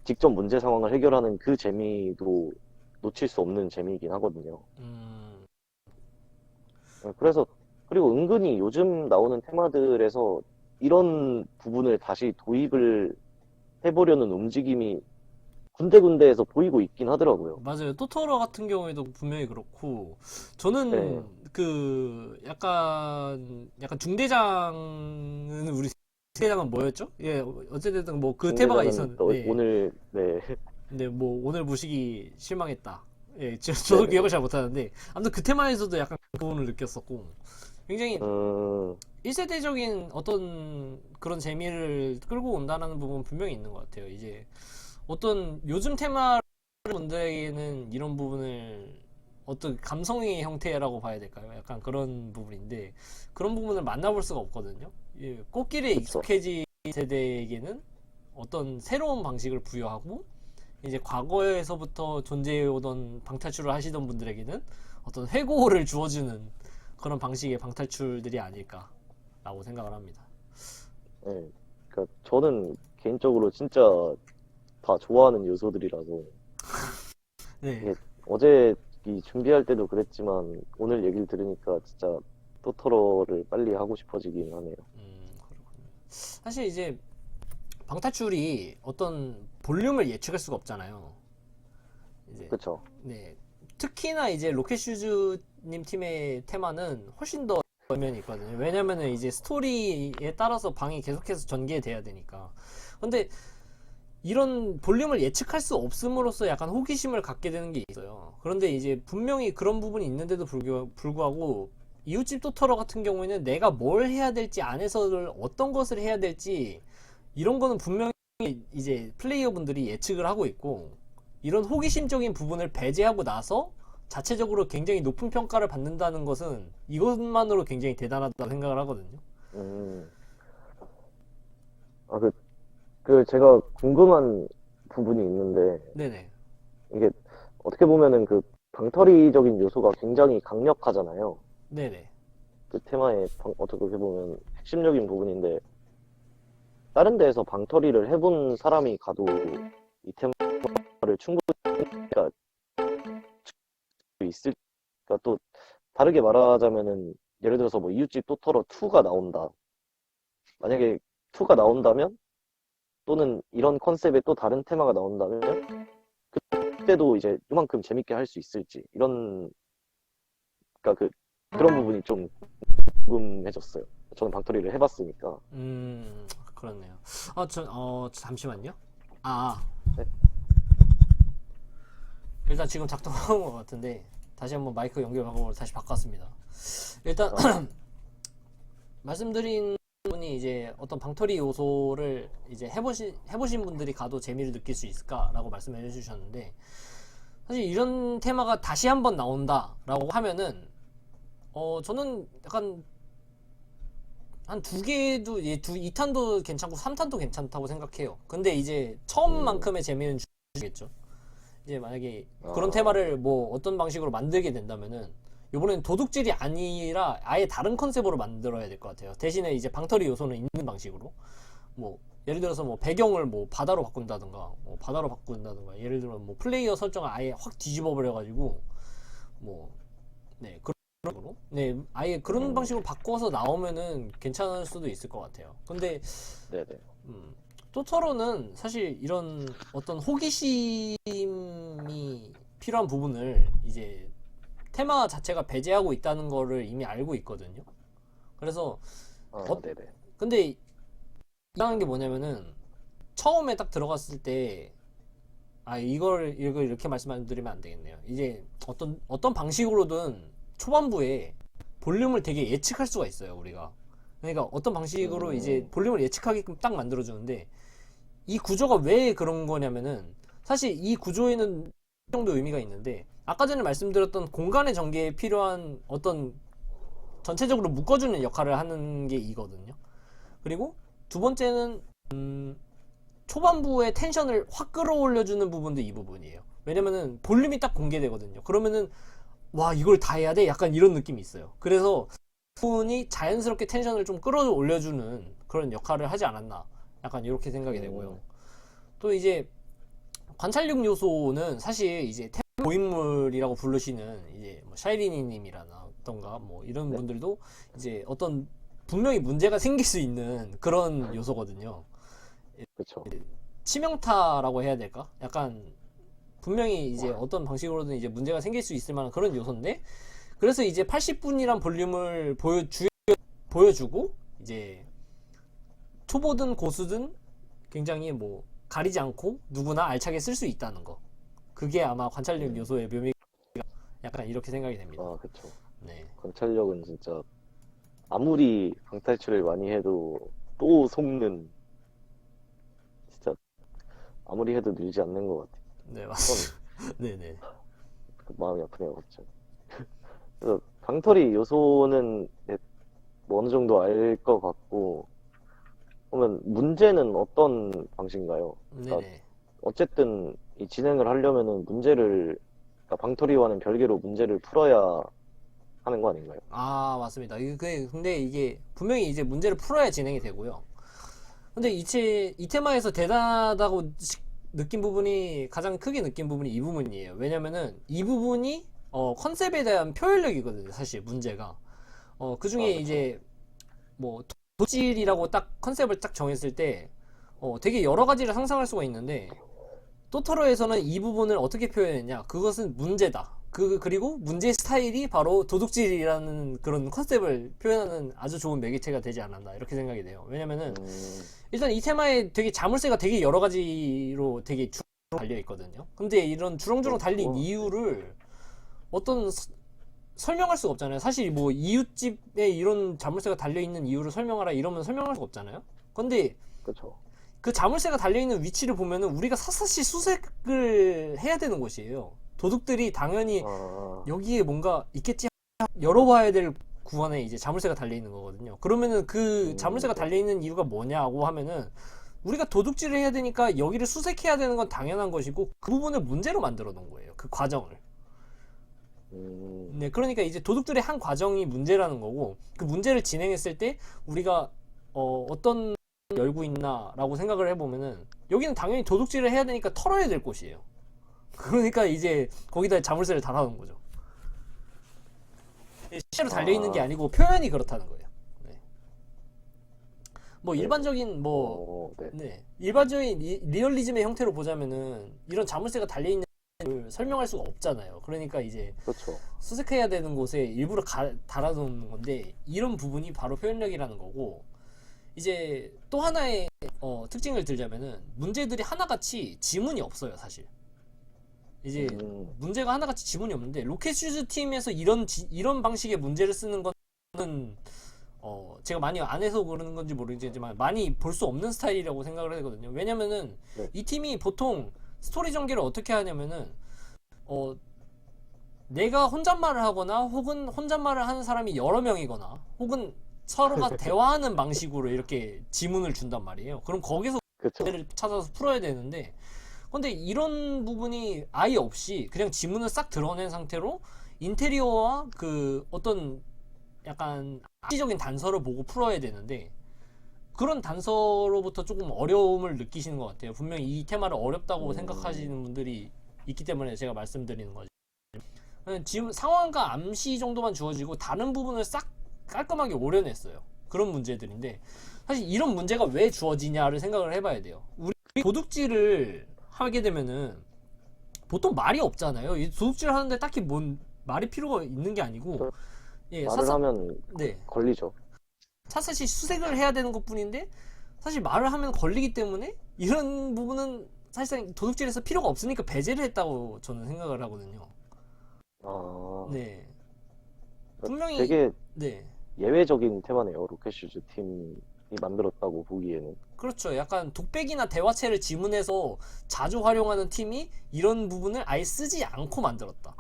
직접 문제 상황을 해결하는 그 재미도 놓칠 수 없는 재미이긴 하거든요. 음, 그래서 그리고 은근히 요즘 나오는 테마들에서 이런 부분을 다시 도입을 해보려는 움직임이 군데군데에서 보이고 있긴 하더라고요. 맞아요. 토토로 같은 경우에도 분명히 그렇고, 네, 저는 약간 중대장은 우리 중대장은 뭐였죠? 예, 어쨌든 뭐 그 테마가 중대장은 또 있었는데, 오늘 네, 근데 뭐 오늘 보시기 실망했다. 예, 저도 네네. 기억을 잘 못하는데, 아무튼 그 테마에서도 약간 그 부분을 느꼈었고, 굉장히 음, 1세대적인 어떤 그런 재미를 끌고 온다는 부분 분명히 있는 것 같아요. 이제 어떤 요즘 테마 분들에게는 이런 부분을 어떤 감성의 형태라고 봐야 될까요? 약간 그런 부분인데 그런 부분을 만나볼 수가 없거든요. 예, 꽃길에 그쵸. 익숙해진 세대에게는 어떤 새로운 방식을 부여하고 이제 과거에서부터 존재해오던 방탈출을 하시던 분들에게는 어떤 회고를 주어주는 그런 방식의 방탈출들이 아닐까라고 생각을 합니다. 네. 그러니까 저는 개인적으로 진짜 다 좋아하는 요소들이라서 네. 이게 어제 이 준비할 때도 그랬지만 오늘 얘기를 들으니까 진짜 토토로를 빨리 하고 싶어지긴 하네요. 그렇군요. 사실 이제 방탈출이 어떤 볼륨을 예측할 수가 없잖아요. 이제 그쵸? 네. 특히나 이제 로켓슈즈님 팀의 테마는 훨씬 더 면이 있거든요. 왜냐면은 이제 스토리에 따라서 방이 계속해서 전개돼야 되니까. 근데 이런 볼륨을 예측할 수 없음으로써 약간 호기심을 갖게 되는 게 있어요. 그런데 이제 분명히 그런 부분이 있는데도 불구하고 이웃집 토토로 같은 경우에는 내가 뭘 해야 될지 안에서 어떤 것을 해야 될지 이런 거는 분명히 이제 플레이어분들이 예측을 하고 있고 이런 호기심적인 부분을 배제하고 나서 자체적으로 굉장히 높은 평가를 받는다는 것은 이것만으로 굉장히 대단하다고 생각을 하거든요. 음, 아, 제가 궁금한 부분이 있는데, 네네. 이게 어떻게 보면은 그 방터리적인 요소가 굉장히 강력하잖아요. 네네. 그 테마의 어떻게 보면 핵심적인 부분인데, 다른 데에서 방터리를 해본 사람이 가도 이 테마를 충분히 할 수 있을까? 또 다르게 말하자면은 예를 들어서 뭐 이웃집 토토로 2가 나온다. 만약에 2가 나온다면 또는 이런 컨셉의 또 다른 테마가 나온다면 그때도 이제 이만큼 재밌게 할 수 있을지 이런 그러니까 그런 부분이 좀 궁금해졌어요. 저는 방토리를 해봤으니까. 그렇네요. 잠시만요. 아, 네? 일단 지금 작동한 것 같은데, 다시 한번 마이크 연결 방법을 다시 바꿨습니다. 일단, 아, 말씀드린 분이 이제 어떤 방터리 요소를 이제 해보신 분들이 가도 재미를 느낄 수 있을까라고 말씀해 주셨는데, 사실 이런 테마가 다시 한번 나온다라고 하면은, 저는 약간 한 두 개도, 2탄도 괜찮고 3탄도 괜찮다고 생각해요. 근데 이제 처음만큼의 재미는 주겠죠. 이제 만약에 그런 아, 테마를 뭐 어떤 방식으로 만들게 된다면은 이번엔 도둑질이 아니라 아예 다른 컨셉으로 만들어야 될 것 같아요. 대신에 이제 방털이 요소는 있는 방식으로 뭐 예를 들어서 뭐 배경을 뭐 바다로 바꾼다든가 뭐 바다로 바꾼다든가 예를 들어 뭐 플레이어 설정을 아예 확 뒤집어 버려 가지고 뭐 네 그런 식으로 네 아예 그런 음, 방식으로 바꿔서 나오면은 괜찮을 수도 있을 것 같아요. 근데 네네. 음, 토토로는 사실 이런 어떤 호기심이 필요한 부분을 이제 테마 자체가 배제하고 있다는 거를 이미 알고 있거든요. 그래서 아, 네네. 근데 이상한 게 뭐냐면은 처음에 딱 들어갔을 때 이걸 이렇게 말씀드리면 안 되겠네요. 이제 어떤 방식으로든 초반부에 볼륨을 되게 예측할 수가 있어요, 우리가. 그러니까 어떤 방식으로 이제 음, 볼륨을 예측하게끔 딱 만들어주는데 이 구조가 왜 그런 거냐면은 사실 이 구조에는 정도 의미가 있는데 아까 전에 말씀드렸던 공간의 전개에 필요한 어떤 전체적으로 묶어주는 역할을 하는 게 이거든요. 그리고 두 번째는 초반부의 텐션을 확 끌어올려주는 부분도 이 부분이에요. 왜냐면은 볼륨이 딱 공개되거든요. 그러면은 와 이걸 다 해야 돼? 약간 이런 느낌이 있어요. 그래서 부분이 자연스럽게 텐션을 좀 끌어올려주는 그런 역할을 하지 않았나. 약간 이렇게 생각이 되고요. 음, 또 이제 관찰력 요소는 사실 이제 고인물이라고 부르시는 이제 뭐 샤이리니님이라던가 뭐 이런 네, 분들도 이제 어떤 분명히 문제가 생길 수 있는 그런 요소거든요. 그쵸. 치명타라고 해야 될까? 약간 분명히 이제 어떤 방식으로든 이제 문제가 생길 수 있을 만한 그런 요소인데 그래서 이제 80분이란 볼륨을 보여주고 이제 초보든 고수든 굉장히 뭐 가리지 않고 누구나 알차게 쓸 수 있다는 거. 그게 아마 관찰력 음, 요소의 묘미 약간 이렇게 생각이 됩니다. 아, 그쵸. 네. 관찰력은 진짜 아무리 방탈출을 많이 해도 또 속는 진짜 아무리 해도 늘지 않는 것 같아요. 네, 참 맞습니다. 네네. 마음이 아프네요, 갑자기. 그래서 방털이 요소는 뭐 어느 정도 알 것 같고, 그러면 문제는 어떤 방식인가요? 그러니까 네네. 어쨌든 이 진행을 하려면은 문제를, 그러니까 방토리와는 별개로 문제를 풀어야 하는 거 아닌가요? 아, 맞습니다. 근데 이게 분명히 이제 문제를 풀어야 진행이 되고요. 근데 이 테마에서 대단하다고 느낀 부분이, 가장 크게 느낀 부분이 이 부분이에요. 왜냐면은 이 부분이 컨셉에 대한 표현력이거든요. 사실 문제가. 그 중에 아, 그쵸. 이제 뭐 도질이라고 딱 컨셉을 딱 정했을 때 되게 여러 가지를 상상할 수가 있는데, 토토로에서는 이 부분을 어떻게 표현했냐? 그것은 문제다. 그리고 문제 스타일이 바로 도둑질이라는 그런 컨셉을 표현하는 아주 좋은 매개체가 되지 않았나, 이렇게 생각이 돼요. 왜냐면은 음, 일단 이 테마에 되게 자물쇠가 되게 여러 가지로 되게 달려 있거든요. 근데 이런 주렁주렁 달린 그렇죠. 네. 이유를 어떤 설명할 수가 없잖아요. 사실 뭐 이웃집에 이런 자물쇠가 달려 있는 이유를 설명하라 이러면 설명할 수가 없잖아요. 근데 그쵸. 그 자물쇠가 달려있는 위치를 보면은 우리가 샅샅이 수색을 해야 되는 곳이에요. 도둑들이 당연히 아, 여기에 뭔가 있겠지 열어봐야 될 구간에 이제 자물쇠가 달려있는 거거든요. 그러면은 그 자물쇠가 네. 달려있는 이유가 뭐냐고 하면은 우리가 도둑질을 해야 되니까 여기를 수색해야 되는 건 당연한 것이고, 그 부분을 문제로 만들어 놓은 거예요. 그 과정을. 음, 네, 그러니까 이제 도둑들의 한 과정이 문제라는 거고, 그 문제를 진행했을 때 우리가 어떤 열고 있나라고 생각을 해보면은 여기는 당연히 도둑질을 해야 되니까 털어야 될 곳이에요. 그러니까 이제 거기다 자물쇠를 달아놓은 거죠. 실제로 달려있는 게 아, 아니고 표현이 그렇다는 거예요. 네. 뭐 네네. 일반적인 뭐 네. 네, 일반적인 리얼리즘의 형태로 보자면은 이런 자물쇠가 달려있는 걸 설명할 수가 없잖아요. 그러니까 이제 그렇죠. 수색해야 되는 곳에 일부러 달아놓는 건데, 이런 부분이 바로 표현력이라는 거고, 이제 또 하나의 특징을 들자면은 문제들이 하나같이 지문이 없어요, 사실. 이제 음, 문제가 하나같이 지문이 없는데, 로켓슈즈 팀에서 이런 방식의 문제를 쓰는 거는 제가 많이 안 해서 그러는 건지 모르겠지만 많이 볼 수 없는 스타일이라고 생각을 하거든요. 왜냐면은 네. 이 팀이 보통 스토리 전개를 어떻게 하냐면은 어, 내가 혼잣말을 하거나 혹은 혼잣말을 하는 사람이 여러 명이거나 혹은 서로가 대화하는 방식으로 이렇게 지문을 준단 말이에요. 그럼 거기서 그쵸. 문제를 찾아서 풀어야 되는데, 근데 이런 부분이 아예 없이 그냥 지문을 싹 드러낸 상태로 인테리어와 그 어떤 약간 악의적인 단서를 보고 풀어야 되는데, 그런 단서로부터 조금 어려움을 느끼시는 것 같아요. 분명히 이 테마를 어렵다고 음, 생각하시는 분들이 있기 때문에 제가 말씀드리는 거죠. 지금 상황과 암시 정도만 주어지고 다른 부분을 싹 깔끔하게 오려냈어요. 그런 문제들인데, 사실 이런 문제가 왜 주어지냐를 생각을 해봐야 돼요. 우리 도둑질을 하게 되면은 보통 말이 없잖아요. 이 도둑질을 하는데 딱히 뭔 말이 필요가 있는 게 아니고, 또 예, 말을 하면 네, 걸리죠. 사실 수색을 해야 되는 것뿐인데, 사실 말을 하면 걸리기 때문에 이런 부분은 사실상 도둑질에서 필요가 없으니까 배제를 했다고 저는 생각을 하거든요. 아, 네, 분명히. 되게 네, 예외적인 테마네요. 로켓슈즈 팀이 만들었다고 보기에는. 그렇죠. 약간 독백이나 대화체를 지문해서 자주 활용하는 팀이 이런 부분을 아예 쓰지 않고 만들었다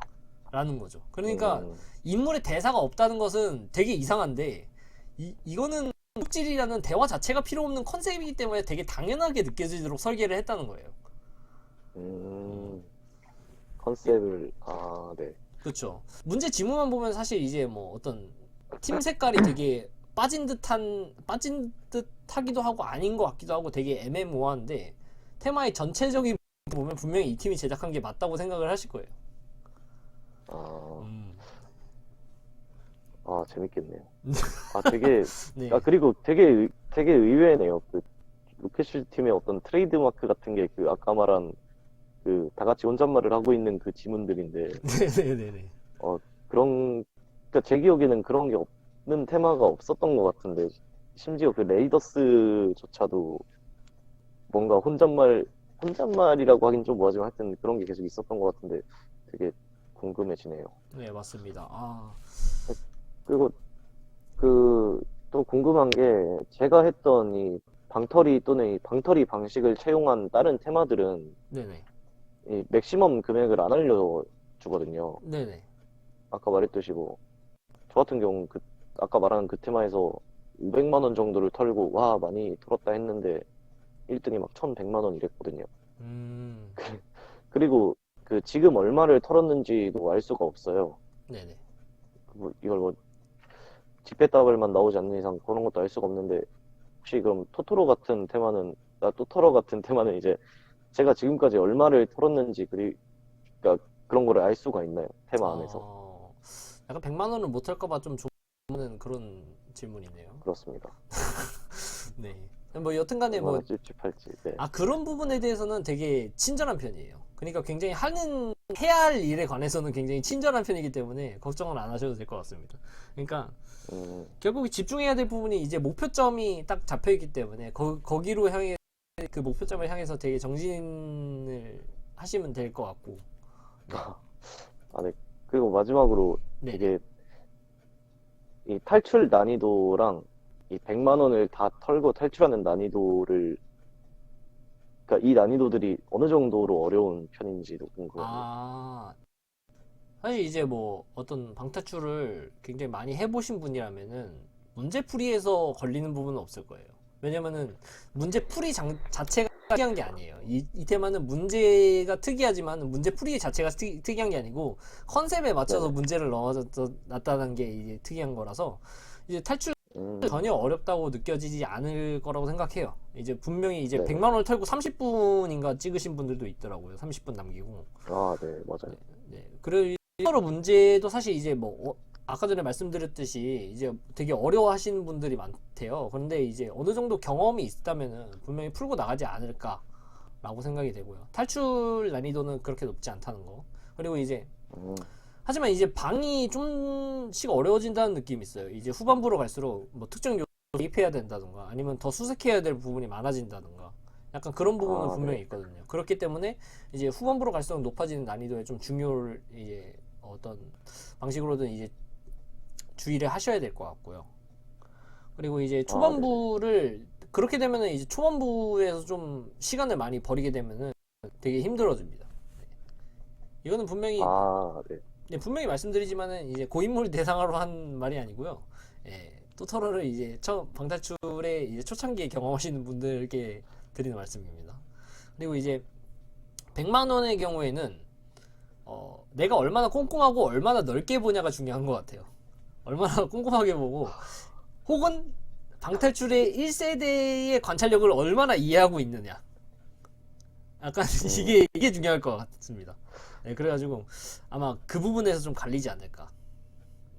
라는 거죠. 그러니까 음, 인물의 대사가 없다는 것은 되게 이상한데, 이거는 도둑질이라는 대화 자체가 필요 없는 컨셉이기 때문에 되게 당연하게 느껴지도록 설계를 했다는 거예요. 음, 예, 컨셉을, 네. 그렇죠. 문제 지문만 보면 사실 이제 뭐 어떤 팀 색깔이 되게 빠진 듯하기도 하고 아닌 것 같기도 하고 되게 애매모호한데, 테마의 전체적인 보면 분명히 이 팀이 제작한 게 맞다고 생각을 하실 거예요. 아, 음. 재밌겠네요. 되게, 네. 그리고 되게 의외네요. 그, 로켓슈즈 팀의 어떤 트레이드마크 같은 게 그, 아까 말한 그, 다 같이 혼잣말을 하고 있는 그 지문들인데, 네네네네. 어, 그런, 그러니까 제 기억에는 그런 게 없는 테마가 없었던 것 같은데, 심지어 그 레이더스조차도 뭔가 혼잣말이라고 하긴 좀 뭐하지만 하여튼 그런 게 계속 있었던 것 같은데 되게 궁금해지네요. 네, 맞습니다. 아, 그리고 그, 또 궁금한 게 제가 했던 이 방털이 또는 이 방털이 방식을 채용한 다른 테마들은 네네. 이 맥시멈 금액을 안 알려주거든요. 네네. 아까 말했듯이 뭐, 저 같은 경우는 그, 아까 말한 그 테마에서 500만 원 정도를 털고 와 많이 털었다 했는데 1등이 막 1,100만 원 이랬거든요. 음, 그리고 그 지금 얼마를 털었는지도 알 수가 없어요. 네네. 뭐 이걸 뭐 집배더블만 나오지 않는 이상 그런 것도 알 수가 없는데 혹시 그럼 토토로 같은 테마는 이제 제가 지금까지 얼마를 털었는지 그러니까 그런 거를 알 수가 있나요? 테마 안에서. 어, 약간 100만 원을 못 할까봐 좀 조는 그런 질문이네요. 그렇습니다. 네. 뭐 여튼간에 뭐 얼마나 찝찝할지. 네. 그런 부분에 대해서는 되게 친절한 편이에요. 그러니까 굉장히 해야 할 일에 관해서는 굉장히 친절한 편이기 때문에 걱정은 안 하셔도 될 것 같습니다. 그러니까 음, 결국 집중해야 될 부분이 이제 목표점이 딱 잡혀 있기 때문에 거기로 향해 그 목표점을 향해서 되게 정진을 하시면 될 것 같고. 네. 아, 네. 그리고 마지막으로 네네. 이게 이 탈출 난이도랑 이 100만 원을 다 털고 탈출하는 난이도를 그러니까 이 난이도들이 어느 정도로 어려운 편인지도 궁금해요. 아, 사실 이제 뭐 어떤 방탈출을 굉장히 많이 해보신 분이라면은 문제풀이에서 걸리는 부분은 없을 거예요. 왜냐면은 문제풀이 자체가 특이한 게 아니에요. 이 테마는 문제가 특이하지만 문제풀이 자체가 특이한 게 아니고 컨셉에 맞춰서 네네. 문제를 넣어놨다는 게 이제 특이한 거라서 이제 탈출 전혀 어렵다고 느껴지지 않을 거라고 생각해요. 이제 분명히 이제 네네. 100만 원을 털고 30분인가 찍으신 분들도 있더라고요. 30분 남기고. 아, 네, 맞아요. 네. 그리고 일어로 문제도 사실 이제 뭐 아까 전에 말씀드렸듯이 이제 되게 어려워하시는 분들이 많대요. 그런데 이제 어느 정도 경험이 있다면은 분명히 풀고 나가지 않을까라고 생각이 되고요. 탈출 난이도는 그렇게 높지 않다는 거. 그리고 이제 음, 하지만 이제 방이 좀씩 어려워진다는 느낌이 있어요. 이제 후반부로 갈수록 뭐 특정 요소를 개입해야 된다던가 아니면 더 수색해야 될 부분이 많아진다던가 약간 그런 부분은 아, 네. 분명히 있거든요. 그렇기 때문에 이제 후반부로 갈수록 높아지는 난이도에 좀 중요를 이제 어떤 방식으로든 이제 주의를 하셔야 될 것 같고요. 그리고 이제 아, 네네. 초반부를 그렇게 되면은 이제 초반부에서 좀 시간을 많이 버리게 되면은 되게 힘들어집니다. 이거는 분명히 아, 네. 네, 분명히 말씀드리지만은 이제 고인물 대상으로 한 말이 아니고요. 토토로를 이제 처음 방탈출의 이제 초창기에 경험하시는 분들께 드리는 말씀입니다. 그리고 이제 100만 원의 경우에는 내가 얼마나 꼼꼼하고 얼마나 넓게 보냐가 중요한 것 같아요. 얼마나 꼼꼼하게 보고 혹은 방탈출의 1세대의 관찰력을 얼마나 이해하고 있느냐. 약간 음, 이게 중요할 것 같습니다. 네, 그래가지고 아마 그 부분에서 좀 갈리지 않을까.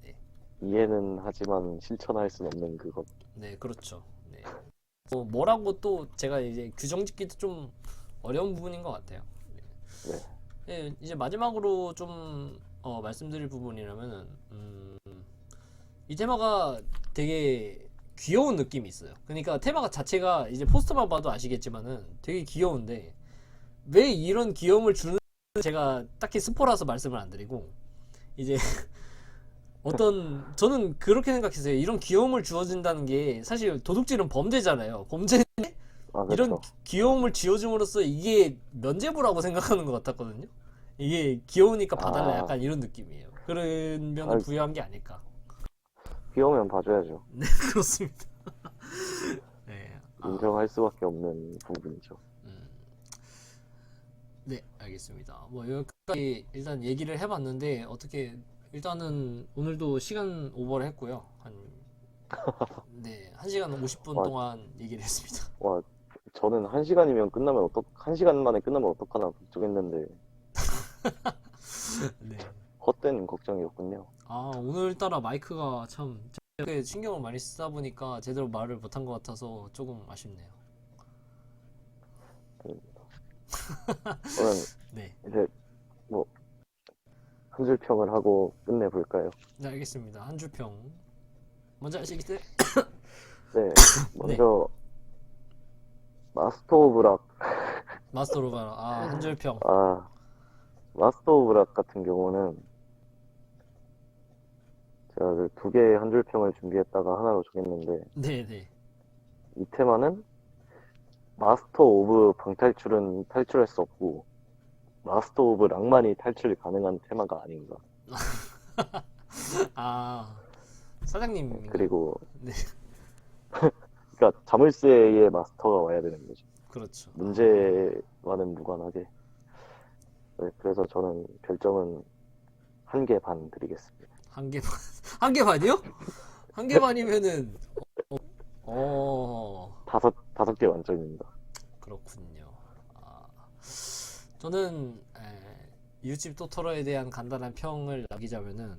네. 이해는 하지만 실천할 수는 없는 그것. 네, 그렇죠. 네. 뭐라고 또 제가 이제 규정 짓기도 좀 어려운 부분인 것 같아요. 네. 네, 이제 마지막으로 좀 말씀드릴 부분이라면은 이 테마가 되게 귀여운 느낌이 있어요. 그러니까 테마가 자체가 이제 포스터만 봐도 아시겠지만은 되게 귀여운데 왜 이런 귀여움을 주는 제가 딱히 스포라서 말씀을 안 드리고 이제 저는 그렇게 생각했어요. 이런 귀여움을 주어진다는 게 사실 도둑질은 범죄잖아요. 범죄 아, 이런 그쵸. 귀여움을 지어줌으로써 이게 면죄부라고 생각하는 것 같았거든요. 이게 귀여우니까 봐달라 아, 약간 이런 느낌이에요. 그런 면을 아, 부여한 게 아닐까. 귀여우면 봐줘야죠. 네, 그렇습니다. 네, 인정할 수밖에 없는 부분이죠. 음, 네, 알겠습니다. 뭐 여기까지 일단 얘기를 해봤는데 어떻게 일단은 오늘도 시간 오버를 했고요. 네, 1시간 50분 와, 동안 얘기를 했습니다. 와, 저는 한 시간이면 한 시간 만에 끝나면 어떡하나 걱정했는데, 네. 헛된 걱정이었군요. 오늘따라 마이크가 참 제가 신경을 많이 쓰다 보니까 제대로 말을 못한 것 같아서 조금 아쉽네요. 저는 네. 이제 뭐, 한 줄 평을 하고 끝내볼까요? 네, 알겠습니다. 한 줄 평. 먼저 하시겠어요? 네, 네. 먼저, 마스터 오브 락, 마스터 로가 한 줄 평. 아, 마스터 오브 락 같은 경우는 제가 그 두 개의 한 줄 평을 준비했다가 하나로 정했는데, 네, 네. 이 테마는 마스터 오브 방탈출은 탈출할 수 없고, 마스터 오브 락만이 탈출 가능한 테마가 아닌가. 아, 사장님인가요? 그리고, 네. 그러니까 자물쇠의 마스터가 와야 되는 거죠. 그렇죠. 문제와는 무관하게. 네, 그래서 저는 별점은 1개 반 드리겠습니다. 한 개 반, 한 개 반이요? 한 개 반이면은, 다섯 개 만점입니다. 그렇군요. 저는 이웃집 토토로에 대한 간단한 평을 남기자면은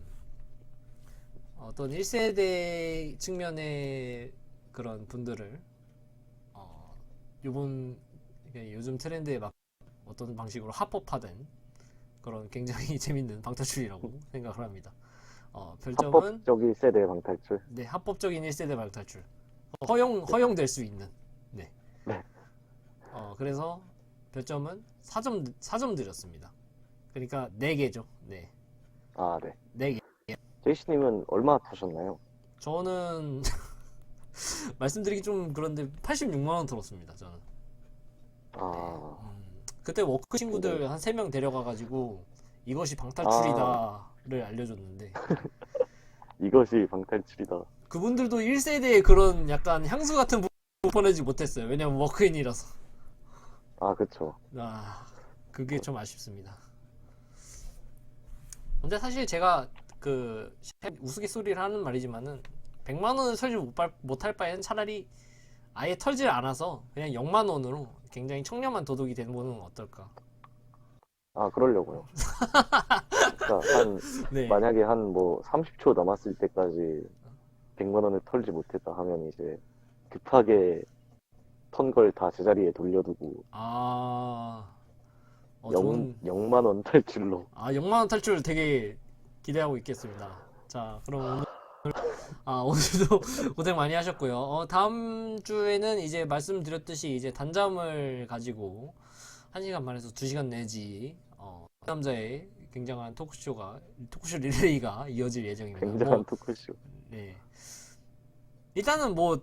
어떤 1세대 측면의 그런 분들을 요번 요즘 트렌드에 막 어떤 방식으로 합법화된 그런 굉장히 재밌는 방탈출이라고 생각을 합니다. 별점은 합법적인 세대 방탈출. 네, 합법적인 1세대 방탈출. 허용될 수 있는. 네. 네. 그래서 별점은 4점 드렸습니다. 그러니까 4개죠. 네. 아, 네. 4개. 제이씨님은 얼마 타셨나요? 저는 말씀드리기 좀 그런데 86만 원 들었습니다. 저는. 아, 그때 워크 친구들 한 3명 데려가가지고 이것이 방탈출이다를 알려줬는데 이것이 방탈출이다. 그분들도 1세대의 그런 약간 향수 같은 부분 보내지 못했어요. 왜냐면 워크인이라서. 아, 그쵸. 그게 좀 아쉽습니다. 근데 사실 제가 그 우스갯소리를 하는 말이지만은 100만 원을 털지 못할 바에는 차라리 아예 털질 않아서 그냥 0만 원으로 굉장히 청렴한 도둑이 되는 거는 어떨까? 아, 그러려고요. 그러니까 네. 만약에 한 뭐 30초 남았을 때까지 100만 원을 털지 못했다 하면 이제 급하게 턴 걸 다 제자리에 돌려두고 좋은 0만 원 탈출로. 0만 원 탈출 되게 기대하고 있겠습니다. 자, 그럼 오늘도 고생 많이 하셨고요. 다음 주에는 이제 말씀드렸듯이 이제 단잠을 가지고 1시간 반에서 2시간 내지 남자의 굉장한 토크쇼 릴레이가 이어질 예정입니다. 굉장한 토크쇼. 네. 일단은 뭐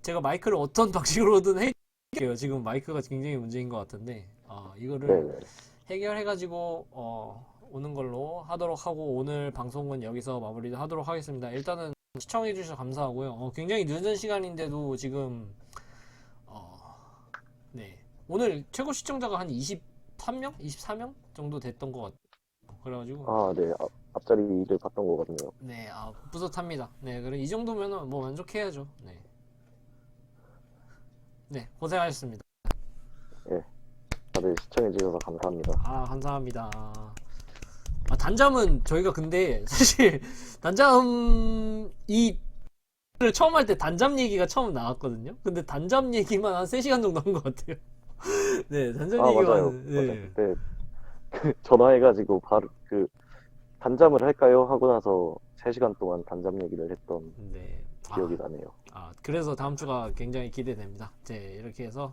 제가 마이크를 어떤 방식으로든 해결해요. 지금 마이크가 굉장히 문제인 것 같은데 이거를 네네. 해결해가지고 오는 걸로 하도록 하고 오늘 방송은 여기서 마무리를 하도록 하겠습니다. 일단은 시청해주셔서 감사하고요. 굉장히 늦은 시간인데도 지금 네, 오늘 최고 시청자가 한 23명? 24명 정도 됐던 것 같아요. 그래가지고 네. 앞자리를 봤던 거거든요. 네, 뿌듯합니다. 네, 그래 이 정도면은 뭐 만족해야죠. 네, 네, 고생하셨습니다. 예. 다들 시청해주셔서 감사합니다. 감사합니다. 단잠은 저희가 근데 사실 단잠 를 처음 할 때 단잠 얘기가 처음 나왔거든요. 근데 단잠 얘기만 한 3시간 정도 한 것 같아요. 네, 단잠 얘기만. 맞아요. 네. 맞아요. 그때 전화해가지고 바로 단잠을 할까요? 하고 나서 3시간 동안 단잠 얘기를 했던 네. 기억이 나네요. 그래서 다음 주가 굉장히 기대됩니다. 이렇게 해서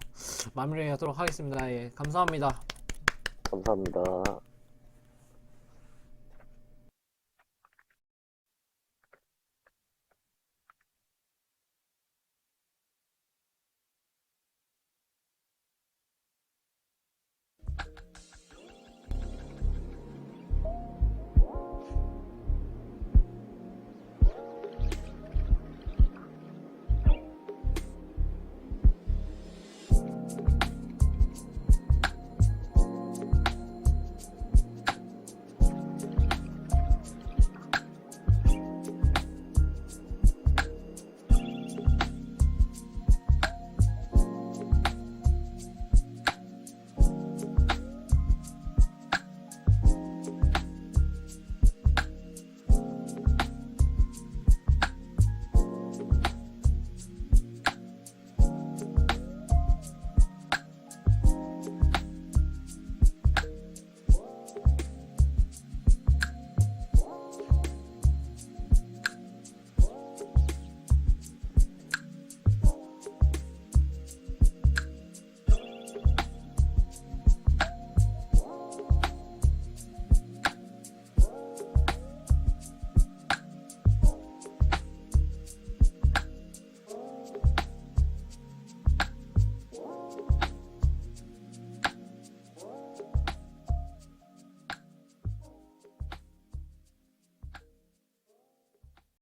마무리하도록 하겠습니다. 예, 감사합니다. 감사합니다.